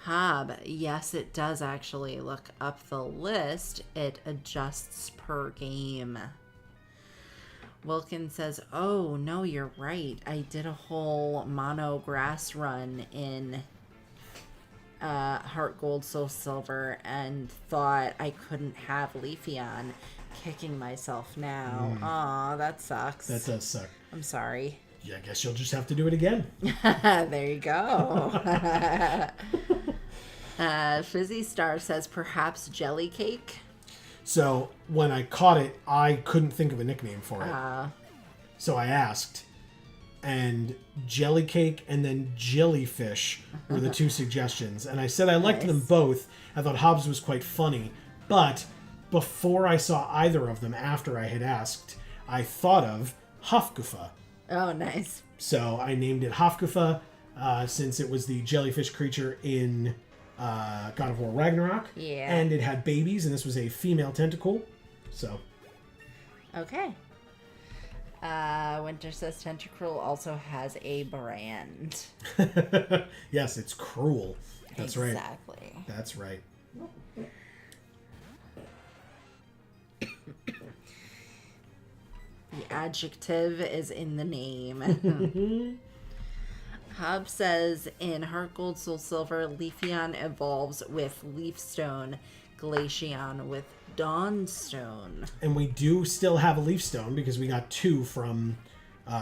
Hob, yes, it does actually. Look up the list. It adjusts per game. Wilkins says, oh, no, you're right. I did a whole mono grass run in Heart Gold, Soul Silver and thought I couldn't have Leafeon. Kicking myself now. Aw, that sucks. That does suck. I'm sorry. Yeah, I guess you'll just have to do it again. There you go. Fizzy Star says, perhaps Jelly Cake? So when I caught it, I couldn't think of a nickname for it. So I asked, and Jelly Cake and then Jellyfish were the two suggestions. And I said I liked them both. I thought Hobbs was quite funny. But before I saw either of them, after I had asked, I thought of Hafgufa. Oh, nice. So I named it Hafgufa since it was the jellyfish creature in God of War Ragnarok. Yeah. And it had babies, and this was a female tentacle. So. Okay. Winter says Tentacruel also has a brand. Yes, it's cruel. That's right. Exactly. That's right. The adjective is in the name. Hub says, in Heart Gold, Soul Silver, Leafeon evolves with Leafstone, Glaceon with Dawnstone. And we do still have a Leaf Stone because we got 2 from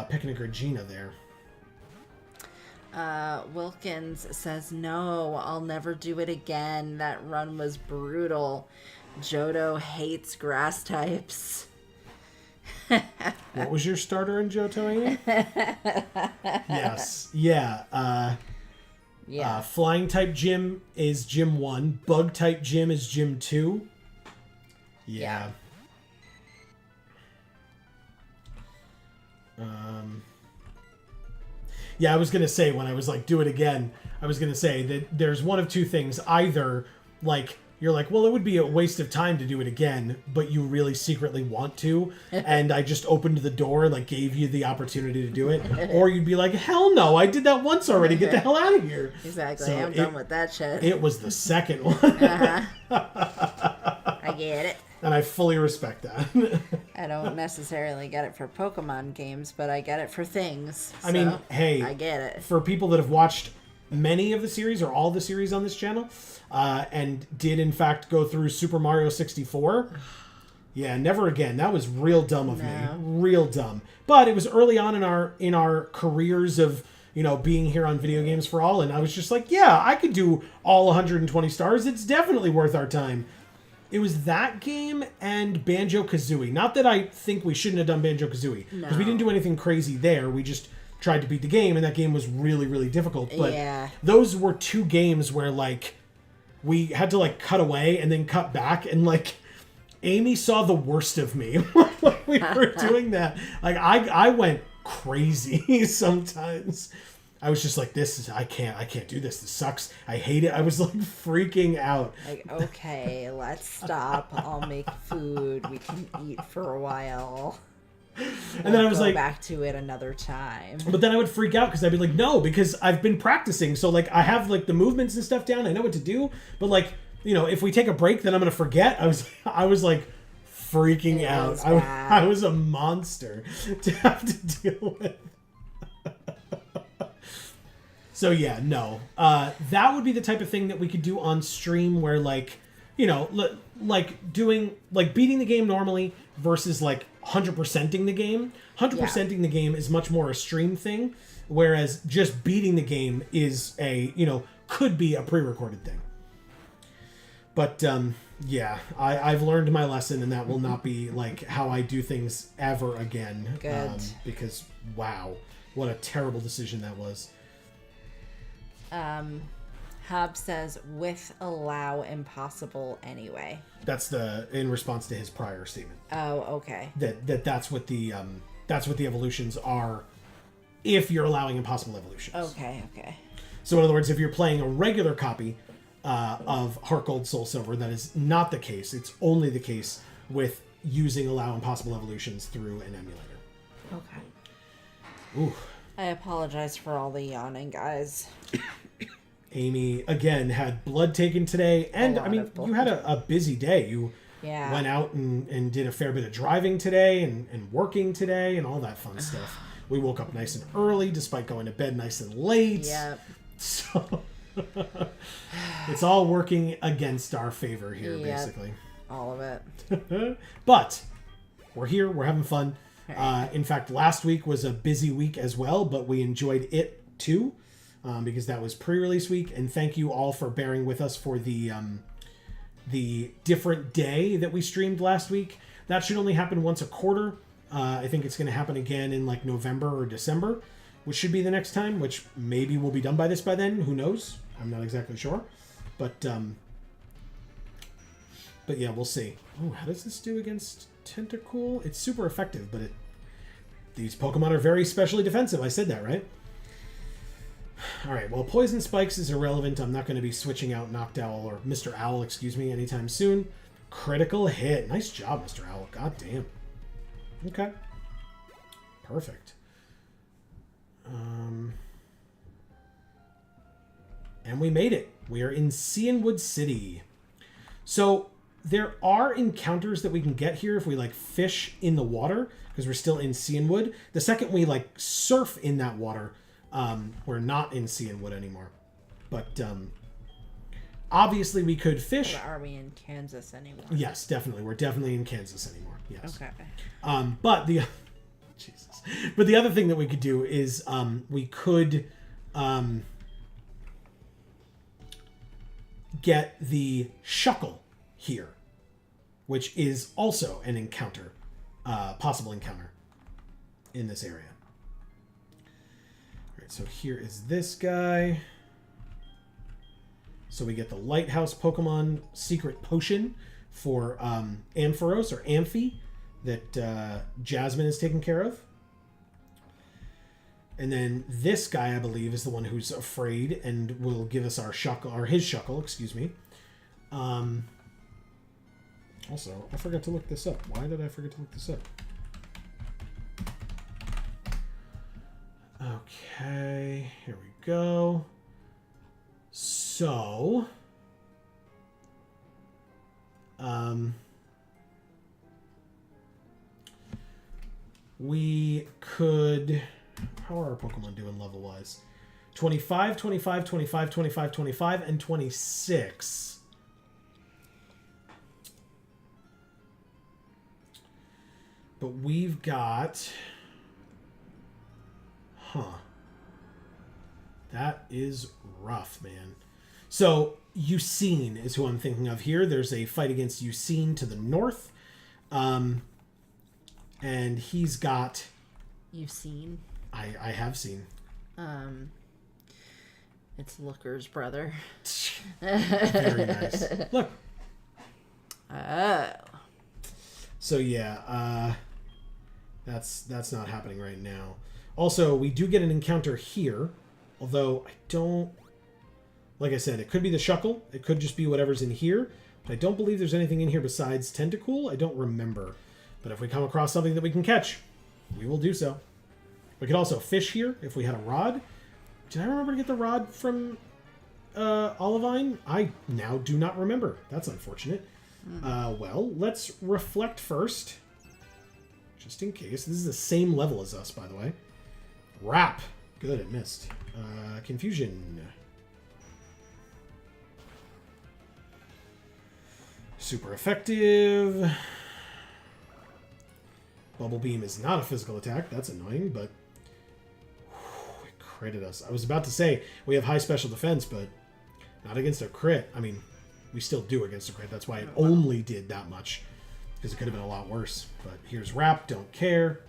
Picnic or Gina there. Wilkins says, no, I'll never do it again. That run was brutal. Johto hates grass types. What was your starter in Johto, Amy? Yes. Yeah. Yeah. Flying type gym is gym 1. Bug type gym is gym 2. Yeah. Yeah, I was going to say, when I was like, do it again, I was going to say that there's one of two things. Either, like, you're like, well, it would be a waste of time to do it again, but you really secretly want to, and I just opened the door and, like, gave you the opportunity to do it. Or you'd be like, hell no, I did that once already. Get the hell out of here. Exactly. So I'm done with that shit. It was the second one. I get it. And I fully respect that. I don't necessarily get it for Pokemon games, but I get it for things. I mean, hey, I get it. For people that have watched many of the series or all the series on this channel, and did in fact go through Super Mario 64, yeah, never again. That was real dumb of me, real dumb. But it was early on in our careers of, you know, being here on Video Games for All, and I was just like, yeah, I could do all 120 stars. It's definitely worth our time. It was that game and Banjo-Kazooie. Not that I think we shouldn't have done Banjo-Kazooie, because we didn't do anything crazy there. We just tried to beat the game, and that game was really, really difficult. But those were two games where, like, we had to, like, cut away and then cut back, and, like, Amy saw the worst of me when we were doing that. Like, I went crazy sometimes. I was just like, I can't do this. This sucks. I hate it. I was, like, freaking out. Like, okay, let's stop. I'll make food. We can eat for a while. And then I was like, back to it another time. But then I would freak out because I'd be like, no, because I've been practicing. So, like, I have, like, the movements and stuff down. I know what to do. But, like, you know, if we take a break, then I'm going to forget. I was like freaking out. I was a monster to have to deal with. So, yeah, no. That would be the type of thing that we could do on stream where, like, you know, like doing, like, beating the game normally versus, like, 100%ing the game. 100%ing the game is much more a stream thing, whereas just beating the game is a, you know, could be a pre-recorded thing. But yeah, I've learned my lesson, and that will not be like how I do things ever again. Good. Because wow, what a terrible decision that was. Hub says, with allow impossible anyway. That's in response to his prior statement. Oh, okay. That's what the evolutions are, if you're allowing impossible evolutions. Okay. So in other words, if you're playing a regular copy of Heart Gold Soul Silver, that is not the case. It's only the case with using allow impossible evolutions through an emulator. Okay. Ooh. I apologize for all the yawning, guys. Amy, again, had blood taken today. And, I mean, you had a busy day. You went out and did a fair bit of driving today and working today and all that fun stuff. We woke up nice and early despite going to bed nice and late. Yep. So it's all working against our favor here, basically. All of it. But we're here. We're having fun. In fact, last week was a busy week as well, but we enjoyed it too. Because that was pre-release week, and thank you all for bearing with us for the different day that we streamed last week. That should only happen once a quarter. I think it's going to happen again in like November or December, which should be the next time, which maybe we'll be done by then. Who knows? I'm not exactly sure. But yeah, we'll see. Oh, how does this do against Tentacool? It's super effective, but these Pokemon are very specially defensive. I said that, right? Alright, well, Poison Spikes is irrelevant. I'm not going to be switching out Noctowl, or Mr. Owl, excuse me, anytime soon. Critical hit. Nice job, Mr. Owl. God damn. Okay. Perfect. And we made it. We are in Cianwood City. So, there are encounters that we can get here if we, like, fish in the water, because we're still in Cianwood. The second we, like, surf in that water, we're not in Cianwood anymore. But obviously we could fish. But are we in Kansas anymore? Yes, definitely. We're definitely in Kansas anymore. Yes. Okay. But the Jesus. But the other thing that we could do is we could get the Shuckle here, which is also an encounter, possible encounter in this area. So here is this guy. So we get the Lighthouse Pokemon Secret Potion for Ampharos or Amphi that Jasmine is taking care of. And then this guy, I believe, is the one who's afraid and will give us our Shuckle, or his Shuckle, excuse me. Also, I forgot to look this up. Why did I forget to look this up? Okay, here we go. So, we could, how are our Pokemon doing level-wise? 25, 25, 25, 25, 25, and 26. But we've got... Huh. That is rough, man. So, Eusine is who I'm thinking of here. There's a fight against Eusine to the north. And he's got... You've seen? I have seen. It's Looker's brother. Very nice. Look. Oh. So, yeah. That's not happening right now. Also, we do get an encounter here, although I don't... Like I said, it could be the Shuckle. It could just be whatever's in here. But I don't believe there's anything in here besides Tentacool. I don't remember. But if we come across something that we can catch, we will do so. We could also fish here if we had a rod. Did I remember to get the rod from Olivine? I now do not remember. That's unfortunate. Well, let's reflect first. Just in case. This is the same level as us, by the way. Wrap. Good, it missed. Confusion. Super effective. Bubble Beam is not a physical attack. That's annoying, but... Whew, it critted us. I was about to say we have high special defense, but not against a crit. I mean, We still do against a crit. That's why it only did that much. Because it could have been a lot worse. But here's Wrap. Don't care.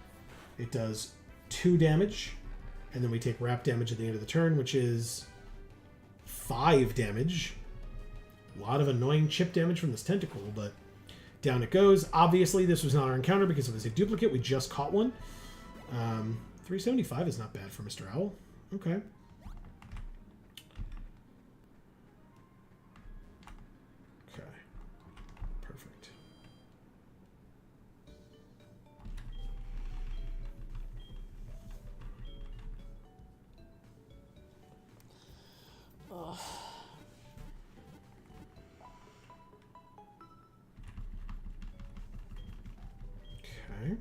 It does 2 damage. And then we take Wrap damage at the end of the turn, which is 5 damage. A lot of annoying chip damage from this tentacle, but down it goes. Obviously, this was not our encounter because it was a duplicate. We just caught one. 375 is not bad for Mr. Owl. Okay. Okay. Perfect. Oh. Okay.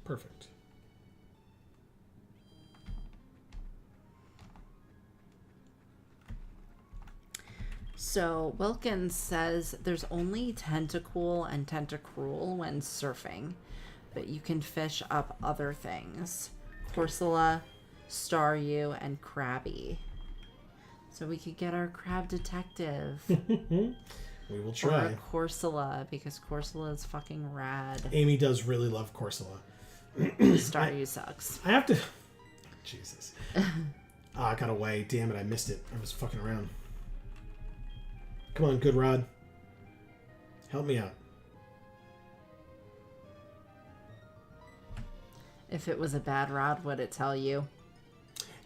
Perfect. So Wilkins says there's only tentacle and tentacruel when surfing, but you can fish up other things. Corsola, Staryu, and Krabby. So we could get our crab detective. We will try. Or Corsola, because Corsola is fucking rad. Amy does really love Corsola. Staryu sucks. I have to... Jesus. I got away. Damn it, I missed it. I was fucking around. Come on, good Rod. Help me out. If it was a bad rod, would it tell you?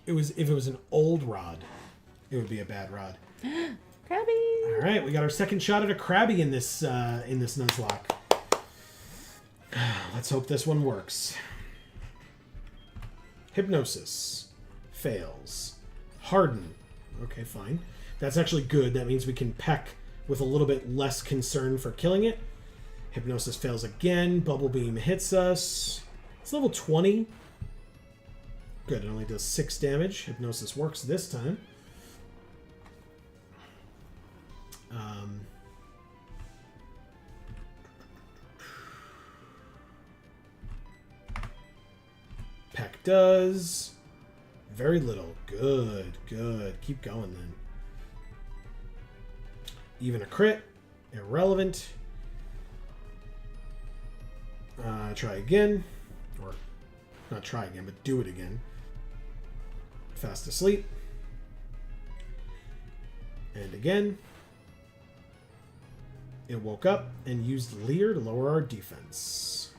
If it was an old rod, it would be a bad rod. Krabby! All right, we got our second shot at a Krabby in this Nuzlocke. Let's hope this one works. Hypnosis. Fails. Harden. Okay, fine. That's actually good. That means we can peck with a little bit less concern for killing it. Hypnosis fails again. Bubble Beam hits us. It's level 20. Good, it only does 6 damage. Hypnosis works this time. Peck does very little. Good, good. Keep going then. Even a crit. Irrelevant. Try again. Or not try again, but do it again. Fast asleep. And again. It woke up and used Leer to lower our defense.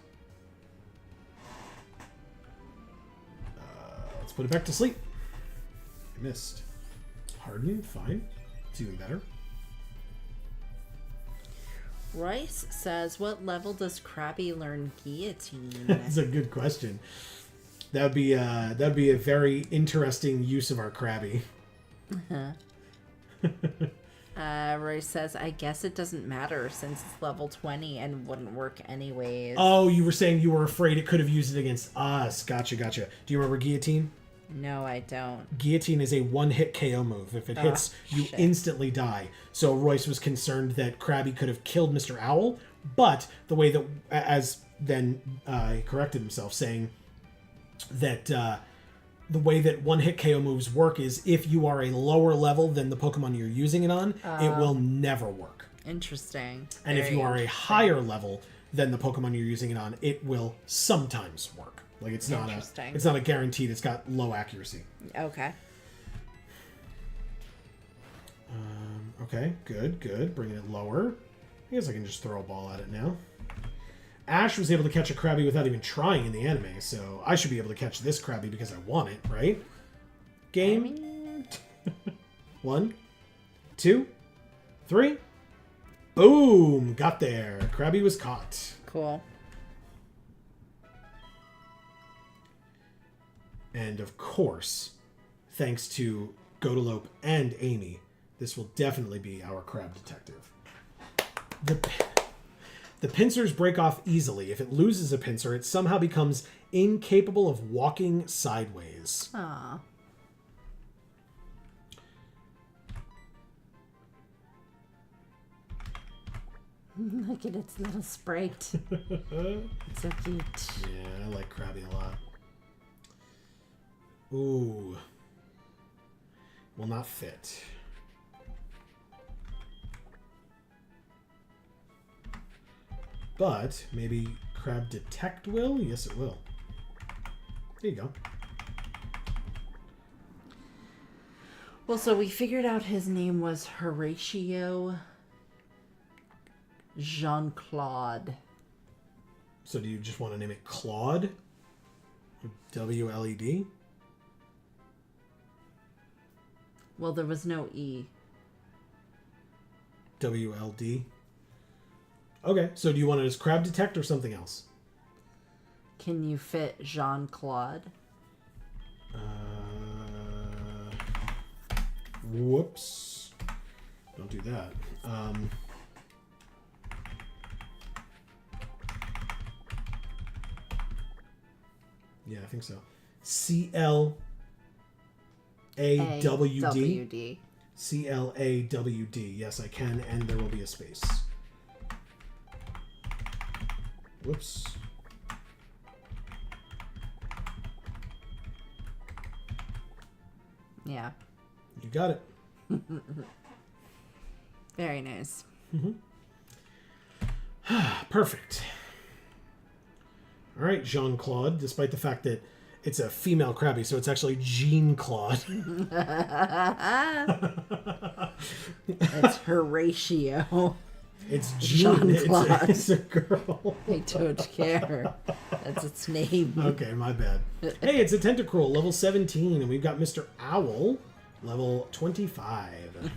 Let's put it back to sleep. I missed. Harden, fine. It's even better. Royce says, what level does Krabby learn Guillotine? That's a good question. That'd be a very interesting use of our Krabby. Royce says, I guess it doesn't matter since it's level 20 and wouldn't work anyways. Oh, you were saying you were afraid it could have used it against us. Gotcha, gotcha. Do you remember Guillotine? No, I don't. Guillotine is a one-hit KO move. If it hits, you instantly die. So Royce was concerned that Krabby could have killed Mr. Owl, but the way that, as then he corrected himself, saying that the way that one-hit KO moves work is if you are a lower level than the Pokemon you're using it on, it will never work. Interesting. And if you are a higher level than the Pokemon you're using it on, it will sometimes work. Like it's not a guaranteed. It's got low accuracy. Okay. Okay, good. Bringing it lower. I guess I can just throw a ball at it now. Ash was able to catch a Krabby without even trying in the anime, so I should be able to catch this Krabby because I want it, right? Game. 1, 2, 3. Boom! Got there. Krabby was caught. Cool. And of course, thanks to Godalope and Amy, this will definitely be our crab detective. The pincers break off easily. If it loses a pincer, it somehow becomes incapable of walking sideways. Aww. Look at its little sprite. It's so cute. Yeah, I like Krabby a lot. Ooh. Will not fit. But maybe Crab Detect will? Yes, it will. There you go. Well, so we figured out his name was Horatio Jean-Claude. So do you just want to name it Claude? WLED? Well, there was no E. WLD? Okay, so do you want it as Crab Detect or something else? Can you fit Jean-Claude? Whoops. Don't do that. Yeah, I think so. CLAWD. CLAWD. Yes, I can, and there will be a space. Whoops. Yeah. You got it. Very nice. Perfect. All right, Jean-Claude, despite the fact that it's a female Krabby, so it's actually Jean-Claude. It's Horatio. It's Jean. Jean-Claude. It's a girl. I don't care. That's its name. Okay, my bad. Hey, it's a Tentacruel, level 17, and we've got Mr. Owl, level 25.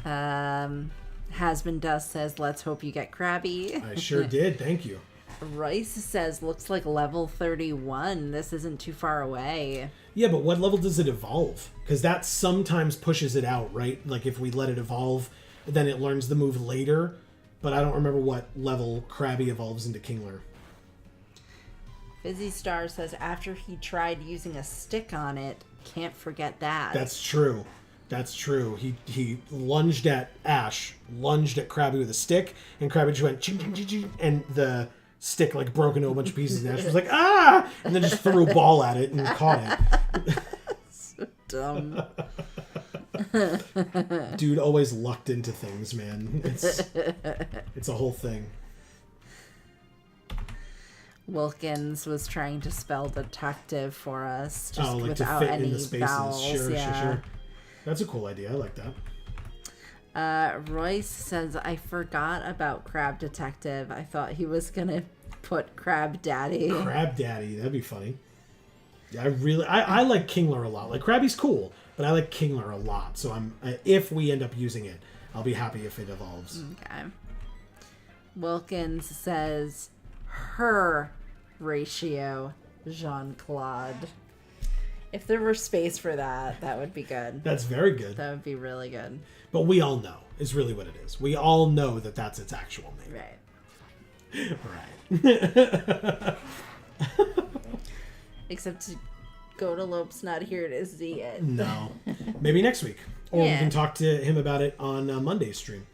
Hasbin Dust says, let's hope you get Krabby. I sure did, thank you. Rice says, looks like level 31. This isn't too far away. Yeah, but what level does it evolve? Because that sometimes pushes it out, right? Like if we let it evolve, then it learns the move later. But I don't remember what level Krabby evolves into Kingler. Fizzy Star says, after he tried using a stick on it, can't forget that. That's true. That's true. He lunged at Ash, lunged at Krabby with a stick, and Krabby just went ching, ching, ching, ching, and the stick like broke into a bunch of pieces, and Ash was like, ah! And then just threw a ball at it and caught it. So dumb. Dude always lucked into things, man. It's a whole thing. Wilkins was trying to spell detective for us, just like without to fit any in the spaces. vowels. Sure. That's a cool idea. I like that. Royce says, I forgot about Crab Detective. I thought he was gonna put Crab Daddy. Crab Daddy, that'd be funny. Yeah, I like Kingler a lot. Like Krabby's cool, but I like Kingler a lot. So if we end up using it, I'll be happy if it evolves. Okay. Wilkins says, her ratio Jean-Claude. If there were space for that, that would be good. That's very good. That would be really good. But we all know is really what it is. We all know that that's its actual name. Right. Except Godalope's not here to see it. No. Maybe next week. Or Yeah. we can talk to him about it on Monday's stream.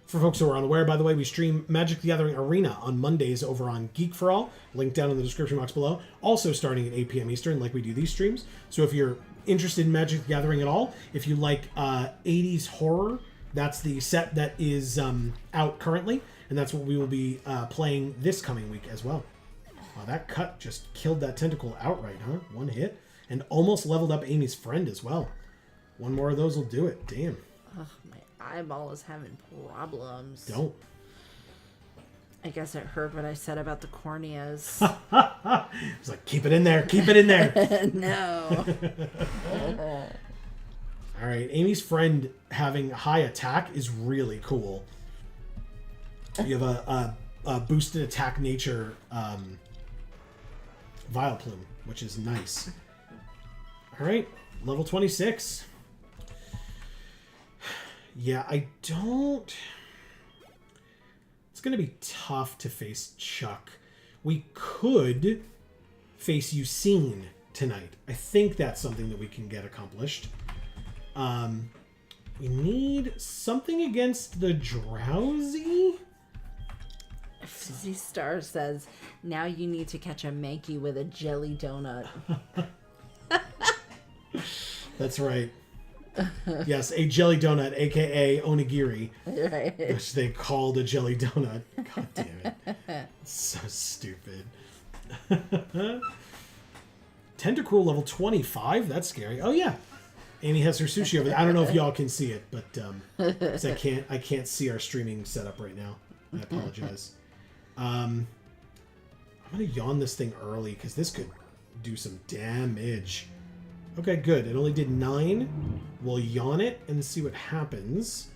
For folks who are unaware, by the way, we stream Magic the Gathering Arena on Mondays over on Geek for All. Link down in the description box below. Also starting at 8 p.m. Eastern, like we do these streams. So if you're interested in Magic the Gathering at all, if you like 80s horror, that's the set that is out currently. And that's what we will be playing this coming week as well. Wow, that cut just killed that tentacle outright, huh? One hit. And almost leveled up Amy's friend as well. One more of those will do it. Damn. Ugh, my eyeball is having problems. Don't. I guess it heard what I said about the corneas. It's like, keep it in there. Keep it in there. No. All right. Amy's friend having high attack is really cool. You have a boosted attack nature Vileplume, which is nice. All right. Level 26. Yeah, I don't... It's going to be tough to face Chuck. We could face Eusine tonight. I think that's something that we can get accomplished. We need something against the Drowsy? Fizzy Star says, now you need to catch a Mankey with a jelly donut. That's right. Yes, a jelly donut, aka onigiri, Right. which they called a jelly donut. God damn it. So stupid. Tentacruel level 25? That's scary. Oh, yeah. Amy has her sushi over there. I don't know if y'all can see it, but 'cause I can't see our streaming setup right now. I apologize. I'm going to yawn this thing early because this could do some damage. Okay, good. It only did 9. We'll yawn it and see what happens.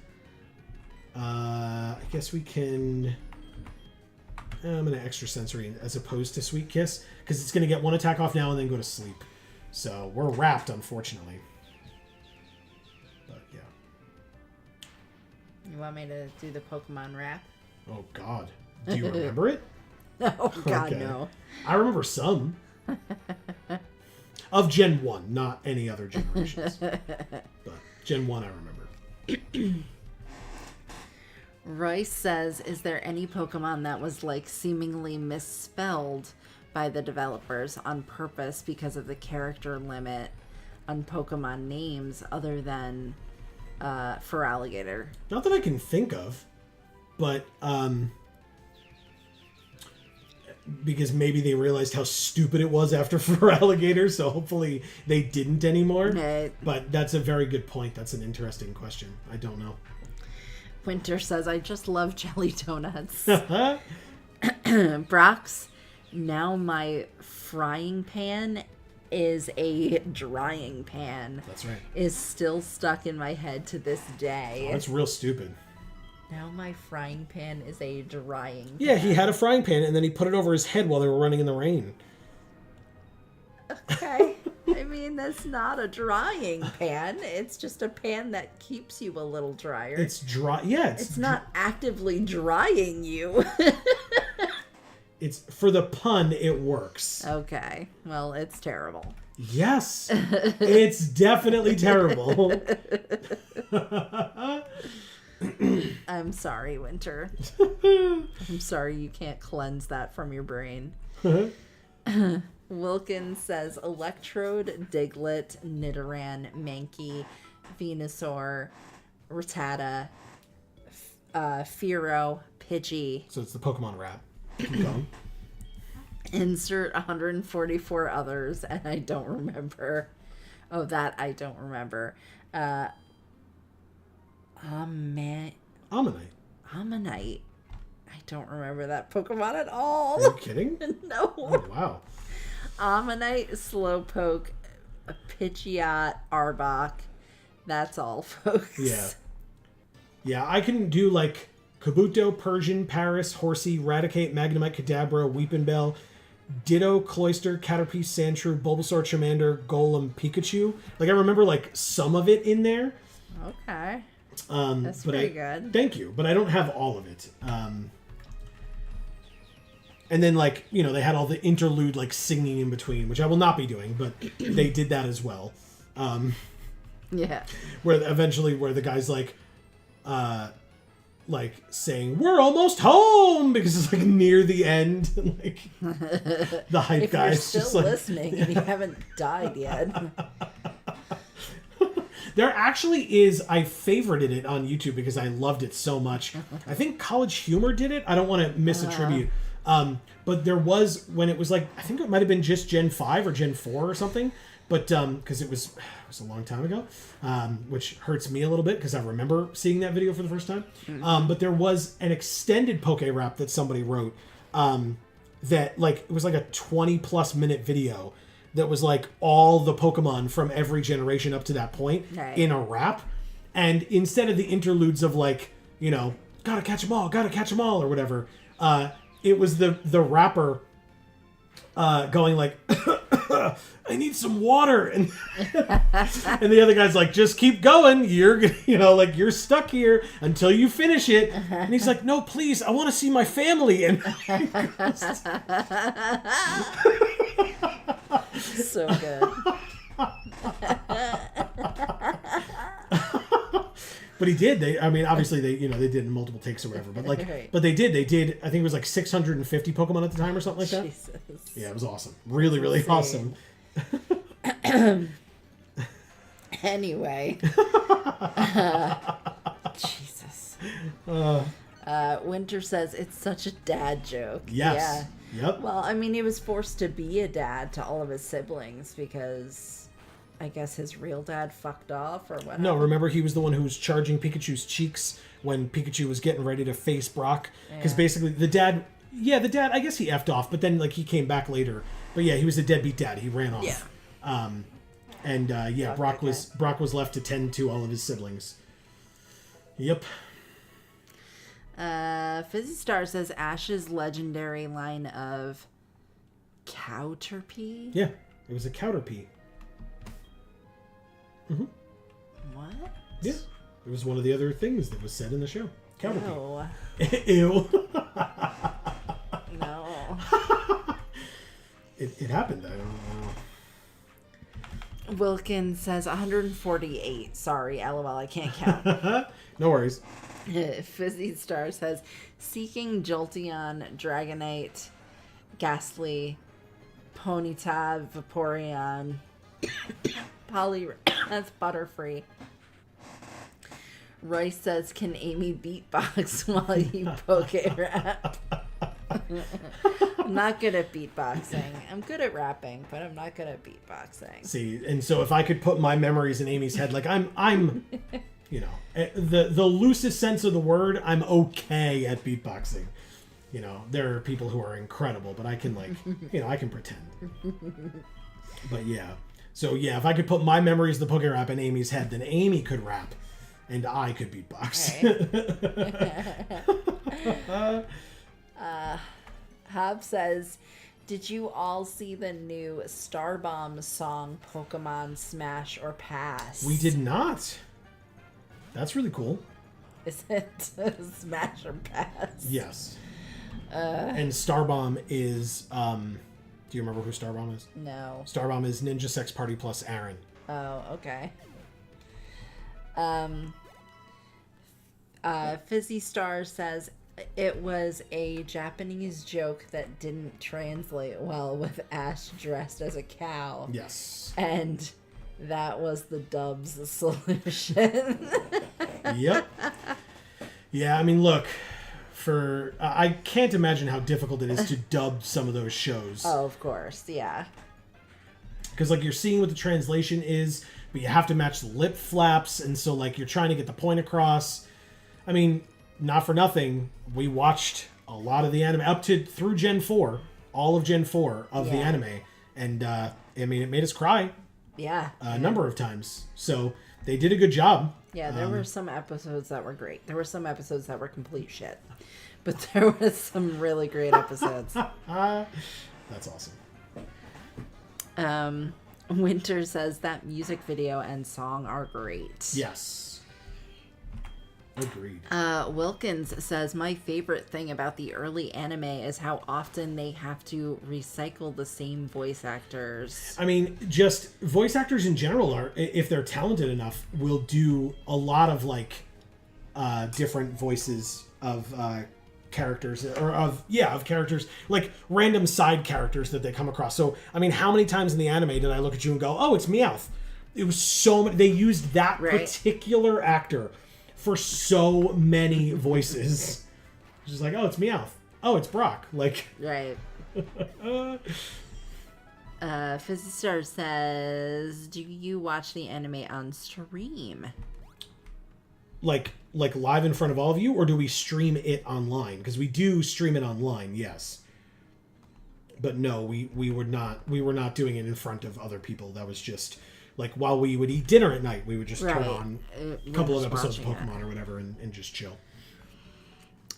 I guess we can... I'm going to extra sensory as opposed to Sweet Kiss because it's going to get 1 attack off now and then go to sleep. So we're wrapped, unfortunately. But yeah. You want me to do the Pokemon rap? Oh God. Do you remember it? Oh God, Okay. no. I remember some. Of Gen 1, not any other generations. But Gen 1 I remember. Royce says, is there any Pokemon that was like seemingly misspelled by the developers on purpose because of the character limit on Pokemon names other than for alligator? Not that I can think of, but because maybe they realized how stupid it was after for alligator, so hopefully they didn't anymore. Right. But that's a very good point. That's an interesting question. I don't know. Winter says, I just love jelly donuts. Brox, now my frying pan is a drying pan. That's right. Is still stuck in my head to this day. Oh, that's real stupid. Now my frying pan is a drying pan. Yeah, he had a frying pan and then he put it over his head while they were running in the rain. Okay. I mean, that's not a drying pan. It's just a pan that keeps you a little drier. It's dry. Yeah, It's not actively drying you. It's for the pun. It works. Okay. Well, it's terrible. Yes, it's definitely terrible. I'm sorry, Winter. I'm sorry you can't cleanse that from your brain. Wilkins says Electrode, Diglett, Nidoran, Mankey, Venusaur, Rattata, Fearow, Pidgey. So it's the Pokemon rap. Keep going. Insert 144 others, and I don't remember. Oh, that I don't remember. Ammonite. Ammonite. I don't remember that Pokemon at all. Are you kidding? No. Oh, wow. Ammonite, Slowpoke, Pidgeot, Arbok. That's all, folks. Yeah. Yeah, I can do like Kabuto, Persian, Paris, Horsey, Raticate, Magnemite, Kadabra, Weepinbell, Ditto, Cloyster, Caterpie, Sandshrew, Bulbasaur, Charmander, Golem, Pikachu. Like, I remember like some of it in there. Okay. That's pretty good. Thank you, but I don't have all of it. And then, like, you know, they had all the interlude, like, singing in between, which I will not be doing, but they did that as well. Yeah. Where the guy's like saying, "We're almost home," because it's like near the end. Like the hype If guys you're just still like listening and you haven't died yet. There actually is, I favorited it on YouTube because I loved it so much. I think College Humor did it. I don't want to misattribute. But there was, when it was like, I think it might have been just Gen 5 or Gen 4 or something. But because it was a long time ago, which hurts me a little bit because I remember seeing that video for the first time. But there was an extended Poke Rap that somebody wrote that, like, it was like a 20+ minute video that was like all the Pokemon from every generation up to that point in a rap. And instead of the interludes of, like, you know, gotta catch them all or whatever, it was the rapper going like, I need some water. And and the other guy's like, just keep going. You're gonna, you know, like, you're stuck here until you finish it. And he's like, no, please, I want to see my family. And So good. But he did. Obviously they did in multiple takes or whatever. But like, Right. but they did. I think it was like 650 Pokemon at the time or something like that. Jesus. Yeah, it was awesome. Really, really awesome. Anyway. Jesus. Winter says it's such a dad joke. Yes. Yeah. Yep. Well, I mean, he was forced to be a dad to all of his siblings because I guess his real dad fucked off or whatever. No, remember he was the one who was charging Pikachu's cheeks when Pikachu was getting ready to face Brock. Because basically the dad, I guess he effed off, but then like he came back later. But yeah, he was a deadbeat dad. He ran off. Yeah. Brock was left to tend to all of his siblings. Yep. Fizzy Star says Ash's legendary line of Cowterpie. Yeah, it was a Cowterpie. Mm-hmm. What? Yeah, it was one of the other things that was said in the show. Cowterpie. Ew. Ew. No. It happened. I don't know. Wilkins says 148. Sorry, LOL, I can't count. No worries. Fizzy Star says Seeking, Jolteon, Dragonite, Ghastly, Ponyta, Vaporeon, that's Butterfree. Royce says, can Amy beatbox while you poke rap? I'm not good at beatboxing. I'm good at rapping, but I'm not good at beatboxing. See, and so if I could put my memories in Amy's head, like I'm you know, the loosest sense of the word, I'm okay at beatboxing. You know, there are people who are incredible, but I can I can pretend. But yeah. So yeah, if I could put my memories of the Poké Rap in Amy's head, then Amy could rap and I could beatbox. Right. Hob says, did you all see the new Starbomb song, Pokemon Smash or Pass? We did not. That's really cool. Is it Smash or Pass? Yes. And Starbomb is, do you remember who Starbomb is? No. Starbomb is Ninja Sex Party plus Aaron. Oh, okay. Fizzy Star says, it was a Japanese joke that didn't translate well with Ash dressed as a cow. Yes. And that was the dub's solution. Yep. Yeah, I mean, look, I can't imagine how difficult it is to dub some of those shows. Oh, of course, yeah. Because, like, you're seeing what the translation is, but you have to match the lip flaps, and so, like, you're trying to get the point across. I mean, not for nothing, we watched a lot of the anime through Gen 4, all of Gen 4 of the anime, and, I mean, it made us cry. Yeah. A number of times. So, they did a good job. Yeah, there were some episodes that were great. There were some episodes that were complete shit. But there was some really great episodes. That's awesome. Winter says that music video and song are great. Yes. Agreed. Wilkins says, my favorite thing about the early anime is how often they have to recycle the same voice actors. I mean, just voice actors in general are, if they're talented enough, will do a lot of different voices of characters of characters, like random side characters that they come across. So, I mean, how many times in the anime did I look at you and go, oh, it's Meowth? It was so many. They used that particular actor for so many voices. Just like, oh, it's Meowth. Oh, it's Brock. Like, right. Fizzy Star says, do you watch the anime on stream? Like live in front of all of you, or do we stream it online? Because we do stream it online, yes. But no, we were not doing it in front of other people. That was just like while we would eat dinner at night, we would just turn on a couple of episodes of Pokemon or whatever and just chill.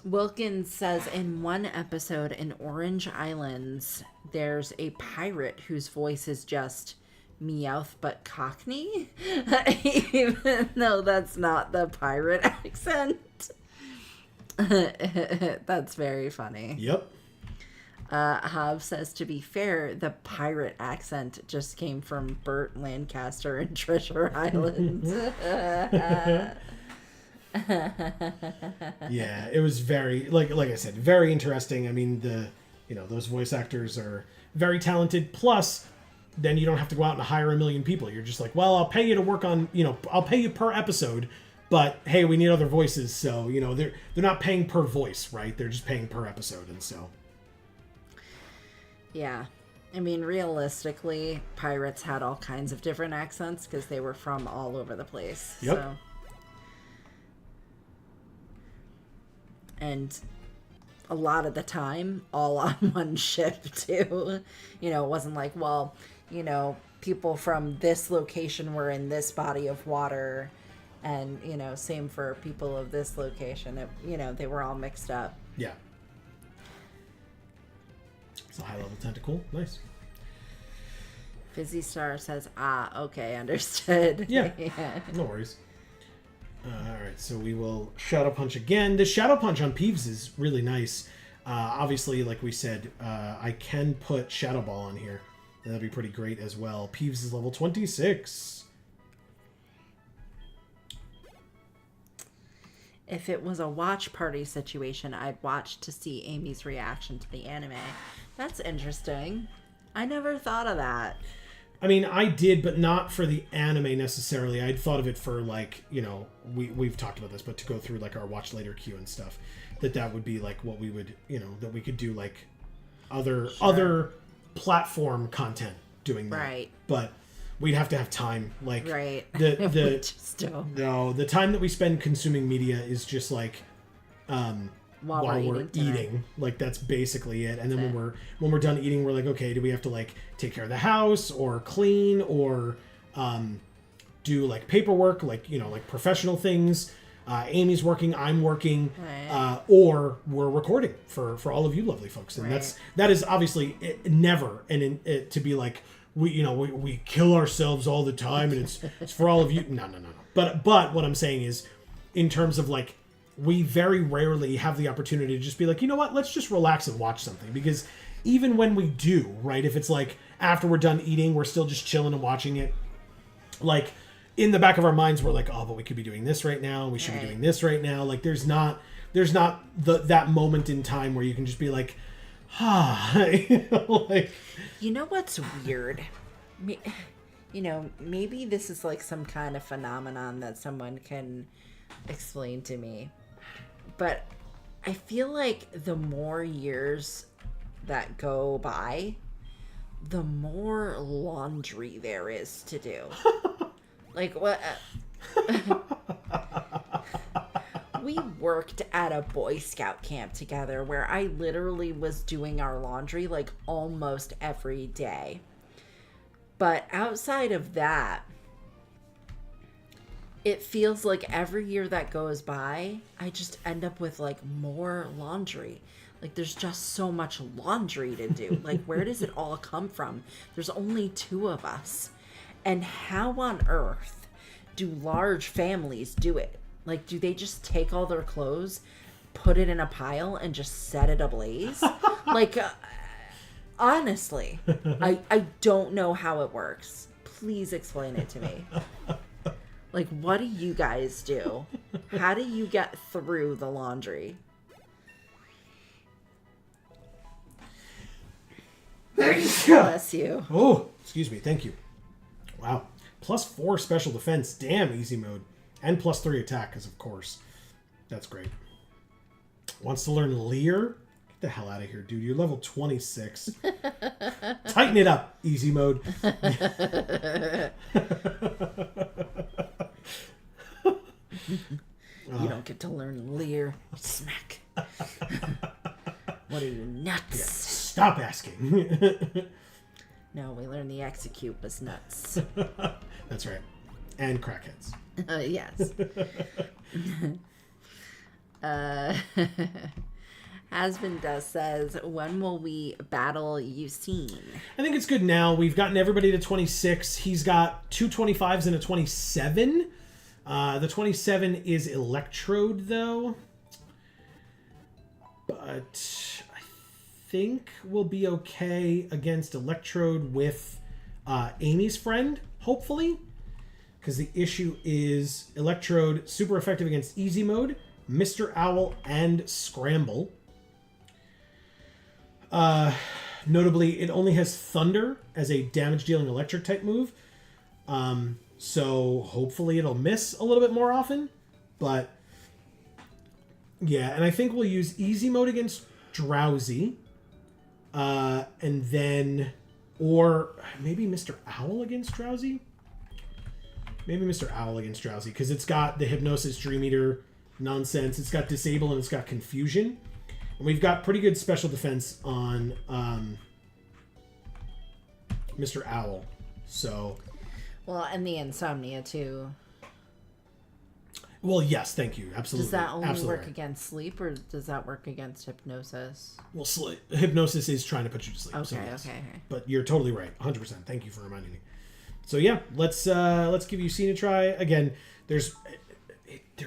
Wilkins says in one episode in Orange Islands, there's a pirate whose voice is just Meowth but Cockney, even though that's not the pirate accent. That's very funny. Yep. Hob says, to be fair, the pirate accent just came from Burt Lancaster in Treasure Island. Yeah, it was very, like I said, very interesting. I mean, those voice actors are very talented. Plus, then you don't have to go out and hire 1 million people. You're just like, well, I'll pay you to work on, I'll pay you per episode, but hey, we need other voices. So, they're not paying per voice, right? They're just paying per episode. And so. Yeah. I mean, realistically, pirates had all kinds of different accents because they were from all over the place. Yep. So. And a lot of the time, all on one ship, too. It wasn't like, well, people from this location were in this body of water. And, same for people of this location. They were all mixed up. Yeah. It's a high-level tentacle. Nice. Fizzy Star says, okay, understood. Yeah. No worries. Alright, so we will Shadow Punch again. The Shadow Punch on Peeves is really nice. Obviously, like we said, I can put Shadow Ball on here. That'd be pretty great as well. Peeves is level 26. If it was a watch party situation, I'd watch to see Amy's reaction to the anime. That's interesting. I never thought of that. I mean, I did, but not for the anime necessarily. I'd thought of it for, like, we've talked about this, but to go through, like, our watch later queue and stuff, that would be, like, what we would, that we could do, like, other platform content doing that. Right. But we'd have to have time. Like, right. The just don't. No, the time that we spend consuming media is just, like, while we're eating. Like, that's basically it. And then when we're done eating, we're like, okay, do we have to, like, take care of the house or clean or do, like, paperwork, like, like professional things. Amy's working, I'm working, right. Or we're recording for all of you lovely folks. And right. that is obviously never to be like, we kill ourselves all the time and it's for all of you. No. But what I'm saying is, in terms of, like, we very rarely have the opportunity to just be like, you know what, let's just relax and watch something. Because even when we do, right, if it's like after we're done eating, we're still just chilling and watching it, like, in the back of our minds, we're like, oh, but we could be doing this right now. We should be doing this right now. Like, there's not that moment in time where you can just be like, like, what's weird? Maybe this is like some kind of phenomenon that someone can explain to me. But I feel like the more years that go by, the more laundry there is to do. Like, what? We worked at a Boy Scout camp together where I literally was doing our laundry, like, almost every day. But outside of that, it feels like every year that goes by, I just end up with, like, more laundry. Like, there's just so much laundry to do. Like, where does it all come from? There's only 2 of us. And how on earth do large families do it? Like, do they just take all their clothes, put it in a pile, and just set it ablaze? Like, honestly, I don't know how it works. Please explain it to me. Like, what do you guys do? How do you get through the laundry? Bless you. Oh, excuse me. Thank you. Wow. +4 special defense. Damn, easy mode. And +3 attack, because of course. That's great. Wants to learn Leer? Get the hell out of here, dude. You're level 26. Tighten it up, easy mode. You don't get to learn Leer. Smack. What are you, nuts? Yeah, stop asking. No, we learned the execute was nuts. That's right. And crackheads. Yes. Hasbin Does says, when will we battle Yusin? I think it's good now. We've gotten everybody to 26. He's got 2 25s and a 27. The 27 is Electrode, though. But I think we'll be okay against Electrode with Amy's friend, hopefully. Because the issue is Electrode, super effective against Easy Mode, Mr. Owl, and Scramble. Notably, it only has Thunder as a damage-dealing electric type move. So hopefully it'll miss a little bit more often. But yeah, and I think we'll use easy mode against Drowsy. And then, or maybe Mr. Owl against Drowsy? Maybe Mr. Owl against Drowsy, because it's got the Hypnosis Dream Eater nonsense. It's got Disable and it's got Confusion. And we've got pretty good special defense on Mr. Owl. So... Well, and the Insomnia, too. Well, yes, thank you. Absolutely. Does that only Absolutely work right. against sleep, or does that work against hypnosis? Well, Hypnosis is trying to put you to sleep. Okay, so yes. okay. But you're totally right. 100%. Thank you for reminding me. So yeah, let's give Yucine a try. Again, there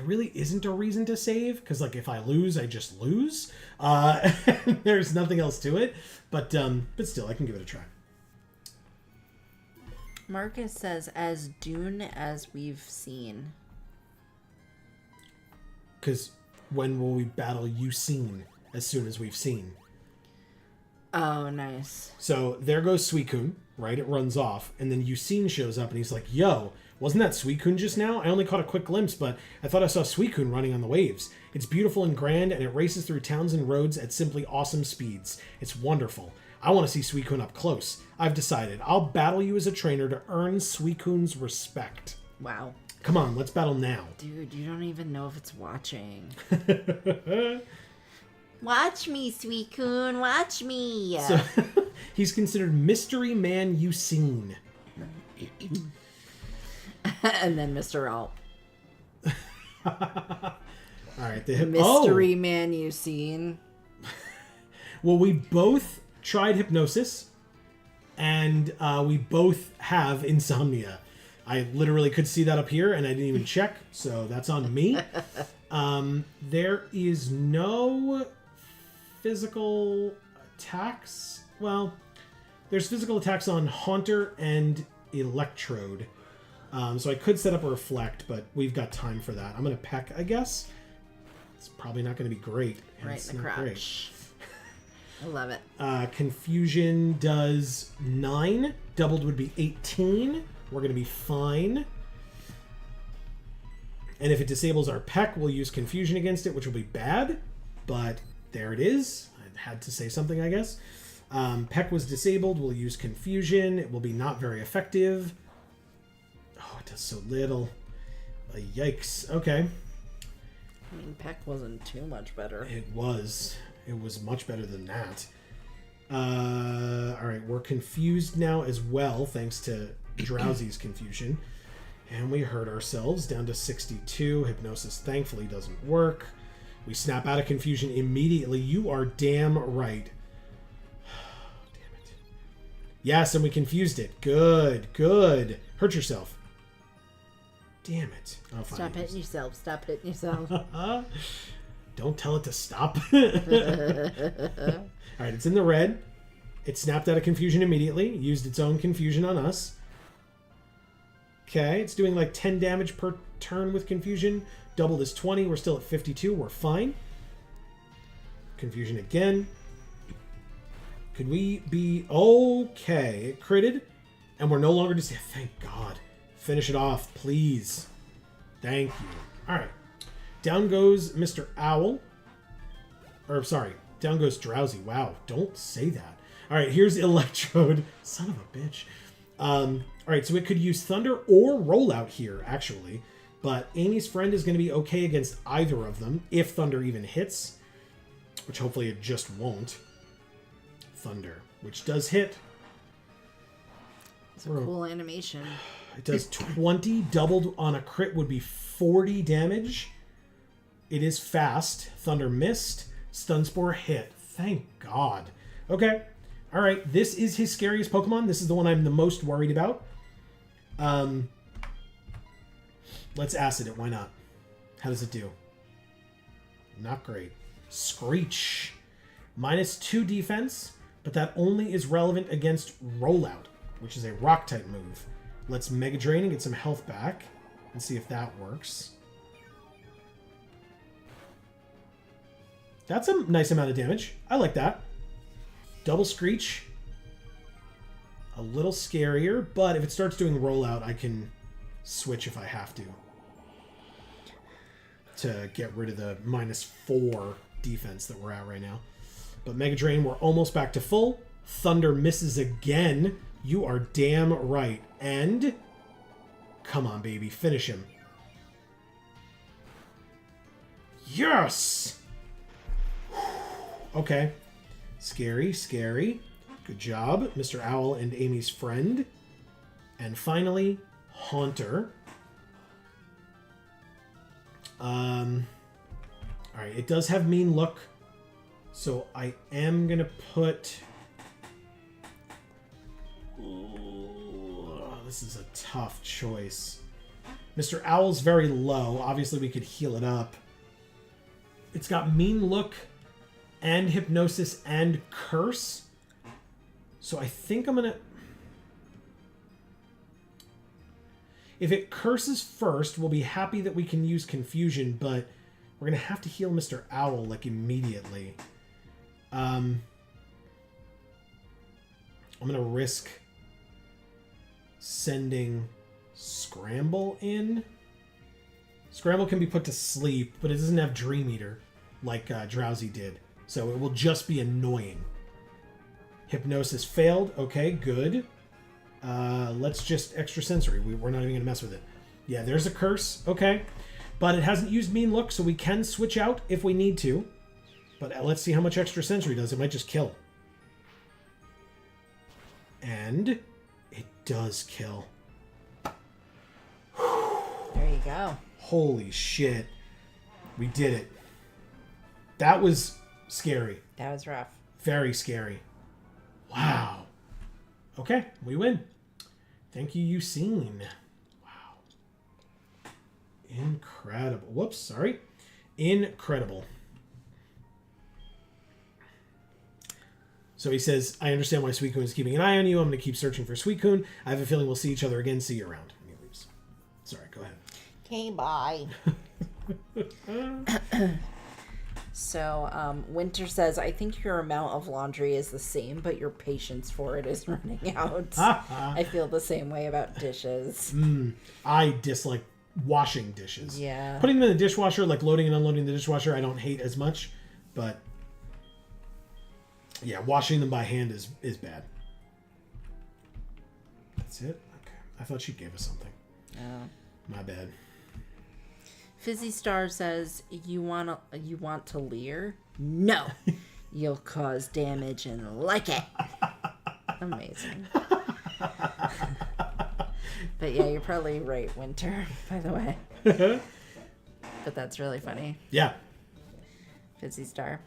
really isn't a reason to save, because like if I lose, I just lose. There's nothing else to it. But still, I can give it a try. Marcus says, as Dune as we've seen. Because when will we battle Yucine as soon as we've seen? Oh, nice. So there goes Suicune, right? It runs off. And then Yucine shows up and he's like, yo, wasn't that Suicune just now? I only caught a quick glimpse, but I thought I saw Suicune running on the waves. It's beautiful and grand, and it races through towns and roads at simply awesome speeds. It's wonderful. I want to see Suicune up close. I've decided. I'll battle you as a trainer to earn Suicune's respect. Wow. Come on, let's battle now. Dude, you don't even know if it's watching. Watch me, Suicune. Watch me. So, he's considered Mystery Man Yucine. And then Mr. Alt. All right. Mystery Man Yucine. Well, we both tried Hypnosis, and we both have Insomnia. I literally could see that up here, and I didn't even check, so that's on me. There is no physical attacks. Well, there's physical attacks on Haunter and Electrode. So I could set up a Reflect, but we've got time for that. I'm going to Peck, I guess. It's probably not going to be great. Right in the crotch. I love it. Confusion does 9. Doubled would be 18. We're going to be fine. And if it disables our Peck, we'll use Confusion against it, which will be bad. But there it is. I had to say something, I guess. Peck was disabled. We'll use Confusion. It will be not very effective. Oh, it does so little. Yikes. Okay. I mean, Peck wasn't too much better. It was. It was much better than that. All right, we're confused now as well, thanks to Drowsy's confusion. And we hurt ourselves down to 62. Hypnosis thankfully doesn't work. We snap out of confusion immediately. You are damn right. Damn it. Yes, and we confused it. Good, good. Hurt yourself. Damn it. Oh, fine. Stop hitting yourself. Stop hitting yourself. Don't tell it to stop. All right, it's in the red. It snapped out of confusion immediately. Used its own confusion on us. Okay, it's doing like 10 damage per turn with confusion. Doubled is 20. We're still at 52. We're fine. Confusion again. Could we be... Okay, it critted. And we're no longer just... Thank God. Finish it off, please. Thank you. All right. Down goes Mr. Owl. Or, sorry. Down goes Drowsy. Wow, don't say that. All right, here's Electrode. Son of a bitch. All right, so it could use Thunder or Rollout here, actually. But Amy's friend is going to be okay against either of them, if Thunder even hits. Which hopefully it just won't. Thunder, which does hit. It's a cool animation. It does 20. Doubled on a crit would be 40 damage. It is fast. Thunder missed. Stun Spore hit. Thank God. Okay. All right. This is his scariest Pokemon. This is the one I'm the most worried about. Let's Acid it. Why not? How does it do? Not great. Screech. -2 defense, but that only is relevant against Rollout, which is a Rock-type move. Let's Mega Drain and get some health back and see if that works. That's a nice amount of damage. I like that. Double Screech. A little scarier, but if it starts doing rollout, I can switch if I have to get rid of the -4 defense that we're at right now. But Mega Drain, we're almost back to full. Thunder misses again. You are damn right. And come on, baby, finish him. Yes! Okay. Scary, scary. Good job, Mr. Owl and Amy's friend. And finally, Haunter. Alright, it does have mean look. So I am going to put... Ooh, this is a tough choice. Mr. Owl's very low. Obviously, we could heal it up. It's got mean look and hypnosis and curse. So I think I'm going to... If it curses first, we'll be happy that we can use confusion, but we're going to have to heal Mr. Owl, like, immediately. I'm going to risk sending Scramble in. Scramble can be put to sleep, but it doesn't have Dream Eater like Drowsy did. So it will just be annoying. Hypnosis failed. Okay, good. Let's just extrasensory. We're not even going to mess with it. Yeah, there's a curse. Okay. But it hasn't used mean look, so we can switch out if we need to. But let's see how much extrasensory does. It might just kill. And it does kill. There you go. Holy shit. We did it. That was scary. That was rough. Very scary. Wow. Okay, we win. Thank you, Yucine. Wow. Incredible. Whoops, sorry. Incredible. So he says, I understand why Suicune is keeping an eye on you. I'm going to keep searching for Suicune. I have a feeling we'll see each other again. See you around. And he leaves. Sorry, go ahead. Okay, bye. So, Winter says, I think your amount of laundry is the same, but your patience for it is running out. I feel the same way about dishes. I dislike washing dishes. Yeah. Putting them in the dishwasher, like loading and unloading the dishwasher, I don't hate as much. But, yeah, washing them by hand is bad. That's it? Okay. I thought she gave us something. Oh. My bad. Fizzy Star says, you want to leer? No. You'll cause damage and like it. Amazing. But yeah, you're probably right, Winter, by the way. But that's really funny. Yeah. Fizzy Star.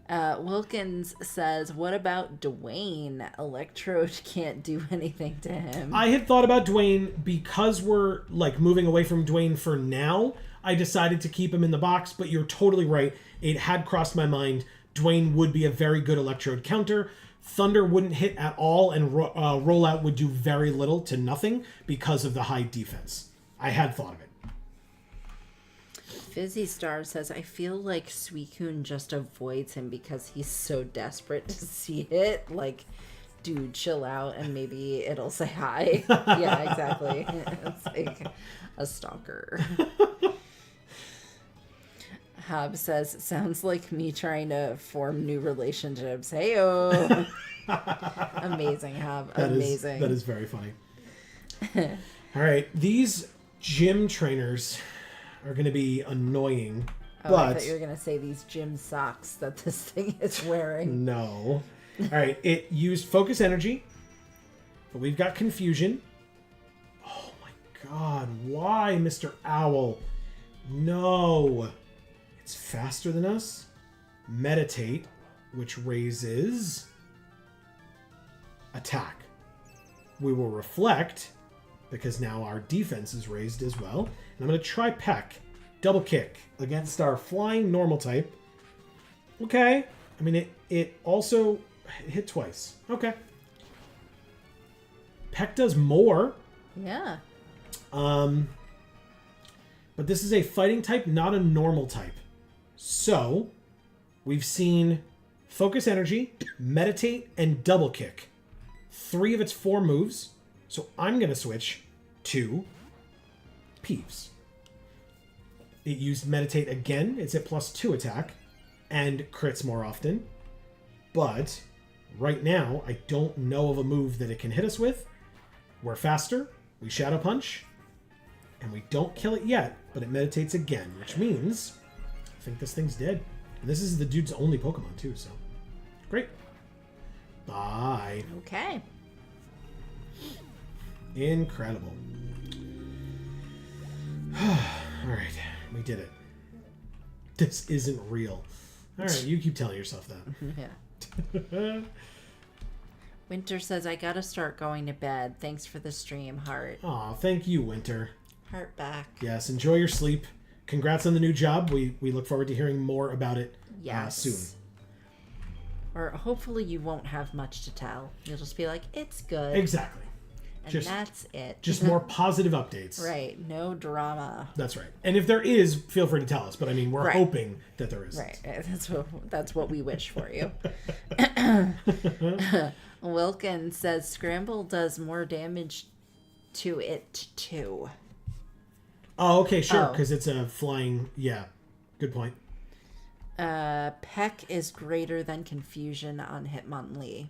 Wilkins says, what about Dwayne? Electrode can't do anything to him. I had thought about Dwayne because we're like moving away from Dwayne for now. I decided to keep him in the box, but you're totally right. It had crossed my mind. Dwayne would be a very good Electrode counter. Thunder wouldn't hit at all, and Rollout would do very little to nothing because of the high defense. I had thought of it. Fizzy Star says, I feel like Suicune just avoids him because he's so desperate to see it. Like, dude, chill out and maybe it'll say hi. Yeah, exactly. It's like a stalker. Hub says, sounds like me trying to form new relationships. Hey-oh. Amazing, Hub. Amazing. That is very funny. All right. These gym trainers are going to be annoying. Oh, but I thought you were going to say these gym socks that this thing is wearing. No. All right. It used focus energy, but we've got confusion. Oh, my God. Why, Mr. Owl? No. It's faster than us. Meditate, which raises attack. We will reflect, because now our defense is raised as well. And I'm going to try Peck. Double kick against our flying normal type. Okay. I mean, it also hit twice. Okay. Peck does more. Yeah. But this is a fighting type, not a normal type. So, we've seen Focus Energy, Meditate, and Double Kick. 3 of its 4 moves. So I'm going to switch to Peeves. It used Meditate again. It's at +2 attack and crits more often. But right now, I don't know of a move that it can hit us with. We're faster. We Shadow Punch. And we don't kill it yet, but it meditates again, which means I think this thing's dead. And this is the dude's only Pokemon, too, so great. Bye. Okay. Incredible. All right, we did it. This isn't real. All right, you keep telling yourself that. Yeah. Winter says, I gotta start going to bed. Thanks for the stream, heart. Aw, thank you, Winter. Heart back. Yes, enjoy your sleep. Congrats on the new job. We look forward to hearing more about it soon. Or hopefully you won't have much to tell. You'll just be like, it's good. Exactly. And that's it. Just more positive updates. Right. No drama. That's right. And if there is, feel free to tell us. But I mean, we're hoping that there is. Right. That's what we wish for you. Wilkins says Scramble does more damage to it too. Oh, okay, sure. Because it's a flying. Yeah. Good point. Peck is greater than Confusion on Hitmonlee.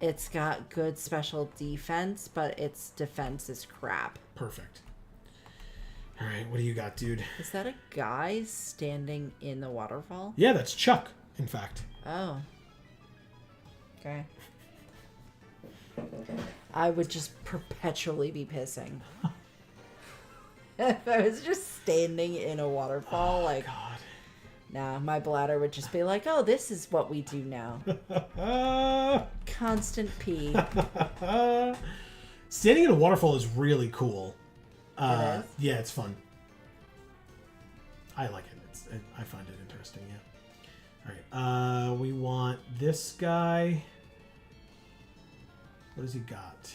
It's got good special defense, but its defense is crap. Perfect. All right, what do you got, dude? Is that a guy standing in the waterfall? Yeah, that's Chuck, in fact. Oh. Okay. I would just perpetually be pissing. If I was just standing in a waterfall, like... God. Nah, my bladder would just be like, oh, this is what we do now. Constant pee. Standing in a waterfall is really cool. It is? Yeah, it's fun. I like it. I find it interesting, yeah. All right, we want this guy. What has he got?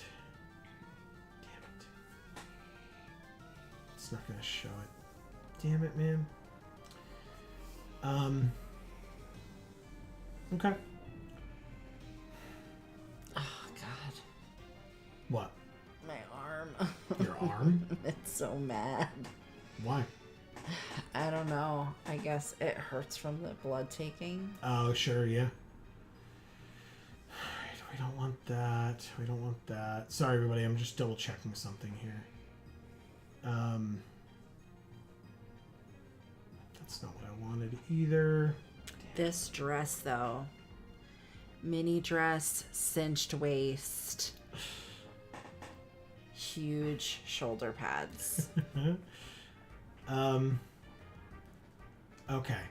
Damn it. It's not going to show it. Damn it, man. Okay. Oh, God. What? My arm. Your arm? It's so mad. Why? I don't know. I guess it hurts from the blood taking. Oh, sure, yeah. Alright, we don't want that. We don't want that. Sorry, everybody. I'm just double checking something here. That's not what I wanted either. This dress, though. Mini dress, cinched waist. Huge shoulder pads. Okay.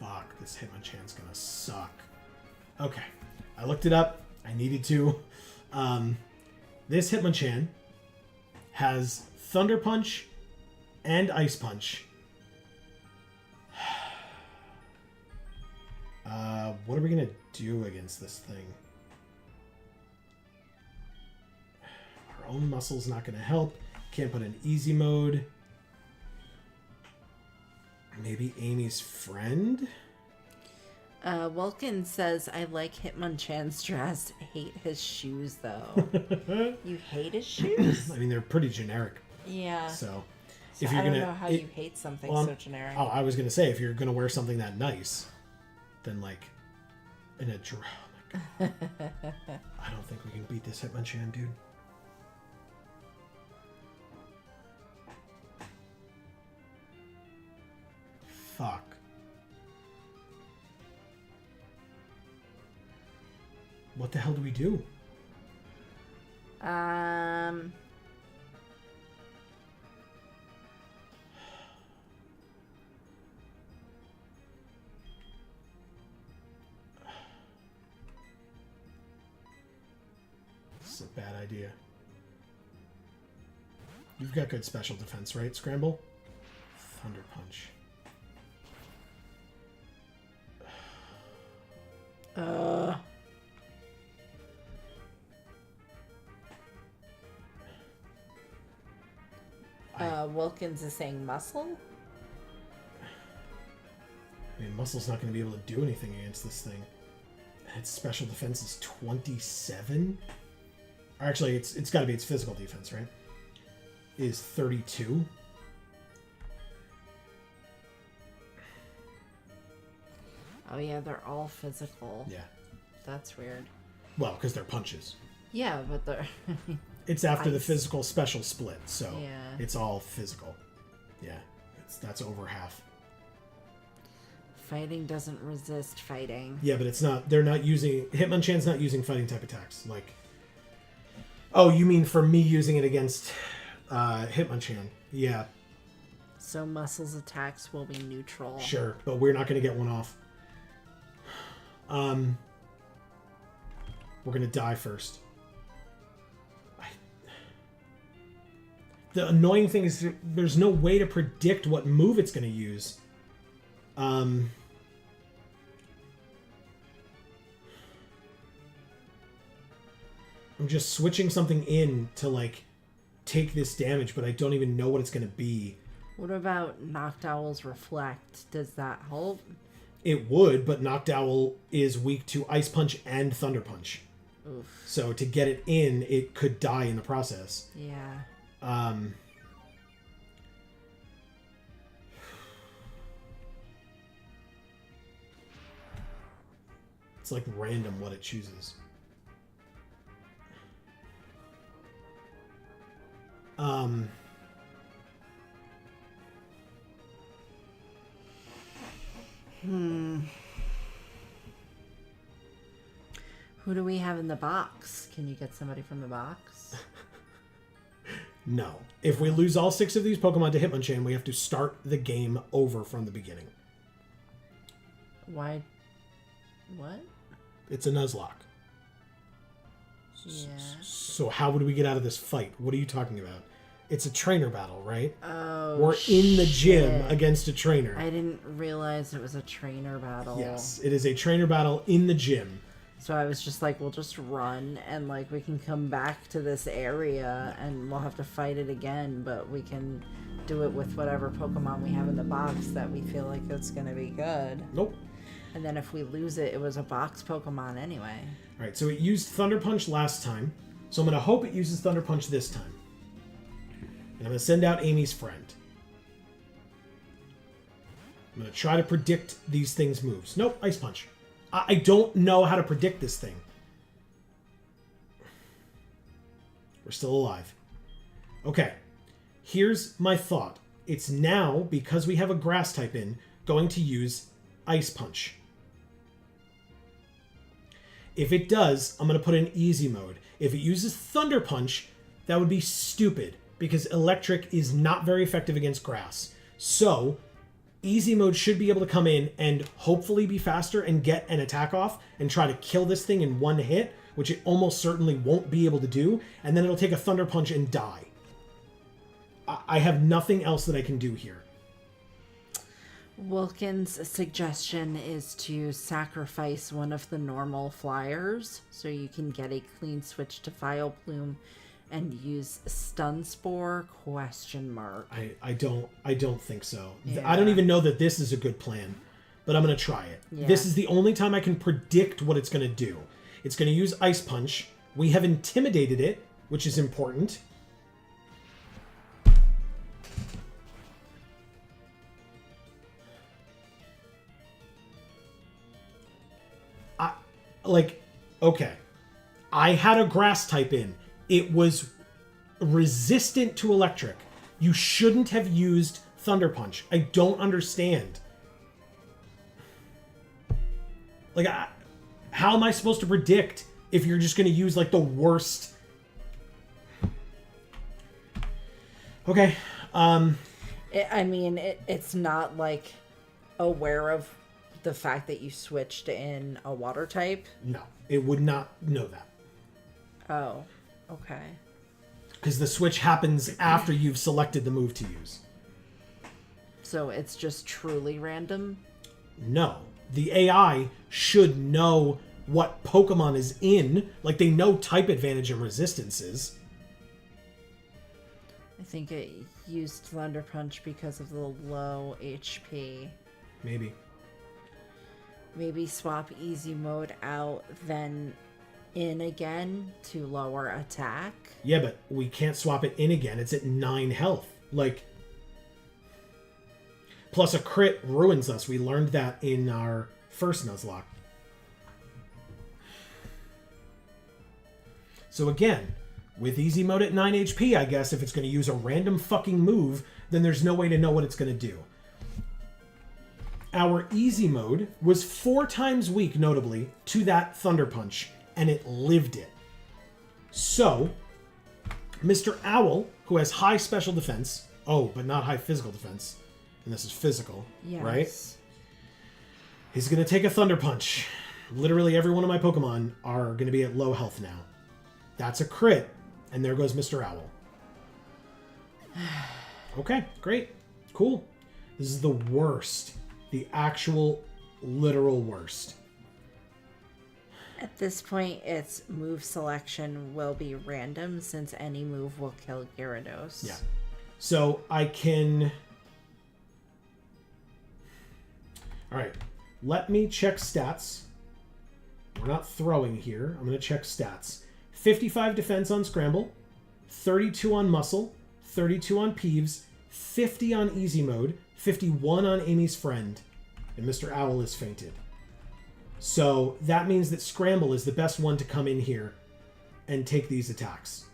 Fuck, this Hitmonchan's gonna suck. Okay. I looked it up. I needed to. This Hitmonchan has Thunder Punch and Ice Punch. What are we gonna do against this thing? Our own muscle's not gonna help. Can't put in easy mode. Maybe Amy's friend? Wilkins says, I like Hitmonchan's dress. Hate his shoes, though. You hate his shoes? I mean, they're pretty generic. Yeah. So if you're I don't know how you hate something so generic. Oh, I was gonna say, if you're gonna wear something that nice, then like in a dress. Oh my God. I don't think we can beat this Hitmonchan, dude. Fuck. What the hell do we do? This is a bad idea. You've got good special defense, right, Scramble? Thunder Punch. Wilkins is saying muscle? I mean, And Muscle's not going to be able to do anything against this thing. Its special defense is 27? Or actually, it's got to be its physical defense, right? Is 32. Oh yeah, they're all physical. Yeah. That's weird. Well, because they're punches. Yeah, but they're... It's after the Ice. physical special split, so Yeah. it's all physical. Yeah, that's over half. Fighting doesn't resist fighting. Yeah, but it's not. They're not using. Hitmonchan's not using fighting type attacks. Like, oh, you mean for me using it against Hitmonchan? Yeah, So Muscle's attacks will be neutral. sure, but we're not going to get one off. We're going to die first. The annoying thing is there's no way to predict what move it's going to use. I'm just switching something in to, like, take this damage, but I don't even know what it's going to be. What about Noctowl's Reflect? Does that help? It would, but Noctowl is weak to Ice Punch and Thunder Punch. Oof. So to get it in, it could die in the process. Yeah. It's like random what it chooses. Who do we have in the box? Can you get somebody from the box? No. If we lose all 6 of these Pokemon to Hitmonchan, we have to start the game over from the beginning. Why? What? It's a Nuzlocke. Yeah. So how would we get out of this fight? What are you talking about? It's a trainer battle, right? Oh, We're in the gym shit. against a trainer. I didn't realize it was a trainer battle. Yes, it is a trainer battle in the gym. So I was just like, we'll just run and like we can come back to this area and we'll have to fight it again, but we can do it with whatever Pokemon we have in the box that we feel like it's going to be good. Nope. And then if we lose it, it was a box Pokemon anyway. All right, so it used Thunder Punch last time. So I'm going to hope it uses Thunder Punch this time. And I'm going to send out Amy's friend. I'm going to try to predict these things' moves. Nope, Ice Punch. I don't know how to predict this thing. We're still alive. Okay, here's my thought. It's now, because we have a Grass type in, going to use Ice Punch. If it does, I'm going to put in Easy Mode. If it uses Thunder Punch, that would be stupid, because Electric is not very effective against Grass. So, Easy Mode should be able to come in and hopefully be faster and get an attack off and try to kill this thing in one hit, which it almost certainly won't be able to do, and then it'll take a Thunder Punch and die. I have nothing else that I can do here. Wilkins' suggestion is to sacrifice one of the normal flyers so you can get a clean switch to File Plume and use Stun Spore ? I don't think so. Yeah. I don't even know that this is a good plan, but I'm going to try it. Yeah. This is the only time I can predict what it's going to do. It's going to use Ice Punch. We have intimidated it, which is important. Okay. I had a Grass type in. It was resistant to Electric. You shouldn't have used Thunder Punch. I don't understand. Like, how am I supposed to predict if you're just going to use, like, the worst? Okay. It's not, like, aware of the fact that you switched in a water type. No, it would not know that. Oh, okay. Because the switch happens after you've selected the move to use. So it's just truly random? No. The AI should know what Pokemon is in. Like, they know type advantage and resistances. I think it used Thunder Punch because of the low HP. Maybe. maybe swap easy mode out, then in again to lower attack. Yeah, but we can't swap it in again. It's at 9 health. Like, plus a crit ruins us. We learned that in our first Nuzlocke. So again, with easy mode at 9 HP, I guess if it's going to use a random fucking move, then there's no way to know what it's going to do. Our easy mode was 4 times weak, notably, to that Thunder Punch, and it lived it. So, Mr. Owl, who has high special defense, but not high physical defense, and this is physical, yes. Right? He's going to take a Thunder Punch. Literally every one of my Pokemon are going to be at low health now. That's a crit, and there goes Mr. Owl. Okay, great. Cool. This is the worst. The actual, literal worst. At this point, its move selection will be random since any move will kill Gyarados. Yeah. So I can... Alright. Let me check stats. We're not throwing here. I'm going to check stats. 55 defense on Scramble. 32 on Muscle. 32 on Peeves. 50 on Easy Mode. 51 on Amy's Friend. And Mr. Owl is fainted. So that means that Scramble is the best one to come in here and take these attacks.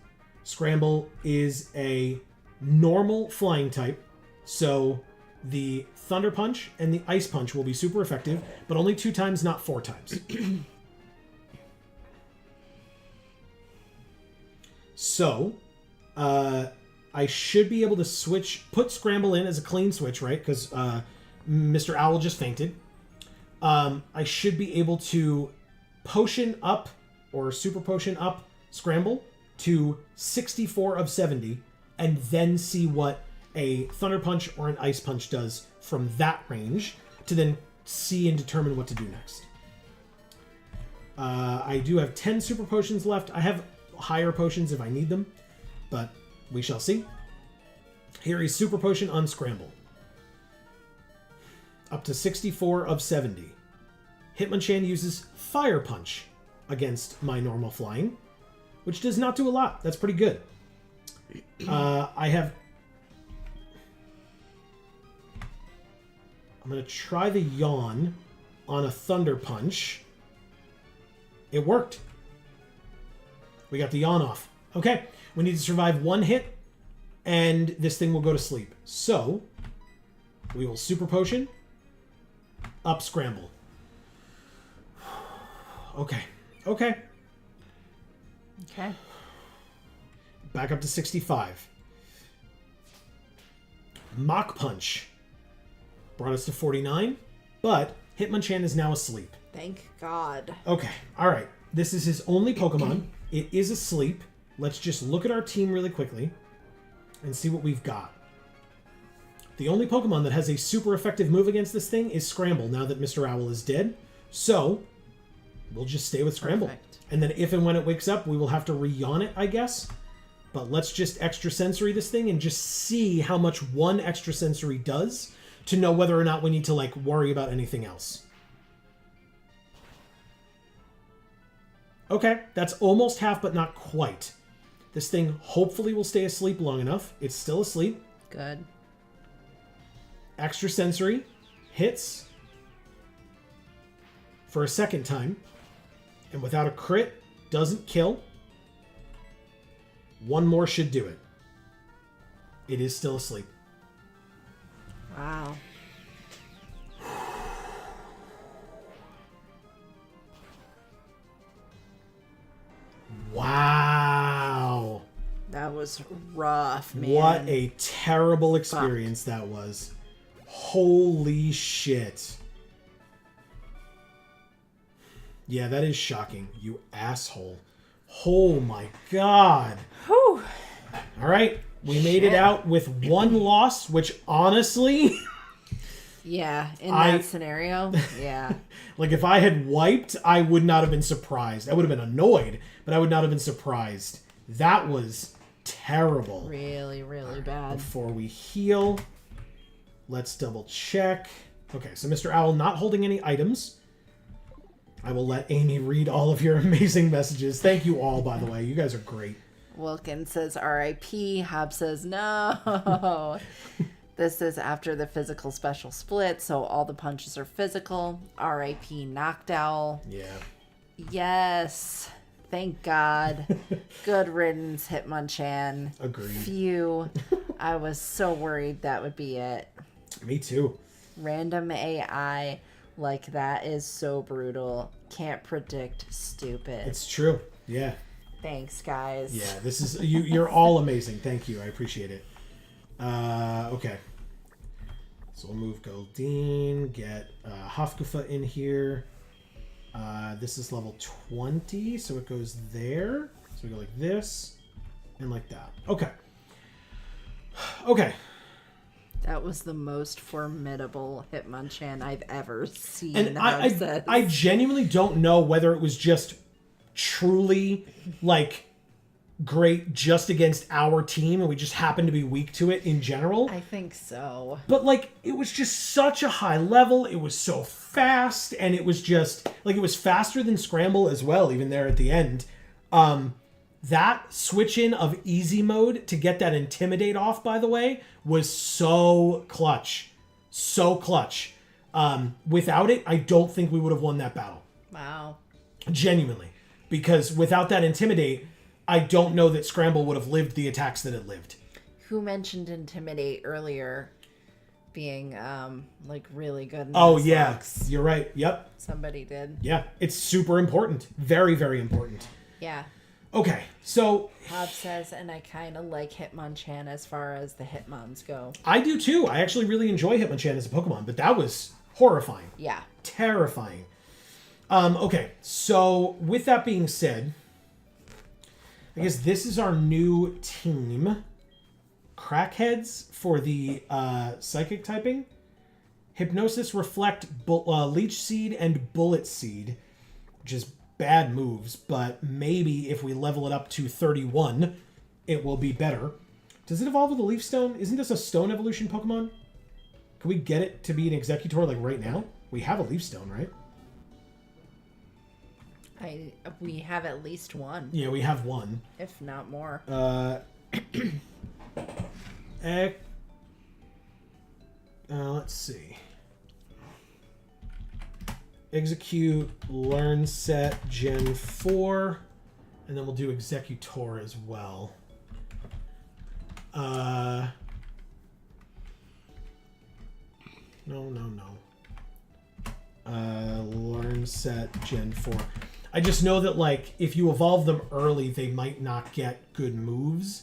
Scramble is a normal flying type, so the Thunder Punch and the Ice Punch will be super effective, but only 2 times, not 4 times. So, I should be able to put Scramble in as a clean switch, right? Because Mr. Owl just fainted. I should be able to potion up or super potion up Scramble to 64 of 70 and then see what a Thunder Punch or an Ice Punch does from that range to then see and determine what to do next. I do have 10 super potions left. I have higher potions if I need them, but we shall see. Here is super potion on Scramble. Up to 64 of 70. Hitmonchan uses Fire Punch against my normal flying, which does not do a lot. That's pretty good. I'm going to try the Yawn on a Thunder Punch. It worked. We got the Yawn off. Okay, we need to survive 1 hit, and this thing will go to sleep. So, we will Super Potion, up Scramble. Okay. Back up to 65. Mach Punch brought us to 49, but Hitmonchan is now asleep. Thank God. Okay, alright. This is his only Pokemon. It is asleep. Let's just look at our team really quickly and see what we've got. The only Pokemon that has a super effective move against this thing is Scramble, now that Mr. Owl is dead. So, we'll just stay with Scramble. Perfect. And then if and when it wakes up, we will have to re-yawn it, I guess. But let's just extrasensory this thing and just see how much one extrasensory does to know whether or not we need to, like, worry about anything else. Okay, that's almost half, but not quite. This thing hopefully will stay asleep long enough. It's still asleep. Good. Extrasensory hits for a second time, and without a crit, doesn't kill. 1 more should do it. It is still asleep. Wow. Wow. That was rough, man. What a terrible experience that was. Holy shit. Yeah, that is shocking, you asshole. Oh my god. Whew. All right, we made it out with 1 loss, which honestly... Yeah, in that scenario, yeah. Like, if I had wiped, I would not have been surprised. I would have been annoyed, but I would not have been surprised. That was terrible. Really, really bad. Before we heal, let's double check. Okay, so Mr. Owl not holding any items. I will let Amy read all of your amazing messages. Thank you all, by the way. You guys are great. Wilkins says R.I.P. Hob says no. This is after the physical special split, so all the punches are physical. R.I.P. Knockdown. Yeah. Yes. Thank God. Good riddance, Hitmonchan. Agreed. Phew. I was so worried that would be it. Me too. Random AI like that is so brutal. Can't predict. Stupid. It's true. Yeah. Thanks, guys. Yeah, this is you're all amazing. Thank you. I appreciate it. Okay. So we'll move Goldeen, get Hafgufa in here. This is level 20, so it goes there. So we go like this and like that. Okay. Okay. That was the most formidable Hitmonchan I've ever seen. And I genuinely don't know whether it was just truly like great just against our team and we just happened to be weak to it in general. I think so. But like it was just such a high level. It was so fast, and it was just like it was faster than Scramble as well, even there at the end. That switch in of easy mode to get that Intimidate off, by the way, was so clutch. So clutch. Without it, I don't think we would have won that battle. Wow. Genuinely. Because without that Intimidate, I don't know that Scramble would have lived the attacks that it lived. Who mentioned Intimidate earlier being like really good in Oh, Nuzlocke? yeah. You're right. Yep. Somebody did. Yeah. It's super important. Very, very important. Yeah. Okay. So... Hob says, and I kind of like Hitmonchan as far as the Hitmons go. I do too. I actually really enjoy Hitmonchan as a Pokemon, but that was horrifying. Yeah. Terrifying. Okay. So with that being said... I guess this is our new team. Crackheads for the psychic typing. Hypnosis, Reflect, Leech Seed, and Bullet Seed. Which is bad moves, but maybe if we level it up to 31, it will be better. Does it evolve with a Leaf Stone? Isn't this a Stone Evolution Pokemon? Can we get it to be an Executor like right now? We have a Leaf Stone, right? We have at least one. Yeah, we have one. If not more. Let's see. Execute, Learn Set, Gen 4, and then we'll do Executor as well. No. Learn Set, Gen 4. I just know that, like, if you evolve them early, they might not get good moves.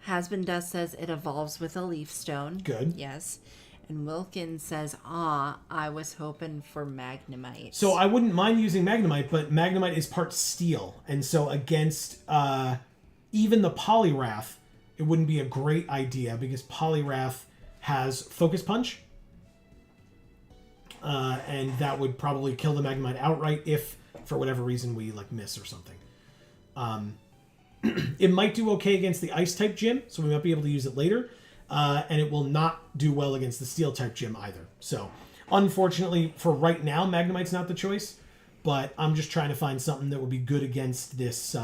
Hasbin Dust says it evolves with a Leaf Stone. Good. Yes. And Wilkins says, I was hoping for Magnemite. So I wouldn't mind using Magnemite, but Magnemite is part steel. And so against even the Poliwrath, it wouldn't be a great idea because Poliwrath has Focus Punch. And that would probably kill the Magnemite outright if, for whatever reason, we like miss or something. It might do okay against the Ice-type gym, so we might be able to use it later. And it will not do well against the Steel-type gym either. So, unfortunately, for right now, Magnemite's not the choice. But I'm just trying to find something that would be good against this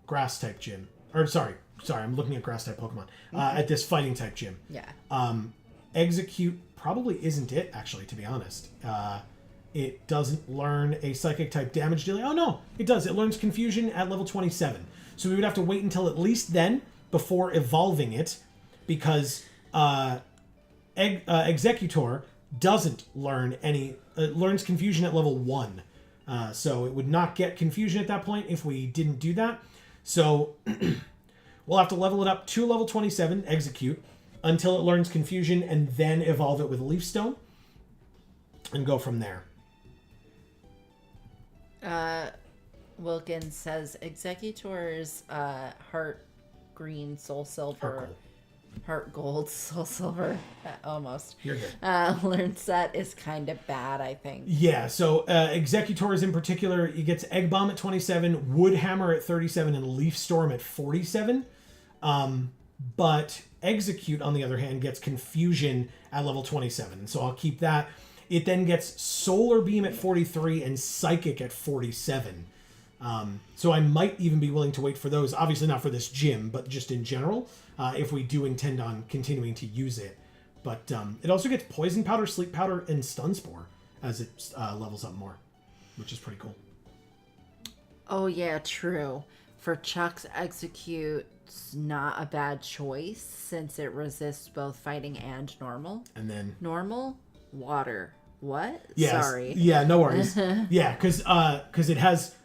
Grass-type gym. Or, sorry, I'm looking at Grass-type Pokemon. At this Fighting-type gym. Yeah. Execute probably isn't it, actually, to be honest. It doesn't learn a Psychic-type damage dealing. Oh, no, it does. It learns Confusion at level 27. So we would have to wait until at least then before evolving it, because Executor doesn't learn any... learns Confusion at level 1. So it would not get Confusion at that point if we didn't do that. So we'll have to level it up to level 27, Execute, until it learns Confusion, and then evolve it with a Leaf Stone, and go from there. Wilkins says Executor's Heart Green, SoulSilver, Heart Gold, SoulSilver, almost. You're good. Learn Set is kind of bad, I think. Yeah, so Executors in particular, he gets Egg Bomb at 27, Wood Hammer at 37, and Leaf Storm at 47. but Execute, on the other hand, gets Confusion at level 27. And so I'll keep that. It then gets Solar Beam at 43 and Psychic at 47. So I might even be willing to wait for those. Obviously not for this gym, but just in general, if we do intend on continuing to use it. But it also gets Poison Powder, Sleep Powder, and Stun Spore as it levels up more, which is pretty cool. Oh, yeah, true. For Chuck's Execute's not a bad choice since it resists both fighting and normal. And then... Normal? Water. What? Yes. Sorry. Yeah, no worries. Yeah, because it has...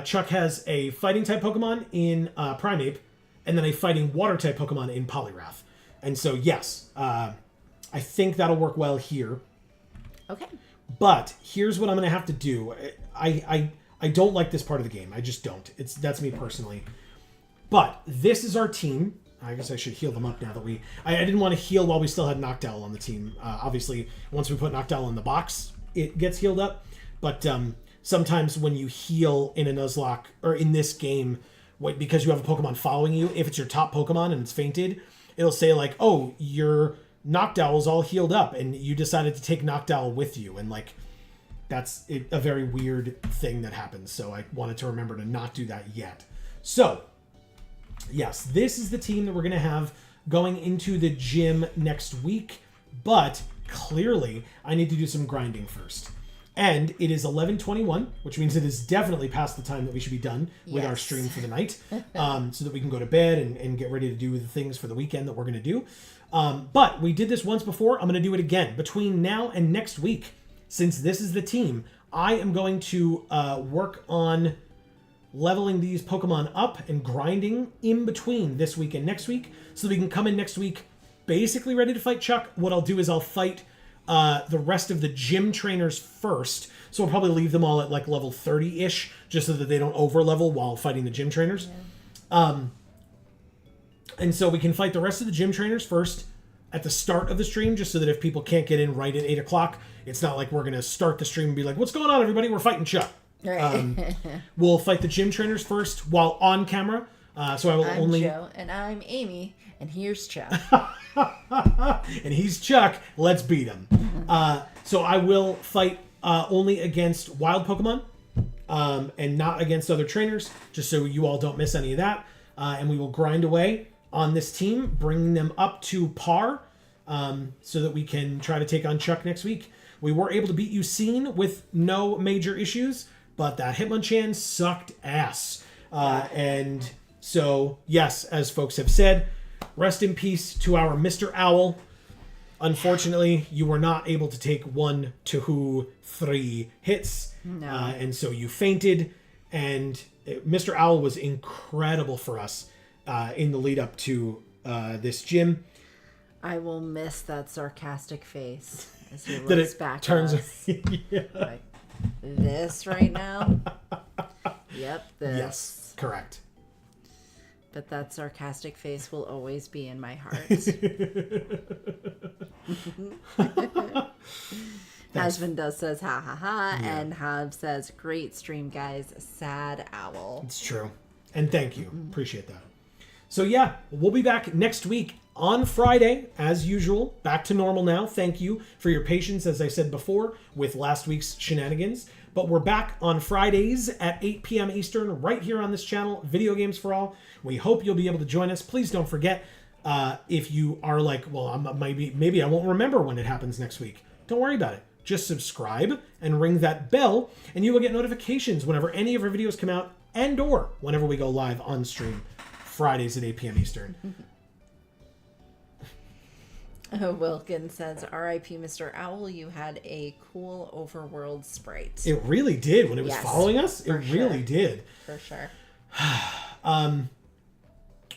Chuck has a fighting-type Pokemon in Primeape, and then a fighting water-type Pokemon in Poliwrath. And so, yes, I think that'll work well here. Okay. But here's what I'm going to have to do. I don't like this part of the game. I just don't. That's me personally. But this is our team. I guess I should heal them up now that I didn't want to heal while we still had Noctowl on the team. Obviously, once we put Noctowl in the box, it gets healed up. But sometimes when you heal in a Nuzlocke, or in this game, because you have a Pokemon following you, if it's your top Pokemon and it's fainted, it'll say like, oh, your Noctowl's all healed up, and you decided to take Noctowl with you. And like, that's a very weird thing that happens. So I wanted to remember to not do that yet. So, yes, this is the team that we're going to have going into the gym next week. But clearly, I need to do some grinding first. And it is 11:21, which means it is definitely past the time that we should be done with our stream for the night, so that we can go to bed and get ready to do the things for the weekend that we're going to do. But we did this once before. I'm going to do it again. Between now and next week, since this is the team, I am going to work on leveling these Pokemon up and grinding in between this week and next week, so that we can come in next week basically ready to fight Chuck. What I'll do is I'll fight the rest of the gym trainers first. So we'll probably leave them all at like level 30-ish, just so that they don't over-level while fighting the gym trainers. Yeah. And so we can fight the rest of the gym trainers first at the start of the stream, just so that if people can't get in right at 8 o'clock, it's not like we're going to start the stream and be like, what's going on, everybody? We're fighting Chuck. Right. We'll fight the gym trainers first while on camera. So I will I'm only... Joe, and I'm Amy, and here's Chuck. And he's Chuck. Let's beat him. So I will fight only against wild Pokemon, and not against other trainers, just so you all don't miss any of that. And we will grind away on this team, bringing them up to par, so that we can try to take on Chuck next week. We were able to beat Ucine with no major issues, but that Hitmonchan sucked ass. And so, yes, as folks have said, rest in peace to our Mr. Owl. Unfortunately, you were not able to take 1, 2, 3 hits. No. And so you fainted. And Mr. Owl was incredible for us in the lead up to this gym. I will miss that sarcastic face as he That looks it back turns. at us. Yeah. Like, this right now? Yep, this. Yes, correct. But that sarcastic face will always be in my heart. Husband does says ha ha ha, yeah. And Hub says great stream, guys. Sad owl. It's true, and thank you. Appreciate that. So yeah, we'll be back next week on Friday as usual. Back to normal now. Thank you for your patience, as I said before, with last week's shenanigans. But we're back on Fridays at 8 p.m. Eastern, right here on this channel, Video Games for All. We hope you'll be able to join us. Please don't forget, if you are like, well, maybe I won't remember when it happens next week. Don't worry about it. Just subscribe and ring that bell, and you will get notifications whenever any of our videos come out, and or whenever we go live on stream, Fridays at 8 p.m. Eastern. Wilkins says, R.I.P. Mr. Owl, you had a cool overworld sprite. It really did. When it was following us, it really did. For sure.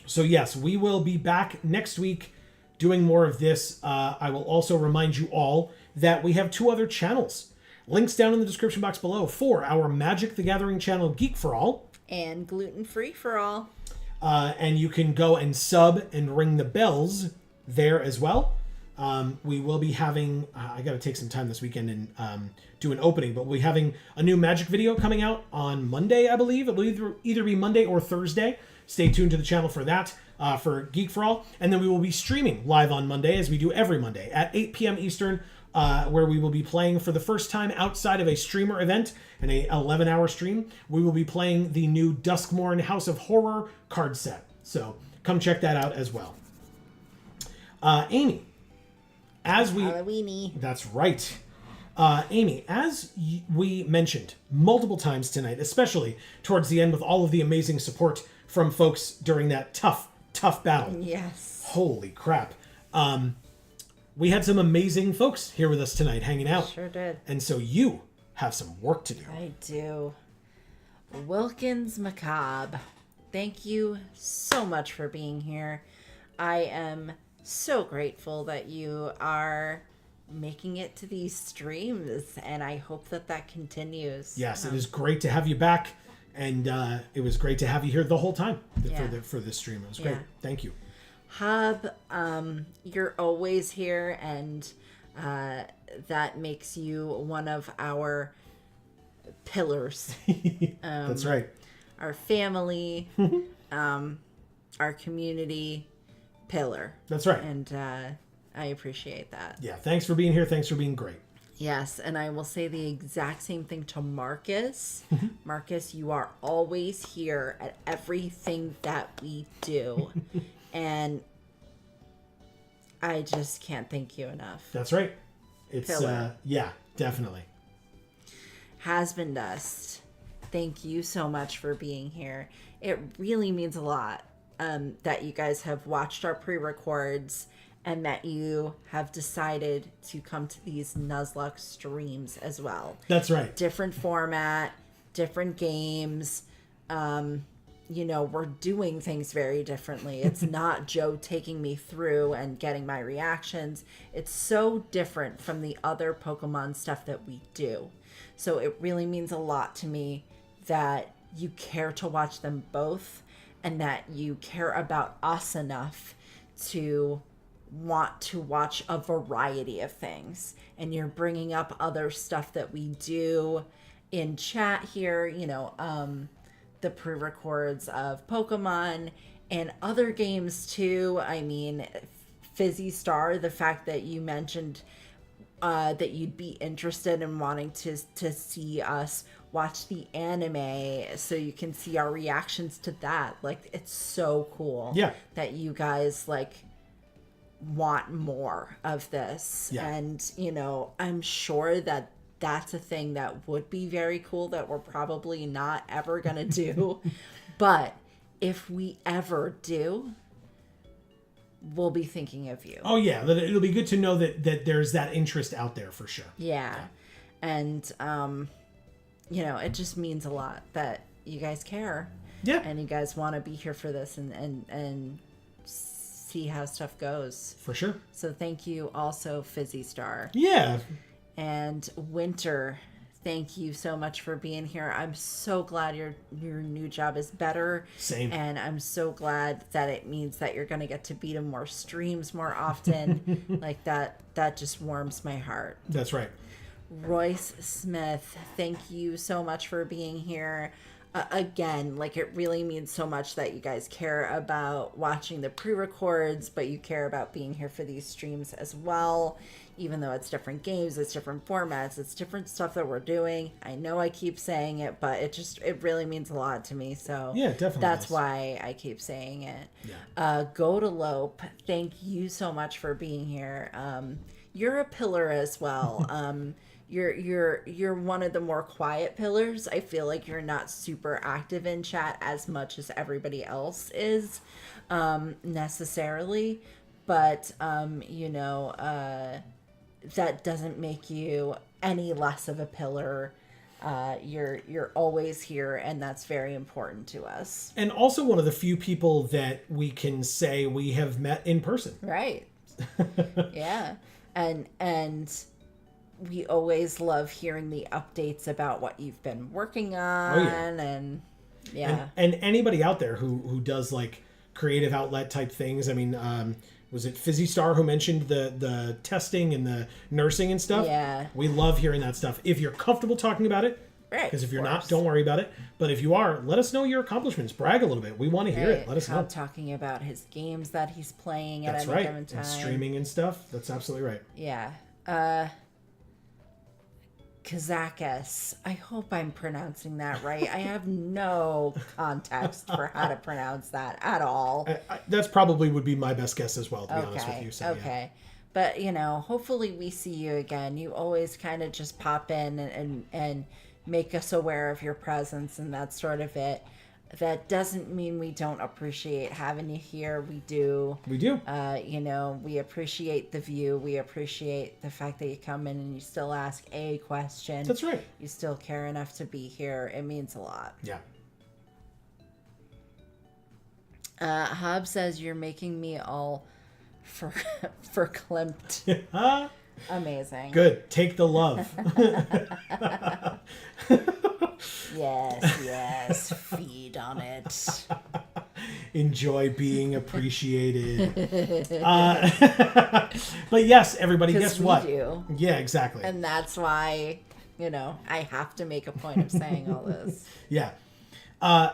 So yes, we will be back next week doing more of this. I will also remind you all that we have 2 other channels. Links down in the description box below for our Magic the Gathering channel, Geek for All. And Gluten Free for All. And you can go and sub and ring the bells there as well. We will be having, I got to take some time this weekend and do an opening, but we'll be having a new Magic video coming out on Monday, I believe. It will either be Monday or Thursday. Stay tuned to the channel for that. for Geek for All. And then we will be streaming live on Monday, as we do every Monday, at 8 p.m. Eastern, where we will be playing for the first time outside of a streamer event, an 11-hour stream. We will be playing the new Duskmorn House of Horror card set. So come check that out as well. Amy, as we... Halloweeny. That's right. Amy, as we mentioned multiple times tonight, especially towards the end with all of the amazing support from folks during that tough battle. Yes. Holy crap. We had some amazing folks here with us tonight hanging out. Sure did. And so you have some work to do. I do. Wilkins Macabre, thank you so much for being here. I am so grateful that you are making it to these streams, and I hope that continues. Yes, it is great to have you back, and it was great to have you here the whole time for this stream. It was great. Yeah. Thank you. Hub, you're always here, and that makes you one of our pillars. That's right. Our family, our community pillar. That's right. And I appreciate that. Yeah, thanks for being here. Thanks for being great. Yes, and I will say the exact same thing to Marcus. Marcus, you are always here at everything that we do. And I just can't thank you enough. That's right. It's Pillar. Yeah, definitely. Has Been Dust, thank you so much for being here. It really means a lot that you guys have watched our pre-records and that you have decided to come to these Nuzlocke streams as well. That's right. Different format, different games. We're doing things very differently. It's not Joe taking me through and getting my reactions. It's so different from the other Pokemon stuff that we do. So it really means a lot to me that you care to watch them both and that you care about us enough to want to watch a variety of things. And you're bringing up other stuff that we do in chat here, the pre-records of Pokemon and other games too. I mean, Fizzy Star, the fact that you mentioned that you'd be interested in wanting to see us watch the anime so you can see our reactions to that. Like, it's so cool. Yeah. That you guys want more of this. Yeah. And, I'm sure that that's a thing that would be very cool that we're probably not ever going to do. But if we ever do, we'll be thinking of you. Oh, yeah. It'll be good to know that there's that interest out there for sure. Yeah. And, it just means a lot that you guys care. Yeah. And you guys want to be here for this and see how stuff goes. For sure. So thank you also, Fizzy Star. Yeah. And Winter, thank you so much for being here. I'm so glad your new job is better. Same. And I'm so glad that it means that you're going to get to be to more streams more often. Like that just warms my heart. That's right. Royce Smith, thank you so much for being here. Again, it really means so much that you guys care about watching the pre-records, but you care about being here for these streams as well. Even though it's different games, it's different formats, it's different stuff that we're doing. I know I keep saying it, but it really means a lot to me. So yeah, definitely. That's why I keep saying it. Yeah. Go to Lope, thank you so much for being here. You're a pillar as well. You're one of the more quiet pillars. I feel like you're not super active in chat as much as everybody else is, necessarily, but that doesn't make you any less of a pillar. You're always here, and that's very important to us. And also one of the few people that we can say we have met in person. Right. Yeah. And we always love hearing the updates about what you've been working on. Oh, yeah. And yeah. And anybody out there who does creative outlet type things. I mean, was it Fizzy Star who mentioned the testing and the nursing and stuff? Yeah. We love hearing that stuff. If you're comfortable talking about it, Right. Because if you're not, don't worry about it. But if you are, let us know your accomplishments. Brag a little bit. We want to hear it. Let us know. Talking about his games that he's playing at That's any right. given time. And streaming and stuff. That's absolutely right. Yeah. Kazakis. I hope I'm pronouncing that right. I have no context for how to pronounce that at all. That's probably would be my best guess as well, to be honest with you. So, okay. Yeah. But, hopefully we see you again. You always kind of just pop in and make us aware of your presence, and that's sort of it. That doesn't mean we don't appreciate having you here. We do. We do. We appreciate the view. We appreciate the fact that you come in and you still ask a question. That's right. You still care enough to be here. It means a lot. Yeah. Hub says you're making me all verklempt. Amazing. Good. Take the love. Yes. Feed on it. Enjoy being appreciated. But yes, everybody, guess what? Do. Yeah, exactly. And that's why, I have to make a point of saying all this. Yeah.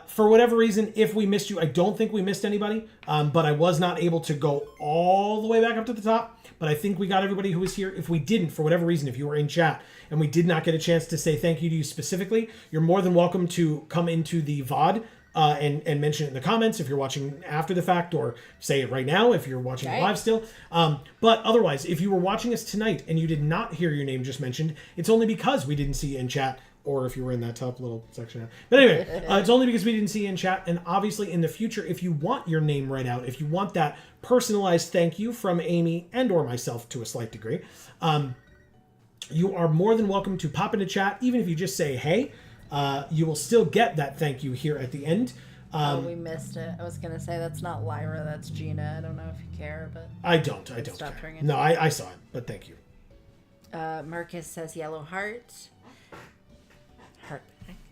For whatever reason, if we missed you, I don't think we missed anybody, but I was not able to go all the way back up to the top. But I think we got everybody who was here. If we didn't, for whatever reason, if you were in chat and we did not get a chance to say thank you to you specifically, you're more than welcome to come into the VOD and mention it in the comments if you're watching after the fact, or say it right now if you're watching live still. But otherwise, if you were watching us tonight and you did not hear your name just mentioned, it's only because we didn't see you in chat. Or if you were in that top little section. But anyway, it's only because we didn't see you in chat. And obviously in the future, if you want your name read out, if you want that personalized thank you from Amy and or myself to a slight degree, you are more than welcome to pop into chat. Even if you just say, hey, you will still get that thank you here at the end. We missed it. I was going to say that's not Lyra, that's Gina. I don't know if you care, but... I don't care. No, I saw it, but thank you. Marcus says yellow heart.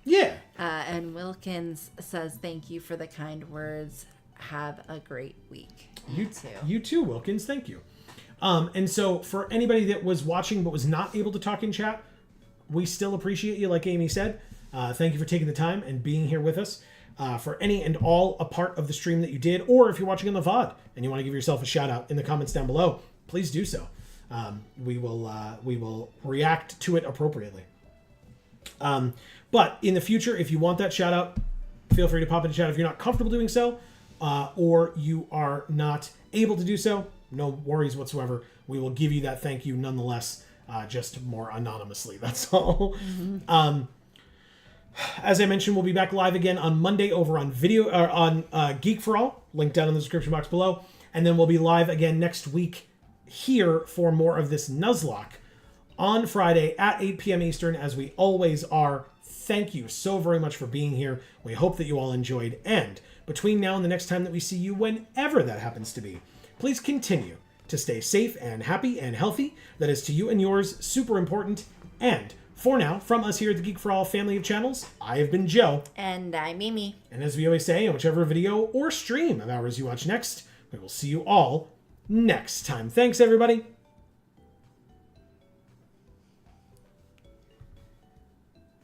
Yeah. And Wilkins says, thank you for the kind words. Have a great week. You too. You too, Wilkins. Thank you. And so for anybody that was watching but was not able to talk in chat, we still appreciate you, like Amy said. Thank you for taking the time and being here with us. For any and all a part of the stream that you did, or if you're watching on the VOD and you want to give yourself a shout out in the comments down below, please do so. We will react to it appropriately. But in the future, if you want that shout out, feel free to pop into chat. If you're not comfortable doing so, or you are not able to do so, no worries whatsoever. We will give you that thank you nonetheless, just more anonymously. That's all. Mm-hmm. As I mentioned, we'll be back live again on Monday over on Geek for All, link down in the description box below. And then we'll be live again next week here for more of this Nuzlocke on Friday at 8 p.m. Eastern, as we always are. Thank you so very much for being here. We hope that you all enjoyed. And between now and the next time that we see you, whenever that happens to be, please continue to stay safe and happy and healthy. That is to you and yours super important. And for now, from us here at the Geek for All family of channels, I have been Joe. And I'm Mimi. And as we always say, in whichever video or stream of ours you watch next, we will see you all next time. Thanks, everybody.